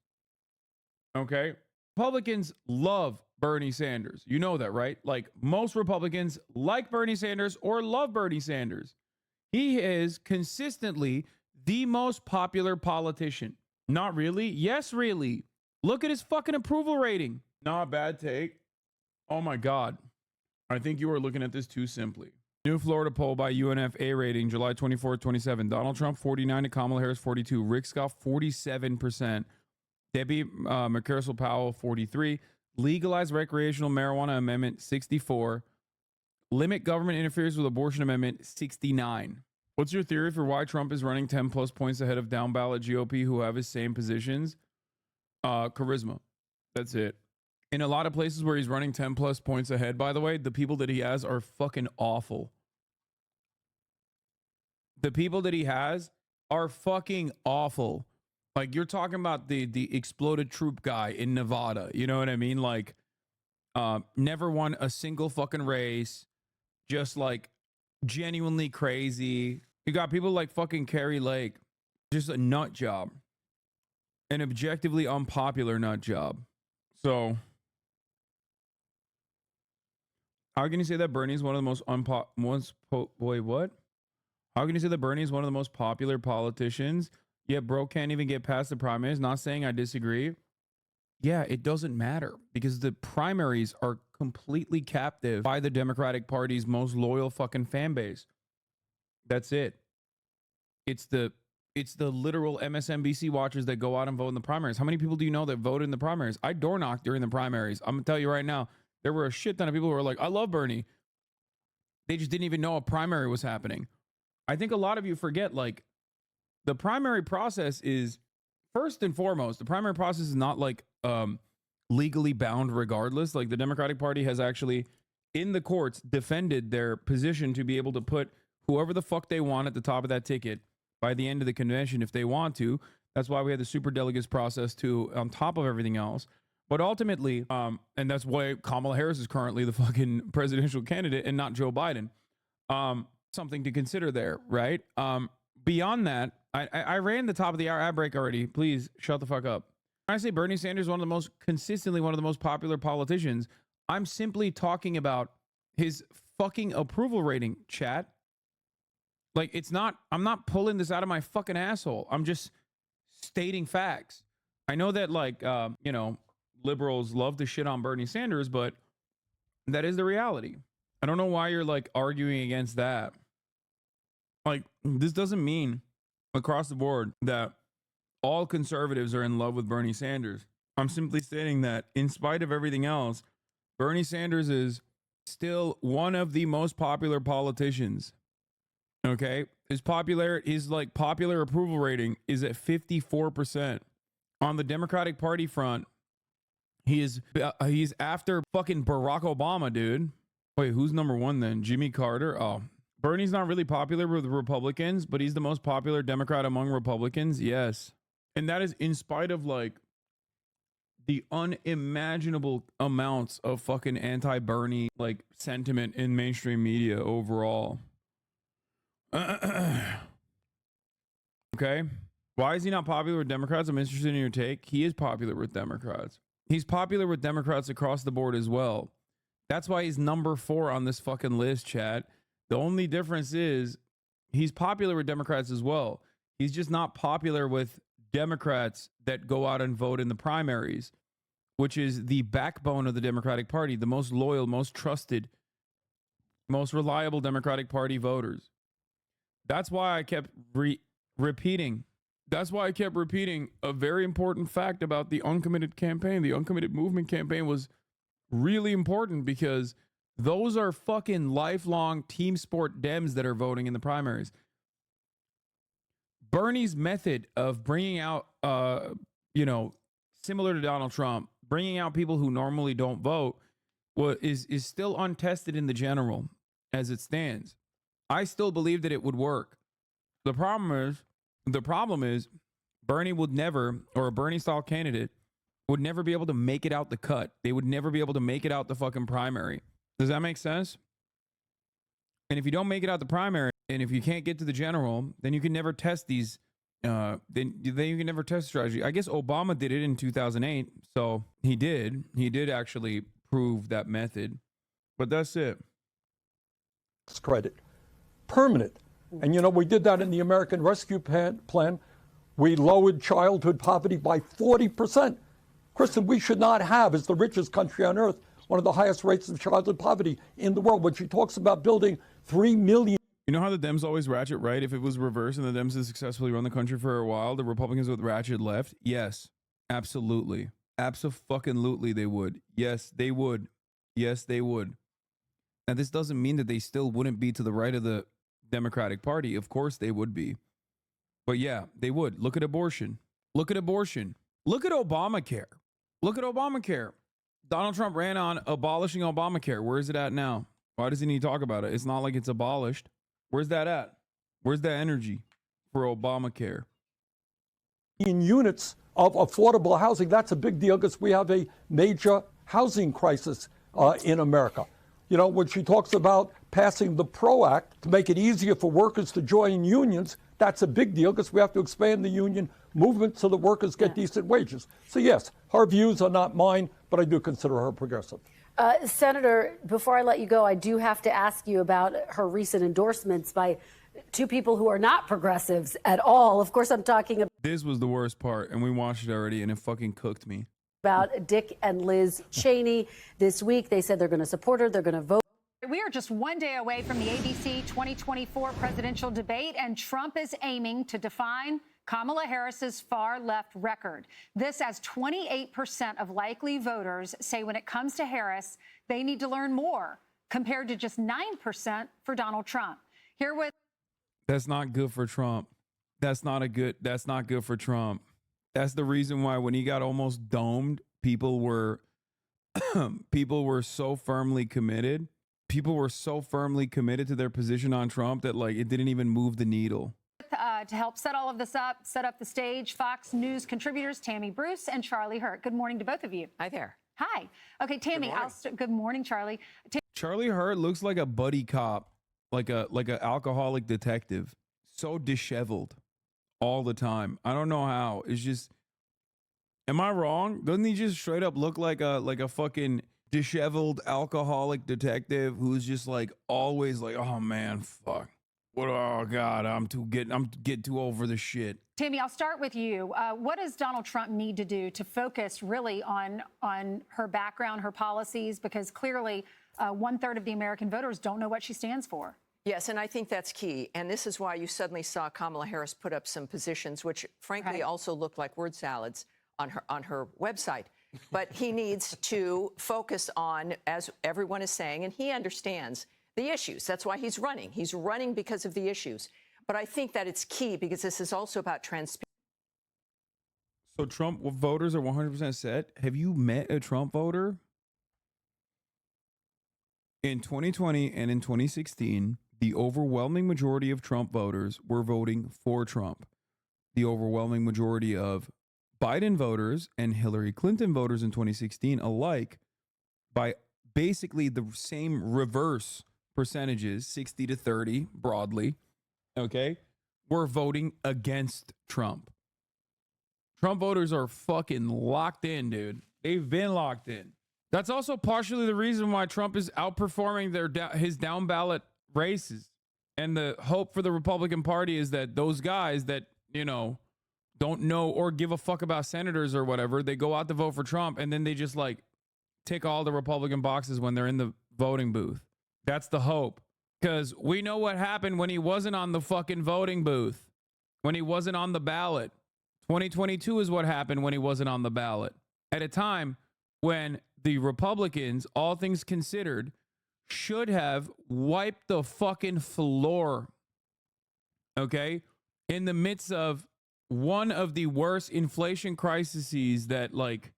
Okay? Republicans love Bernie Sanders. You know that, right? Like, most Republicans like Bernie Sanders or love Bernie Sanders. He is consistently the most popular politician. Not really? Yes, really. Look at his fucking approval rating. Not a bad take. Oh my God. I think you are looking at this too simply. New Florida poll by UNFA rating, July 24, 27. Donald Trump, 49 to Kamala Harris, 42. Rick Scott, 47%. Debbie McCarsell-Powell, 43. Legalize recreational marijuana amendment, 64. Limit government interference with abortion amendment, 69. What's your theory for why Trump is running 10 plus points ahead of down ballot GOP who have his same positions? Charisma. That's it. In a lot of places where he's running 10 plus points ahead, by the way, the people that he has are fucking awful. The people that he has are fucking awful. Like, you're talking about the exploded troop guy in Nevada. You know what I mean? Like, never won a single fucking race. Just, like, genuinely crazy. You got people like fucking Carrie Lake. Just a nut job. An objectively unpopular nut job. So, how can you say that Bernie is one of the most How can you say that Bernie is one of the most popular politicians? Yet bro can't even get past the primaries. Not saying I disagree. Yeah, it doesn't matter because the primaries are completely captive by the Democratic Party's most loyal fucking fan base. That's it. It's the literal MSNBC watchers that go out and vote in the primaries. How many people do you know that voted in the primaries? I door knocked during the primaries. I'm gonna tell you right now, there were a shit ton of people who were like, I love Bernie. They just didn't even know a primary was happening. I think a lot of you forget, like, the primary process is, first and foremost, the primary process is not like legally bound regardless. Like, the Democratic Party has actually, in the courts, defended their position to be able to put whoever the fuck they want at the top of that ticket by the end of the convention if they want to. That's why we had the superdelegates process too, on top of everything else. But ultimately, and that's why Kamala Harris is currently the fucking presidential candidate and not Joe Biden. Something to consider there, right? Beyond that, I ran the top of the hour ad break already. Please shut the fuck up. When I say Bernie Sanders is consistently one of the most popular politicians, I'm simply talking about his fucking approval rating, chat. Like, it's not, I'm not pulling this out of my fucking asshole. I'm just stating facts. I know that, like, you know, liberals love to shit on Bernie Sanders, but that is the reality. I don't know why you're, like, arguing against that. Like, this doesn't mean across the board that all conservatives are in love with Bernie Sanders. I'm simply stating that in spite of everything else, Bernie Sanders is still one of the most popular politicians. Okay? His popular approval rating is at 54%. On the Democratic Party front, he's after fucking Barack Obama, dude. Wait, who's number one then? Jimmy Carter? Oh, Bernie's not really popular with Republicans, but he's the most popular Democrat among Republicans. Yes. And that is in spite of, like, the unimaginable amounts of fucking anti-Bernie, like, sentiment in mainstream media overall. Okay. Why is he not popular with Democrats? I'm interested in your take. He is popular with Democrats. He's popular with Democrats across the board as well. That's why he's number 4 on this fucking list, chat. The only difference is he's popular with Democrats as well. He's just not popular with Democrats that go out and vote in the primaries, which is the backbone of the Democratic Party, the most loyal, most trusted, most reliable Democratic Party voters. That's why I kept repeating. That's why I kept repeating a very important fact about the uncommitted campaign. The uncommitted movement campaign was really important because those are fucking lifelong team sport Dems that are voting in the primaries. Bernie's method of bringing out, you know, similar to Donald Trump, bringing out people who normally don't vote, is still untested in the general as it stands. I still believe that it would work. The problem is Bernie would never, or a Bernie style candidate would never be able to make it out the cut. They would never be able to make it out the fucking primary. Does that make sense? And if you don't make it out the primary, and if you can't get to the general, then you can never test these. Then you can never test strategy. I guess Obama did it in 2008, so he did actually prove that method. But that's it. Credit, permanent, and you know we did that in the American Rescue Plan. We lowered childhood poverty by 40%. Kristen, we should not have, as the richest country on earth, one of the highest rates of childhood poverty in the world. When she talks about building 3 million. You know how the Dems always ratchet right? If it was reversed and the Dems had successfully run the country for a while, the Republicans would ratchet left? Yes, absolutely. Abso-fucking-lutely they would. Yes, they would. Yes, they would. Now, this doesn't mean that they still wouldn't be to the right of the Democratic Party. Of course they would be. But yeah, they would. Look at abortion. Look at abortion. Look at Obamacare. Look at Obamacare. Donald Trump ran on abolishing Obamacare. Where is it at now? Why doesn't he talk about it? It's not like it's abolished. Where's that at? Where's that energy for Obamacare? In units of affordable housing, that's a big deal because we have a major housing crisis in America. You know, when she talks about passing the PRO Act to make it easier for workers to join unions, that's a big deal because we have to expand the union movement so the workers get decent wages. So yes, her views are not mine, but I do consider her progressive. Senator, before I let you go, I do have to ask you about her recent endorsements by 2 people who are not progressives at all. Of course, I'm talking about... This was the worst part, and we watched it already, and it fucking cooked me. About Dick and Liz Cheney this week. They said they're going to support her. They're going to vote. We are just one day away from the ABC 2024 presidential debate, and Trump is aiming to define Kamala Harris's far-left record. This as 28% of likely voters say when it comes to Harris, they need to learn more, compared to just 9% for Donald Trump. Here with... That's not good for Trump. That's not good for Trump. That's the reason why when he got almost domed, people were so firmly committed. People were so firmly committed to their position on Trump that, like, it didn't even move the needle. To help set all of this up, set up the stage, Fox News contributors Tammy Bruce and Charlie Hurt. Good morning to both of you. Hi there. Hi. Okay, Tammy. Good morning, Charlie. Charlie Hurt looks like a buddy cop, like a alcoholic detective. So disheveled all the time. I don't know how. It's just, am I wrong? Doesn't he just straight up look like a fucking disheveled alcoholic detective who's just like always like, oh man, fuck. Oh God, I'm getting too over the shit. Tammy, I'll start with you. What does Donald Trump need to do to focus really on her background, her policies? Because clearly 1/3 of the American voters don't know what she stands for. Yes, and I think that's key. And this is why you suddenly saw Kamala Harris put up some positions, which frankly also look like word salads on her website. But he needs to focus on, as everyone is saying, and he understands the issues. That's why he's running. He's running because of the issues. But I think that it's key because this is also about transparency. So Trump voters are 100% set. Have you met a Trump voter? In 2020 and in 2016, the overwhelming majority of Trump voters were voting for Trump. The overwhelming majority of Biden voters and Hillary Clinton voters in 2016 alike, by basically the same reverse percentages, 60 to 30 broadly, okay, were voting against Trump. Trump voters are fucking locked in, dude. They've been locked in. That's also partially the reason why Trump is outperforming his down ballot races. And the hope for the Republican Party is that those guys that, you know, don't know or give a fuck about senators or whatever, they go out to vote for Trump and then they just like tick all the Republican boxes when they're in the voting booth. That's the hope. Because we know what happened when he wasn't on the fucking voting booth, when he wasn't on the ballot. 2022 is what happened when he wasn't on the ballot. At a time when the Republicans, all things considered, should have wiped the fucking floor, okay, in the midst of one of the worst inflation crises that like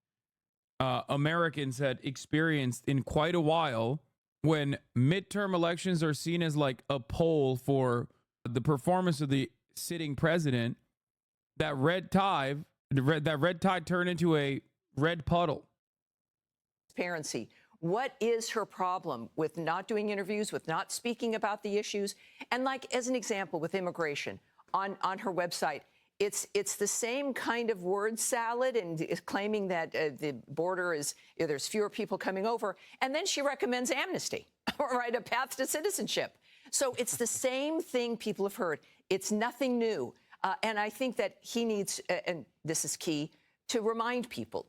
Americans had experienced in quite a while, when midterm elections are seen as like a poll for the performance of the sitting president, that red tide turned into a red puddle. Transparency. What is her problem with not doing interviews, with not speaking about the issues? And like, as an example, with immigration on her website, it's the same kind of word salad and claiming that the border is, there's fewer people coming over. And then she recommends amnesty, right? A path to citizenship. So it's the same thing people have heard. It's nothing new. And I think that he needs, and this is key, to remind people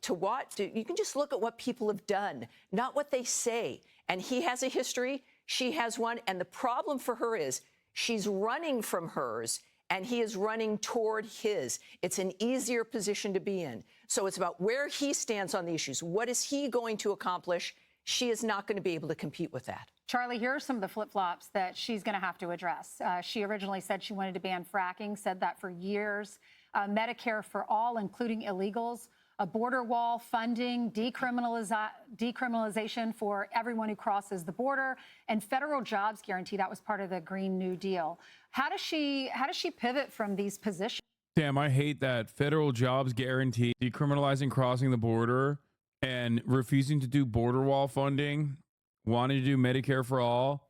you can just look at what people have done, not what they say. And he has a history, she has one. And the problem for her is she's running from hers and he is running toward his. It's an easier position to be in. So it's about where he stands on the issues. What is he going to accomplish? She is not going to be able to compete with that. Charlie, here are some of the flip-flops that she's going to have to address. She originally said she wanted to ban fracking, said that for years. Medicare for all, including illegals, a border wall, funding, decriminalization for everyone who crosses the border, and federal jobs guarantee. That was part of the Green New Deal. How does she pivot from these positions? Damn, I hate that. Federal jobs guarantee, decriminalizing crossing the border, and refusing to do border wall funding, wanting to do Medicare for all,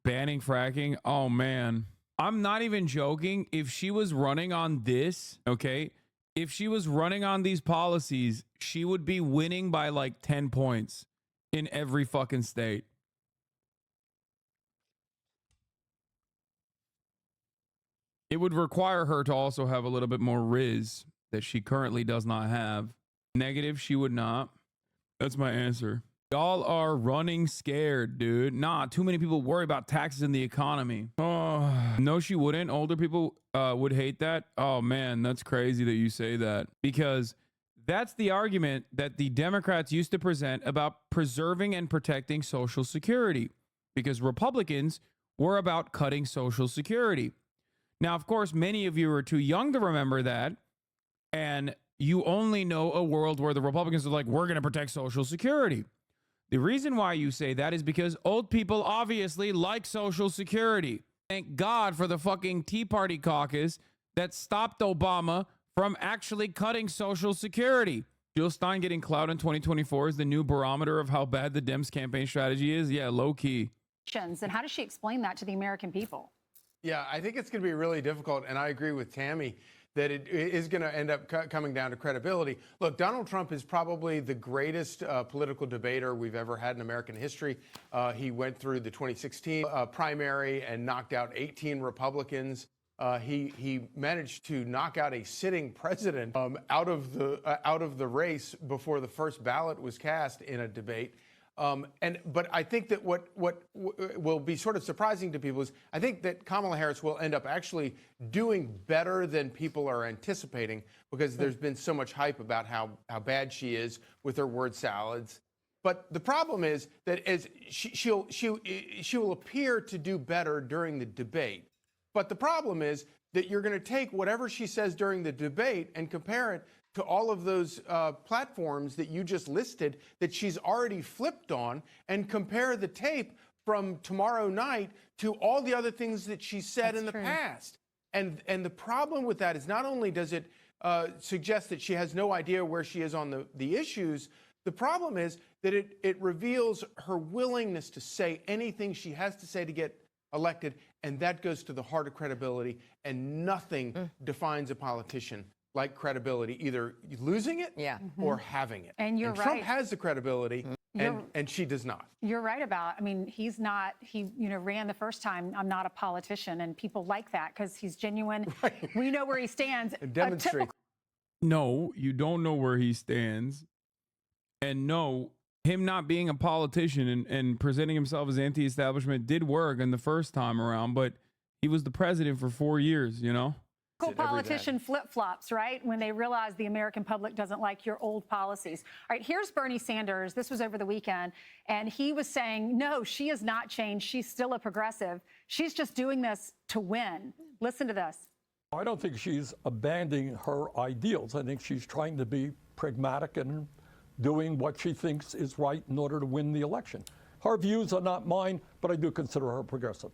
banning fracking. Oh, man. I'm not even joking. If she was running on this, okay, if she was running on these policies, she would be winning by like 10 points in every fucking state. It would require her to also have a little bit more riz that she currently does not have. Negative, she would not. That's my answer. Y'all are running scared, dude. Nah, too many people worry about taxes in the economy. Oh, no, she wouldn't. Older people would hate that. Oh, man, that's crazy that you say that. Because that's the argument that the Democrats used to present about preserving and protecting Social Security. Because Republicans were about cutting Social Security. Now, of course, many of you are too young to remember that. And you only know a world where the Republicans are like, we're going to protect Social Security. The reason why you say that is because old people obviously like Social Security. Thank God for the fucking Tea Party caucus that stopped Obama from actually cutting Social Security. Jill Stein getting clout in 2024 is the new barometer of how bad the Dems campaign strategy is. Yeah, low key. And how does she explain that to the American people? Yeah, I think it's going to be really difficult. And I agree with Tammy that it is going to end up coming down to credibility. Look, Donald Trump is probably the greatest political debater we've ever had in American history. He went through the 2016 primary and knocked out 18 Republicans. He managed to knock out a sitting president out of the race before the first ballot was cast in a debate. But I think that what will be sort of surprising to people is I think that Kamala Harris will end up actually doing better than people are anticipating, because there's been so much hype about how bad she is with her word salads. But the problem is that as she will appear to do better during the debate. But the problem is that you're going to take whatever she says during the debate and compare it to all of those platforms that you just listed that she's already flipped on, and compare the tape from tomorrow night to all the other things that she said in the past. And the problem with that is not only does it suggest that she has no idea where she is on the issues, the problem is that it reveals her willingness to say anything she has to say to get elected, and that goes to the heart of credibility, and nothing defines a politician like credibility, either losing it or having it. And you're Trump right. has the credibility, and she does not. You're right about, I mean, he ran the first time, I'm not a politician, and people like that because he's genuine. Right. We know where he stands. Demonstrate. No, you don't know where he stands. And no, him not being a politician and presenting himself as anti-establishment did work in the first time around, but he was the president for 4 years, you know? Politician flip-flops, right? When they realize the American public doesn't like your old policies. All right, here's Bernie Sanders. This was over the weekend, and he was saying, no, she has not changed. She's still a progressive. She's just doing this to win. Listen to this. I don't think she's abandoning her ideals. I think she's trying to be pragmatic and doing what she thinks is right in order to win the election. Her views are not mine, but I do consider her progressive.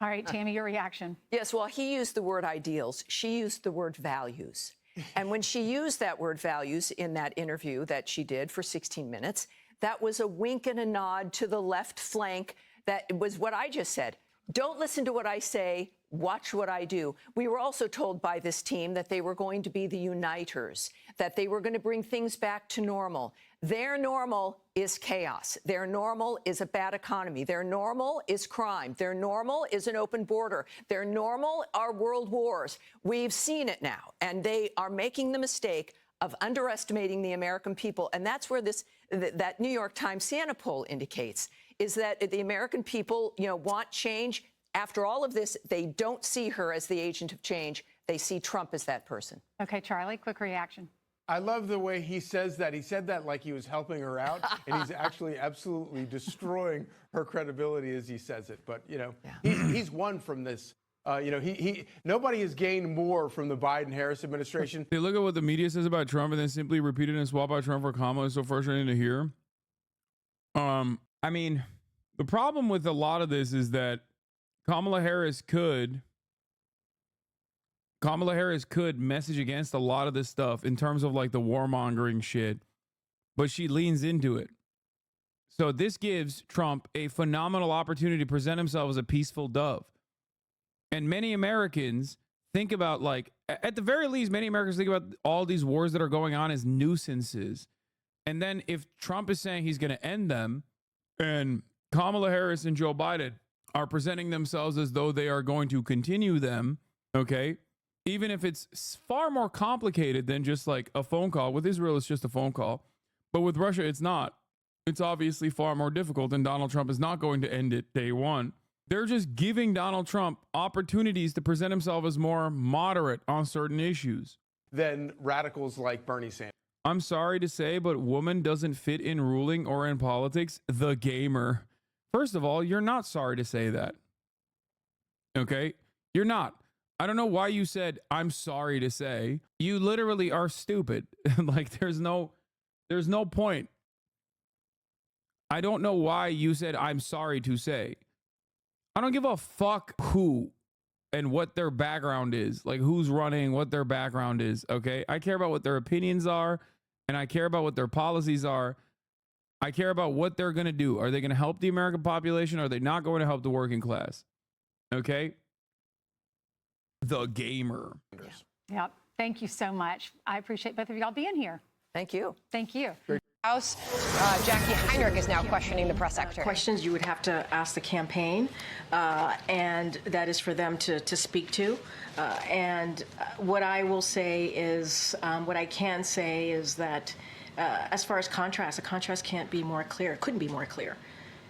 All right, Tammy, your reaction. Yes, well, he used the word ideals. She used the word values. And when she used that word values in that interview that she did for 16 minutes, that was a wink and a nod to the left flank. That was what I just said. Don't listen to what I say. Watch what I do. We were also told by this team that they were going to be the uniters, that they were going to bring things back to normal. Their normal is chaos. Their normal is a bad economy. Their normal is crime. Their normal is an open border. Their normal are world wars. We've seen it now, and they are making the mistake of underestimating the American people. And that's where that New York Times Siena poll indicates, is that the American people, want change. After all of this, they don't see her as the agent of change. They see Trump as that person. Okay, Charlie, quick reaction. I love the way he says that. He said that like he was helping her out, and he's actually absolutely destroying her credibility as he says it. But, he's won from this. Nobody has gained more from the Biden-Harris administration. They look at what the media says about Trump and then simply repeat it and swap out Trump for Kamala. Is so frustrating to hear. I mean, the problem with a lot of this is that Kamala Harris could message against a lot of this stuff in terms of like the warmongering shit, but she leans into it. So this gives Trump a phenomenal opportunity to present himself as a peaceful dove. And many Americans think about, like, at the very least, many Americans think about all these wars that are going on as nuisances. And then if Trump is saying he's going to end them, and Kamala Harris and Joe Biden are presenting themselves as though they are going to continue them, okay, even if it's far more complicated than just like a phone call. With Israel, it's just a phone call. But with Russia, it's not. It's obviously far more difficult, and Donald Trump is not going to end it day one. They're just giving Donald Trump opportunities to present himself as more moderate on certain issues Than radicals like Bernie Sanders. I'm sorry to say, but woman doesn't fit in ruling or in politics. The gamer. First of all, you're not sorry to say that. Okay? You're not. I don't know why you said, I'm sorry to say. You literally are stupid. Like, there's no point. I don't know why you said, I'm sorry to say. I don't give a fuck who and what their background is, like who's running, what their background is, okay? I care about what their opinions are, and I care about what their policies are. I care about what they're going to do. Are they going to help the American population, or are they not going to help the working class? Okay? The gamer. Yep. Thank you so much. I appreciate both of y'all being here. Thank you. Thank you. House, Jackie Heinrich is now questioning the press secretary. Questions you would have to ask the campaign, and that is for them to speak to. And what I will say is, what I can say is that as far as contrast, a contrast can't be more clear. It couldn't be more clear.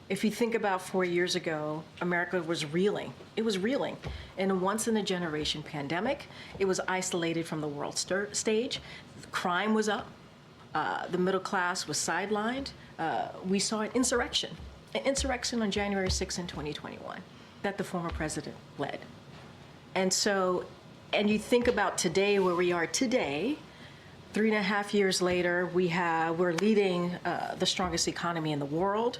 If you think about 4 years ago, America was reeling. It was reeling. In a once-in-a-generation pandemic, it was isolated from the world stage. Crime was up. The middle class was sidelined. We saw an insurrection on January 6th in 2021 that the former president led. And so, and you think about today, where we are today, 3.5 years later, we're leading the strongest economy in the world.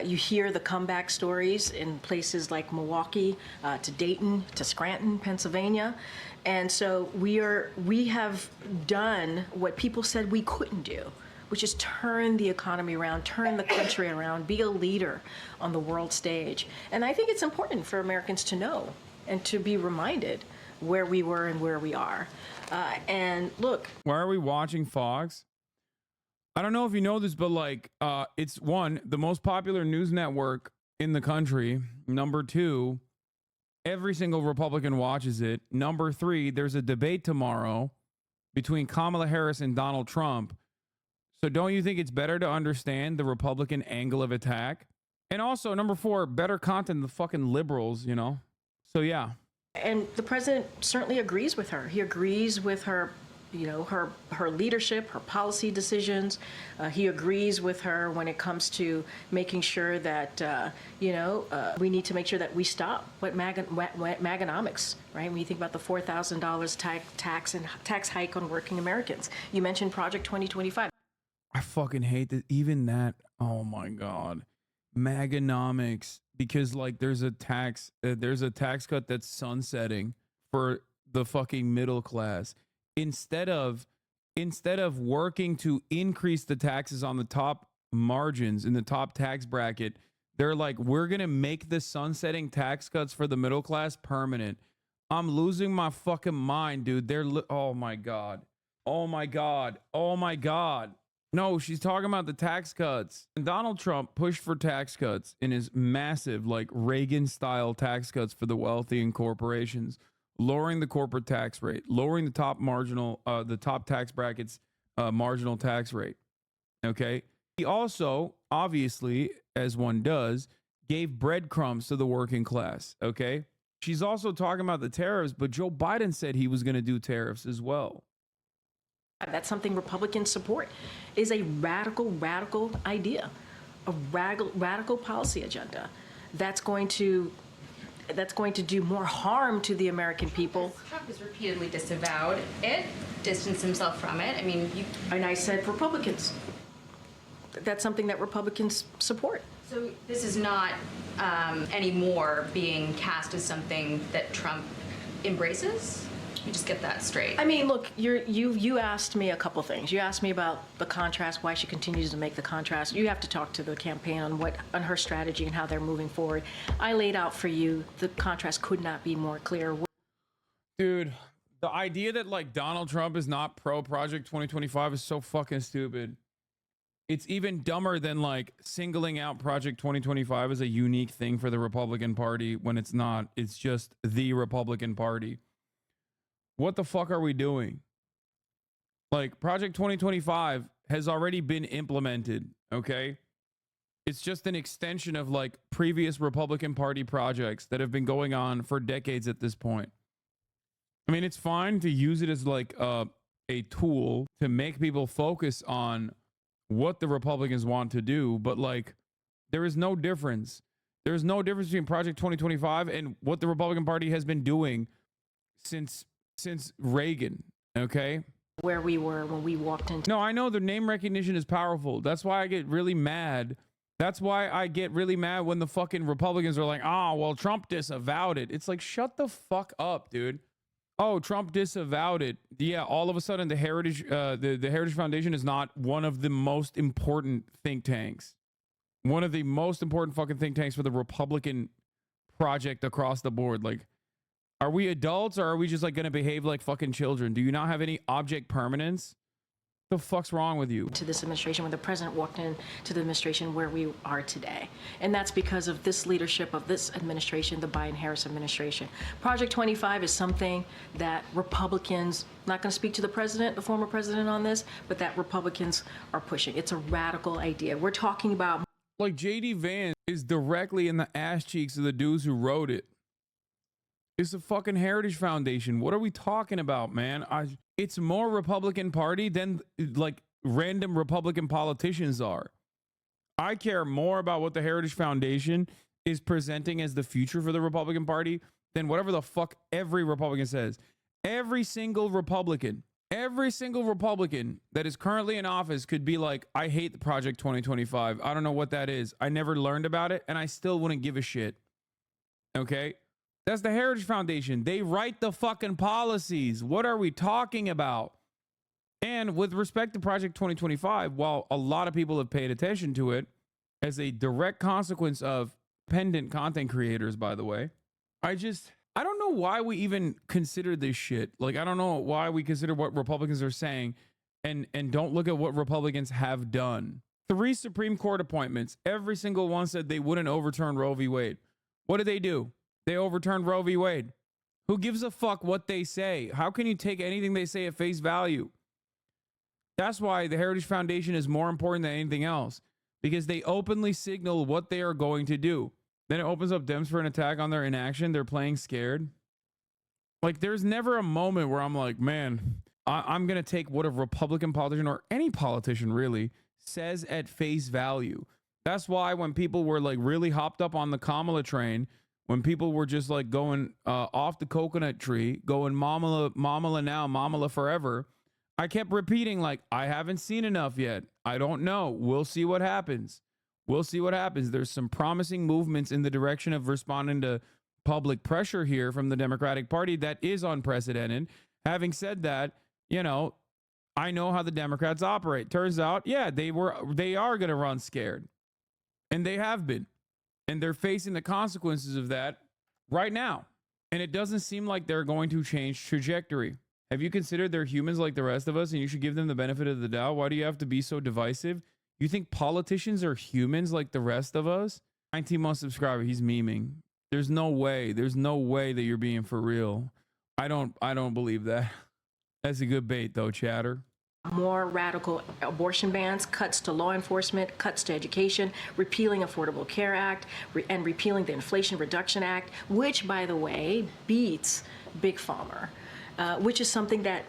You hear the comeback stories in places like Milwaukee, to Dayton, to Scranton, Pennsylvania. And so we have done what people said we couldn't do, which is turn the economy around, turn the country around, be a leader on the world stage. And I think it's important for Americans to know and to be reminded where we were and where we are. And look, why are we watching Fox? I don't know if you know this, but like, it's one, the most popular news network in the country. Number two, every single Republican watches it. Number three, there's a debate tomorrow between Kamala Harris and Donald Trump. So don't you think it's better to understand the Republican angle of attack? And also, number four, better content than the fucking liberals, you know? So yeah. And the president certainly agrees with her. He agrees with her, you know, her leadership, her policy decisions. He agrees with her when it comes to making sure that, we need to make sure that we stop what Maganomics, right? When you think about the $4,000 tax hike on working Americans. You mentioned Project 2025. I fucking hate that. Even that. Oh my God. Maganomics. Because like there's a tax cut that's sunsetting for the fucking middle class. Instead of working to increase the taxes on the top margins in the top tax bracket, they're like, we're gonna make the sunsetting tax cuts for the middle class permanent. I'm losing my fucking mind, dude. Oh my God. Oh my God. Oh my God. No, she's talking about the tax cuts. And Donald Trump pushed for tax cuts in his massive, like Reagan-style tax cuts for the wealthy and corporations, lowering the corporate tax rate, lowering the top tax brackets marginal tax rate. Okay. He also, obviously, as one does, gave breadcrumbs to the working class. Okay. She's also talking about the tariffs, but Joe Biden said he was going to do tariffs as well. That's something Republicans support, is a radical idea, a radical policy agenda that's going to do more harm to the American people. Trump has repeatedly disavowed it, distanced himself from it. I mean, and I said Republicans. That's something that Republicans support. So this is not anymore being cast as something that Trump embraces? You just get that straight. I mean, look, you asked me a couple things. You asked me about the contrast, why she continues to make the contrast. You have to talk to the campaign on her strategy and how they're moving forward. I laid out for you the contrast could not be more clear. Dude, the idea that like Donald Trump is not pro Project 2025 is so fucking stupid. It's even dumber than like singling out Project 2025 as a unique thing for the Republican Party when it's not. It's just the Republican Party. What the fuck are we doing? Like, Project 2025 has already been implemented, okay? It's just an extension of like previous Republican Party projects that have been going on for decades at this point. I mean, it's fine to use it as like a tool to make people focus on what the Republicans want to do, but like there is no difference. There's no difference between Project 2025 and what the Republican Party has been doing since Reagan, okay? Where we were when we walked into. No, I know the name recognition is powerful. That's why I get really mad. That's why I get really mad when the fucking Republicans are like, oh, well, Trump disavowed it. It's like, shut the fuck up, dude. Oh, Trump disavowed it. Yeah, all of a sudden the Heritage Foundation is not one of the most important think tanks. One of the most important fucking think tanks for the Republican project across the board. Like, Are we adults or are we just like going to behave like fucking children? Do you not have any object permanence? The fuck's wrong with you? To this administration, when the president walked in to the administration where we are today. And that's because of this leadership of this administration, the Biden-Harris administration. Project 25 is something that Republicans, not going to speak to the president, the former president on this, but that Republicans are pushing. It's a radical idea. We're talking about... Like J.D. Vance is directly in the ass cheeks of the dudes who wrote it. It's a fucking Heritage Foundation. What are we talking about, man? It's more Republican Party than like random Republican politicians are. I care more about what the Heritage Foundation is presenting as the future for the Republican Party than whatever the fuck every Republican says. Every single Republican that is currently in office could be like, I hate the Project 2025. I don't know what that is. I never learned about it, and I still wouldn't give a shit. Okay? That's the Heritage Foundation. They write the fucking policies. What are we talking about? And with respect to Project 2025, while a lot of people have paid attention to it as a direct consequence of independent content creators, by the way, I don't know why we even consider this shit. Like, I don't know why we consider what Republicans are saying and don't look at what Republicans have done. 3 Supreme Court appointments. Every single one said they wouldn't overturn Roe v. Wade. What did they do? They overturned Roe v. Wade. Who gives a fuck what they say? How can you take anything they say at face value? That's why the Heritage Foundation is more important than anything else, because they openly signal what they are going to do. Then it opens up Dems for an attack on their inaction. They're playing scared. Like, there's never a moment where I'm like, man, I'm going to take what a Republican politician or any politician really says at face value. That's why when people were like really hopped up on the Kamala train, when people were just like going off the coconut tree, going Mamala now, Mamala forever, I kept repeating like, I haven't seen enough yet. I don't know. We'll see what happens. We'll see what happens. There's some promising movements in the direction of responding to public pressure here from the Democratic Party that is unprecedented. Having said that, you know, I know how the Democrats operate. Turns out, yeah, they are going to run scared. And they have been. And they're facing the consequences of that right now. And it doesn't seem like they're going to change trajectory. Have you considered they're humans like the rest of us and you should give them the benefit of the doubt? Why do you have to be so divisive? You think politicians are humans like the rest of us? 19-month subscriber, he's memeing. There's no way. There's no way that you're being for real. I don't believe that. That's a good bait though, chatter. More radical abortion bans, cuts to law enforcement, cuts to education, repealing Affordable Care Act, and repealing the Inflation Reduction Act, which, by the way, beats Big Pharma, which is something that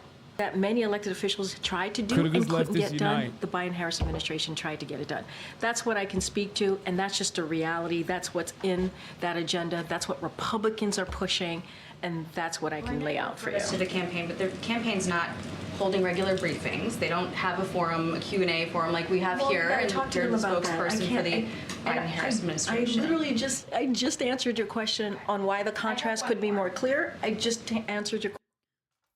many elected officials tried to do and couldn't get done. The Biden-Harris administration tried to get it done. That's what I can speak to, and that's just a reality. That's what's in that agenda. That's what Republicans are pushing, and that's what I can lay out for you. To the campaign, but the campaign's not holding regular briefings. They don't have a forum, a Q&A forum like we have here, and you're the spokesperson for the Biden-Harris administration. I just answered your question on why the contrast could be more clear. I just answered your question.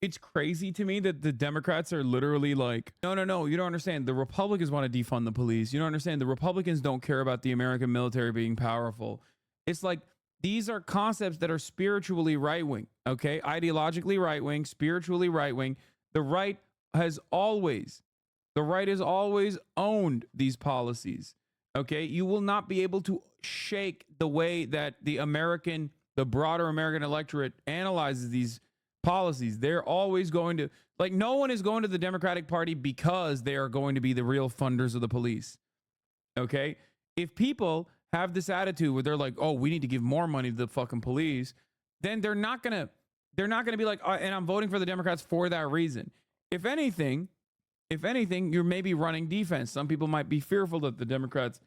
It's crazy to me that the Democrats are literally like, no, you don't understand. The Republicans want to defund the police. You don't understand. The Republicans don't care about the American military being powerful. It's like, these are concepts that are spiritually right-wing, okay? Ideologically right-wing, spiritually right-wing. The right has always owned these policies, okay? You will not be able to shake the way that the broader American electorate analyzes these policies. They're always going to, like, no one is going to the Democratic Party because they are going to be the real funders of the police, okay? If people have this attitude where they're like, oh, we need to give more money to the fucking police, then they're not gonna be like, and I'm voting for the Democrats for that reason. If anything, you're maybe running defense. Some people might be fearful that the Democrats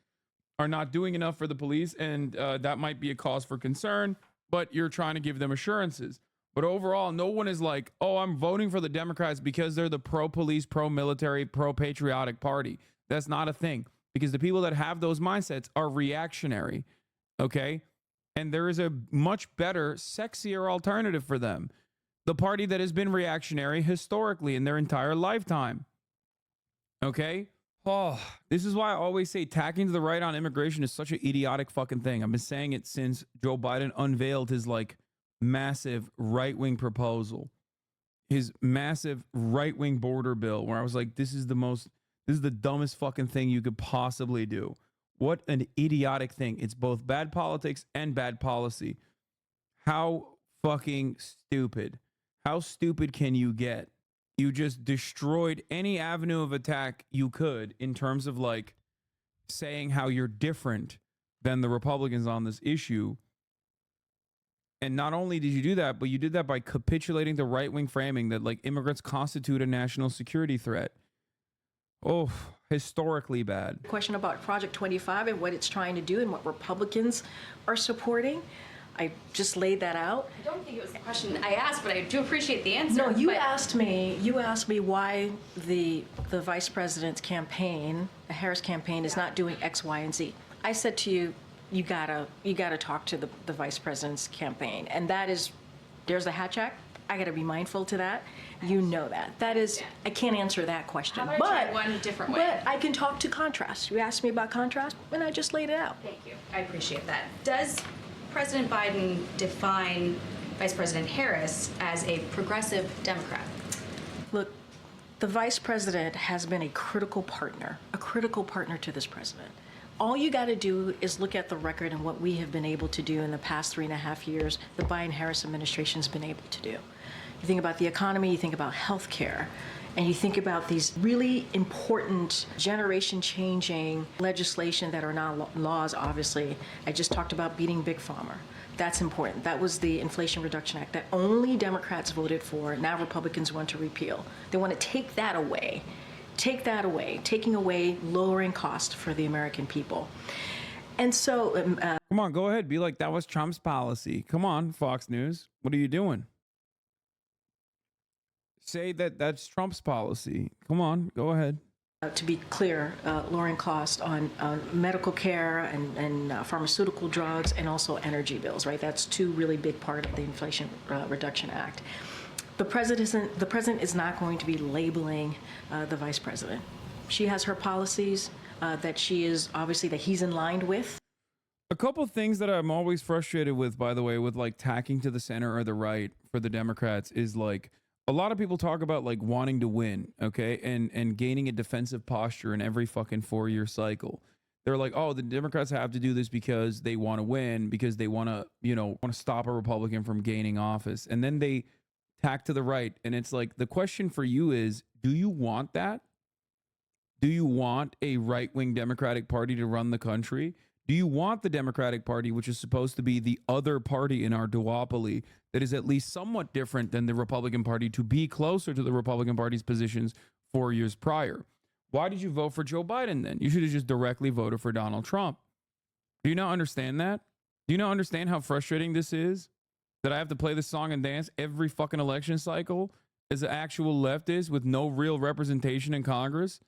are not doing enough for the police, and that might be a cause for concern, but you're trying to give them assurances. But overall, no one is like, oh, I'm voting for the Democrats because they're the pro-police, pro-military, pro-patriotic party. That's not a thing, because the people that have those mindsets are reactionary, okay? And there is a much better, sexier alternative for them. The party that has been reactionary historically in their entire lifetime, okay? Oh, this is why I always say tacking to the right on immigration is such an idiotic fucking thing. I've been saying it since Joe Biden unveiled his, like, massive right-wing proposal, his massive right-wing border bill, where I was like, this is the dumbest fucking thing you could possibly do. What an idiotic thing. It's both bad politics and bad policy. How fucking stupid. How stupid can you get? You just destroyed any avenue of attack you could in terms of like saying how you're different than the Republicans on this issue. And not only did you do that, but you did that by capitulating the right-wing framing that like immigrants constitute a national security threat. Oh, historically bad. Question about Project 25 and what it's trying to do and what Republicans are supporting. I just laid that out. I don't think it was the question I asked, but I do appreciate the answer. No, you asked me why the vice president's campaign, the Harris campaign, is not doing X, Y, and Z. I said to you, you gotta talk to the vice president's campaign, and that is, there's the hat check. I gotta be mindful to that. You know that. That is, I can't answer that question. How about I try one different way? But I can talk to contrast. You asked me about contrast, and I just laid it out. Thank you. I appreciate that. Does President Biden define Vice President Harris as a progressive Democrat? Look, the vice president has been a critical partner to this president. All you got to do is look at the record and what we have been able to do in the past 3.5 years, the Biden-Harris administration has been able to do. You think about the economy, you think about health care, and you think about these really important generation-changing legislation that are now laws, obviously. I just talked about beating Big Pharma. That's important. That was the Inflation Reduction Act that only Democrats voted for. Now Republicans want to repeal. They want to take that away. Taking away lowering costs for the American people. And so... come on, go ahead. Be like, that was Trump's policy. Come on, Fox News. What are you doing? Say that that's Trump's policy. Come on, go ahead. To be clear, lowering costs on medical care and pharmaceutical drugs and also energy bills, right? That's two really big part of the Inflation Reduction Act. The president is not going to be labeling the vice president. She has her policies that he's in line with. A couple of things that I'm always frustrated with, by the way, with like tacking to the center or the right for the Democrats is like, a lot of people talk about like wanting to win, okay, and gaining a defensive posture in every fucking 4-year cycle. They're like, oh, the Democrats have to do this because they want to win, because they want to stop a Republican from gaining office. And then they tack to the right. And it's like, the question for you is, do you want that? Do you want a right-wing Democratic Party to run the country? Do you want the Democratic Party, which is supposed to be the other party in our duopoly that is at least somewhat different than the Republican Party, to be closer to the Republican Party's positions 4 years prior? Why did you vote for Joe Biden then? You should have just directly voted for Donald Trump. Do you not understand that? Do you not understand how frustrating this is? That I have to play this song and dance every fucking election cycle as an actual leftist with no real representation in Congress?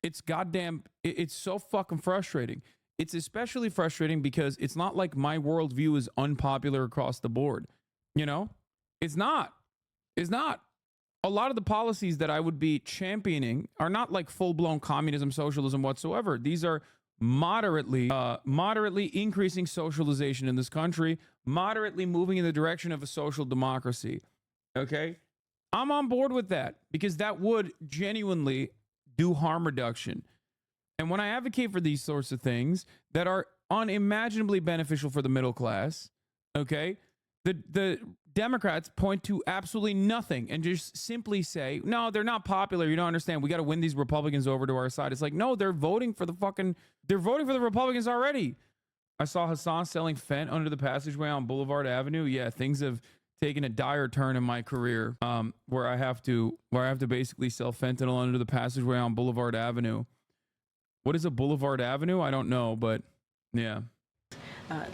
It's so fucking frustrating. It's especially frustrating because it's not like my worldview is unpopular across the board. You know, it's not. A lot of the policies that I would be championing are not like full-blown communism, socialism whatsoever. These are moderately increasing socialization in this country, moderately moving in the direction of a social democracy. Okay? I'm on board with that because that would genuinely do harm reduction. And when I advocate for these sorts of things that are unimaginably beneficial for the middle class, okay, the Democrats point to absolutely nothing and just simply say, no, they're not popular. You don't understand. We got to win these Republicans over to our side. It's like, no, they're voting for the Republicans already. I saw Hassan selling fent under the passageway on Boulevard Avenue. Yeah, things have taken a dire turn in my career, where I have to basically sell fentanyl under the passageway on Boulevard Avenue. What is a Boulevard Avenue? I don't know, but yeah.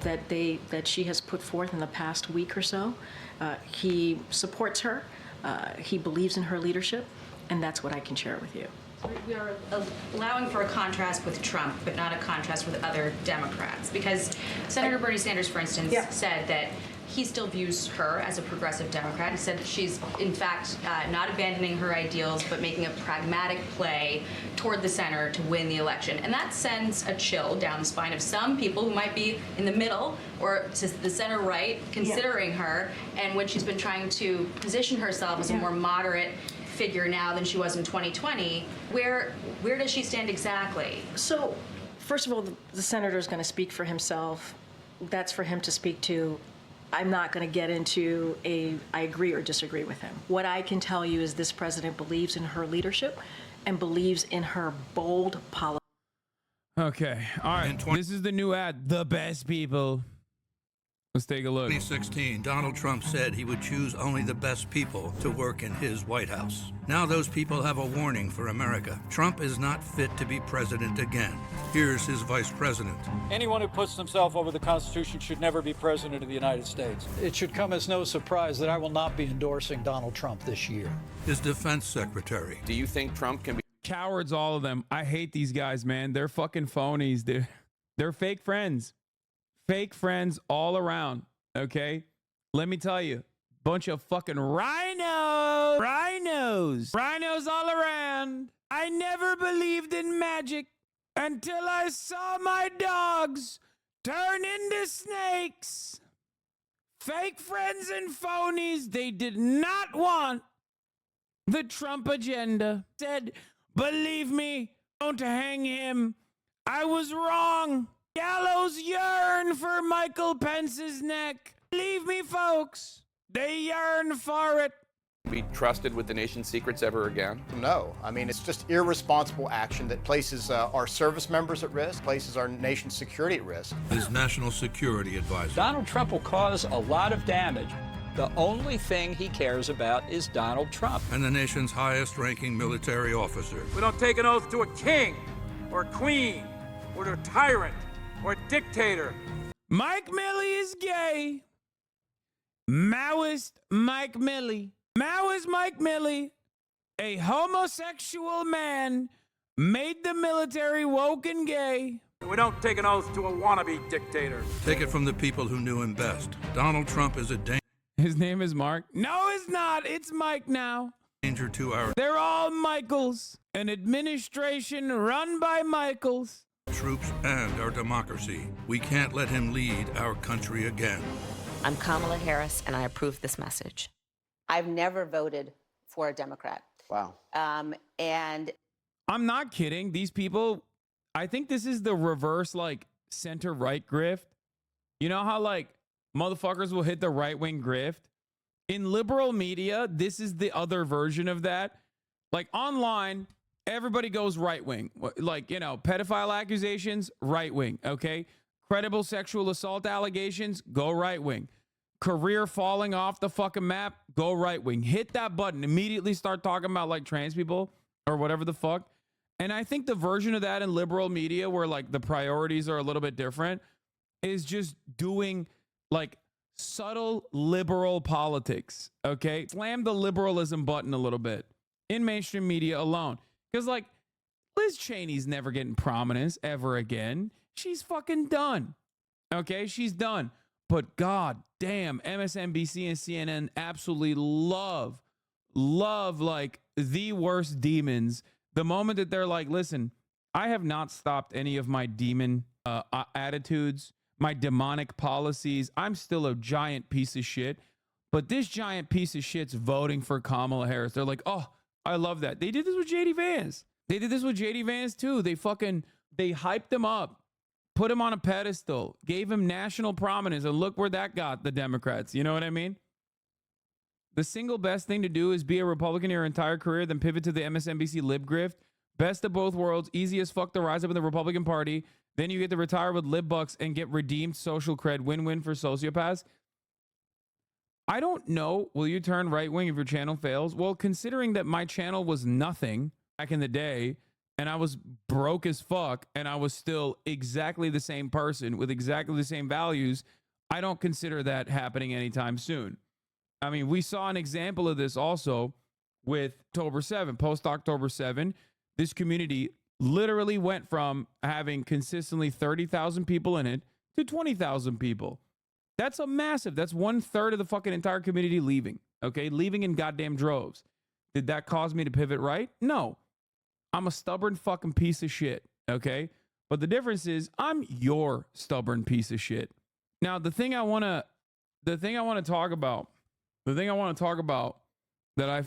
That she has put forth in the past week or so. He supports her. He believes in her leadership, and that's what I can share with you. We are allowing for a contrast with Trump, but not a contrast with other Democrats, because Senator Bernie Sanders, for instance, said that he still views her as a progressive Democrat. He said that she's, in fact, not abandoning her ideals, but making a pragmatic play toward the center to win the election. And that sends a chill down the spine of some people who might be in the middle or to the center right, considering her, and when she's been trying to position herself as a more moderate figure now than she was in 2020. Where does she stand exactly? So, first of all, the senator is going to speak for himself. That's for him to speak to. I'm not going to get into I agree or disagree with him. What I can tell you is this president believes in her leadership and believes in her bold policy. Okay. All right. This is the new ad. The best people. Let's take a look. 2016, Donald Trump said he would choose only the best people to work in his White House. Now those people have a warning for America. Trump is not fit to be president again. Here's his vice president. Anyone who puts himself over the Constitution should never be president of the United States. It should come as no surprise that I will not be endorsing Donald Trump this year. His defense secretary. Do you think Trump can be... Cowards, all of them. I hate these guys, man. They're fucking phonies. They're fake friends. Fake friends all around, okay? Let me tell you, bunch of fucking rhinos all around. I never believed in magic until I saw my dogs turn into snakes. Fake friends and phonies, they did not want the Trump agenda. Said, believe me, don't hang him. I was wrong. Gallows yearn for Michael Pence's neck. Believe me, folks, they yearn for it. Be trusted with the nation's secrets ever again? No. I mean, it's just irresponsible action that places our service members at risk, places our nation's security at risk. His national security advisor. Donald Trump will cause a lot of damage. The only thing he cares about is Donald Trump. And the nation's highest-ranking military officer. We don't take an oath to a king or a queen or to a tyrant or dictator. Mike Milley is gay. Maoist Mike Milley. Maoist Mike Milley, a homosexual man, made the military woke and gay. We don't take an oath to a wannabe dictator. Take it from the people who knew him best. Donald Trump is a His name is Mark. No, it's not. It's Mike now. Danger to our... They're all Michaels. An administration run by Michaels. Troops and our democracy. We can't let him lead our country again. I'm Kamala Harris, and I approve this message. I've never voted for a Democrat. Wow. And I'm not kidding. These people, I think this is the reverse, like, center-right grift. You know how, like, motherfuckers will hit the right-wing grift? In liberal media, this is the other version of that. Like, online... everybody goes right wing, like, you know, pedophile accusations, right wing. Okay. Credible sexual assault allegations, go right wing. Career falling off the fucking map, go right wing. Hit that button, immediately start talking about like trans people or whatever the fuck. And I think the version of that in liberal media where like the priorities are a little bit different is just doing like subtle liberal politics. Okay. Slam the liberalism button a little bit in mainstream media alone. Because, like, Liz Cheney's never getting prominence ever again. She's fucking done. Okay? She's done. But god damn, MSNBC and CNN absolutely love, like, the worst demons. The moment that they're like, listen, I have not stopped any of my demon attitudes, my demonic policies. I'm still a giant piece of shit. But this giant piece of shit's voting for Kamala Harris. They're like, oh, I love that. They did this with JD Vance. They did this with JD Vance too. They hyped him up, put him on a pedestal, gave him national prominence, and look where that got the Democrats. You know what I mean? The single best thing to do is be a Republican your entire career, then pivot to the MSNBC lib grift. Best of both worlds. Easy as fuck to rise up in the Republican Party. Then you get to retire with lib bucks and get redeemed social cred. Win-win for sociopaths. I don't know. Will you turn right wing if your channel fails? Well, considering that my channel was nothing back in the day and I was broke as fuck and I was still exactly the same person with exactly the same values, I don't consider that happening anytime soon. I mean, we saw an example of this also with October 7, post-October 7. This community literally went from having consistently 30,000 people in it to 20,000 people. That's a massive. That's 1/3 of the fucking entire community leaving. Okay, leaving in goddamn droves. Did that cause me to pivot right? No. I'm a stubborn fucking piece of shit. Okay, but the difference is I'm your stubborn piece of shit. Now the thing I want to talk about that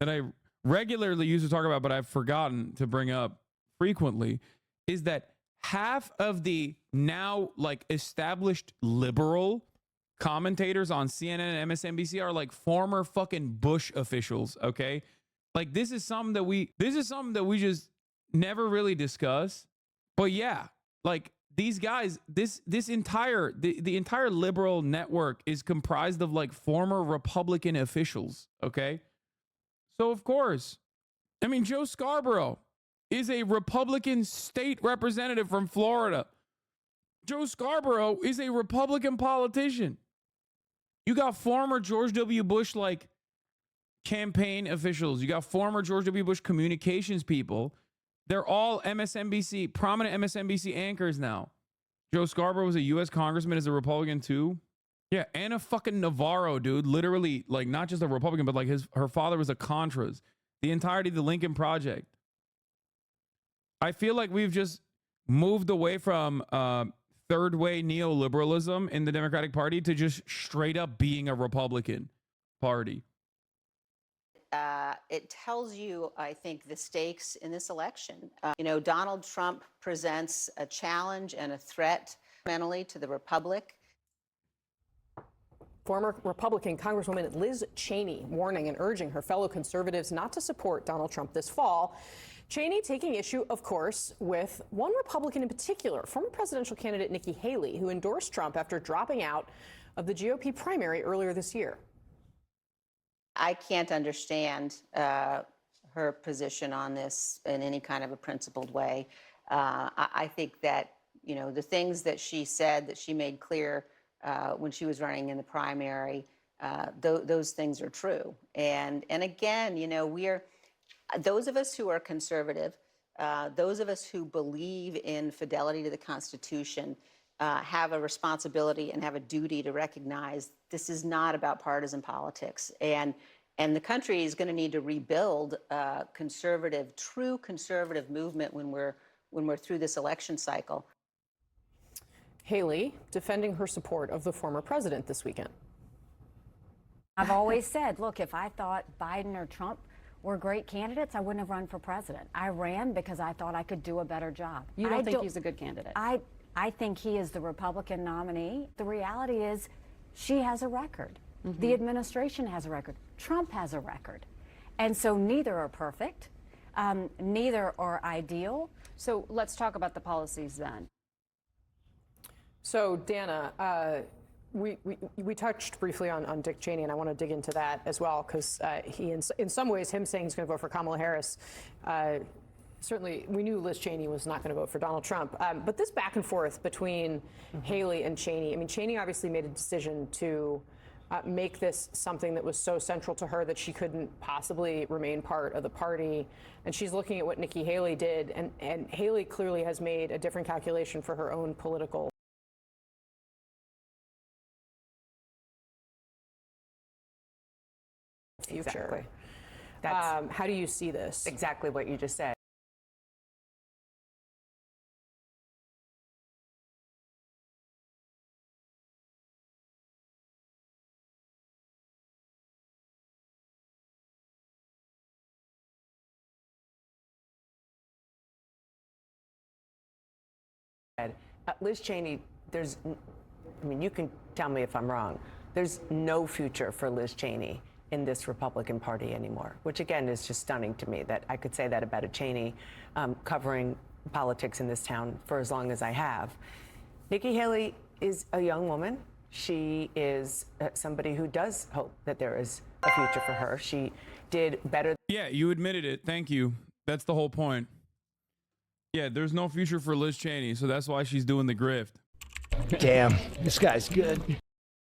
I regularly used to talk about, but I've forgotten to bring up frequently, is that half of the now like established liberal commentators on CNN and MSNBC are like former fucking Bush officials. Okay, like this is something that we just never really discuss. But yeah, like these guys, the entire liberal network is comprised of like former Republican officials. Okay, so of course, I mean, Joe Scarborough is a Republican state representative from Florida. Joe Scarborough is a Republican politician. You got former George W. Bush like campaign officials. You got former George W. Bush communications people. They're all MSNBC, prominent MSNBC anchors now. Joe Scarborough was a U.S. congressman as a Republican too. Yeah, Anna fucking Navarro, dude. Literally, like not just a Republican, but like her father was a Contras. The entirety of the Lincoln Project. I feel like we've just moved away from third way neoliberalism in the Democratic Party to just straight up being a Republican Party. It tells you, I think, the stakes in this election. Donald Trump presents a challenge and a threat fundamentally to the Republic. Former Republican Congresswoman Liz Cheney warning and urging her fellow conservatives not to support Donald Trump this fall. Cheney taking issue, of course, with one Republican in particular, former presidential candidate Nikki Haley, who endorsed Trump after dropping out of the GOP primary earlier this year. I can't understand her position on this in any kind of a principled way. I think that, the things that she said, that she made clear when she was running in the primary, those things are true. And again, those of us who are conservative, those of us who believe in fidelity to the Constitution, have a responsibility and have a duty to recognize this is not about partisan politics. And the country is going to need to rebuild true conservative movement when we're through this election cycle. Haley defending her support of the former president this weekend. I've always said, look, if I thought Biden or Trump were great candidates, I wouldn't have run for president. I ran because I thought I could do a better job. You don't think he's a good candidate? I think he is the Republican nominee. The reality is she has a record. Mm-hmm. The administration has a record. Trump has a record. And so neither are perfect. Neither are ideal. So let's talk about the policies then. So, Dana, we touched briefly on Dick Cheney, and I want to dig into that as well, because he, in some ways, him saying he's going to vote for Kamala Harris, certainly we knew Liz Cheney was not going to vote for Donald Trump. But this back and forth between Haley and Cheney, I mean, Cheney obviously made a decision to make this something that was so central to her that she couldn't possibly remain part of the party. And she's looking at what Nikki Haley did, and Haley clearly has made a different calculation for her own political future. Exactly. That's how do you see this? Exactly what you just said. Liz Cheney, you can tell me if I'm wrong, there's no future for Liz Cheney in this Republican Party anymore, which again is just stunning to me that I could say that about a Cheney covering politics in this town for as long as I have. Nikki Haley is a young woman. She is somebody who does hope that there is a future for her. She did better. Yeah, you admitted it. Thank you. That's the whole point. Yeah, there's no future for Liz Cheney, so that's why she's doing the grift. Damn, this guy's good.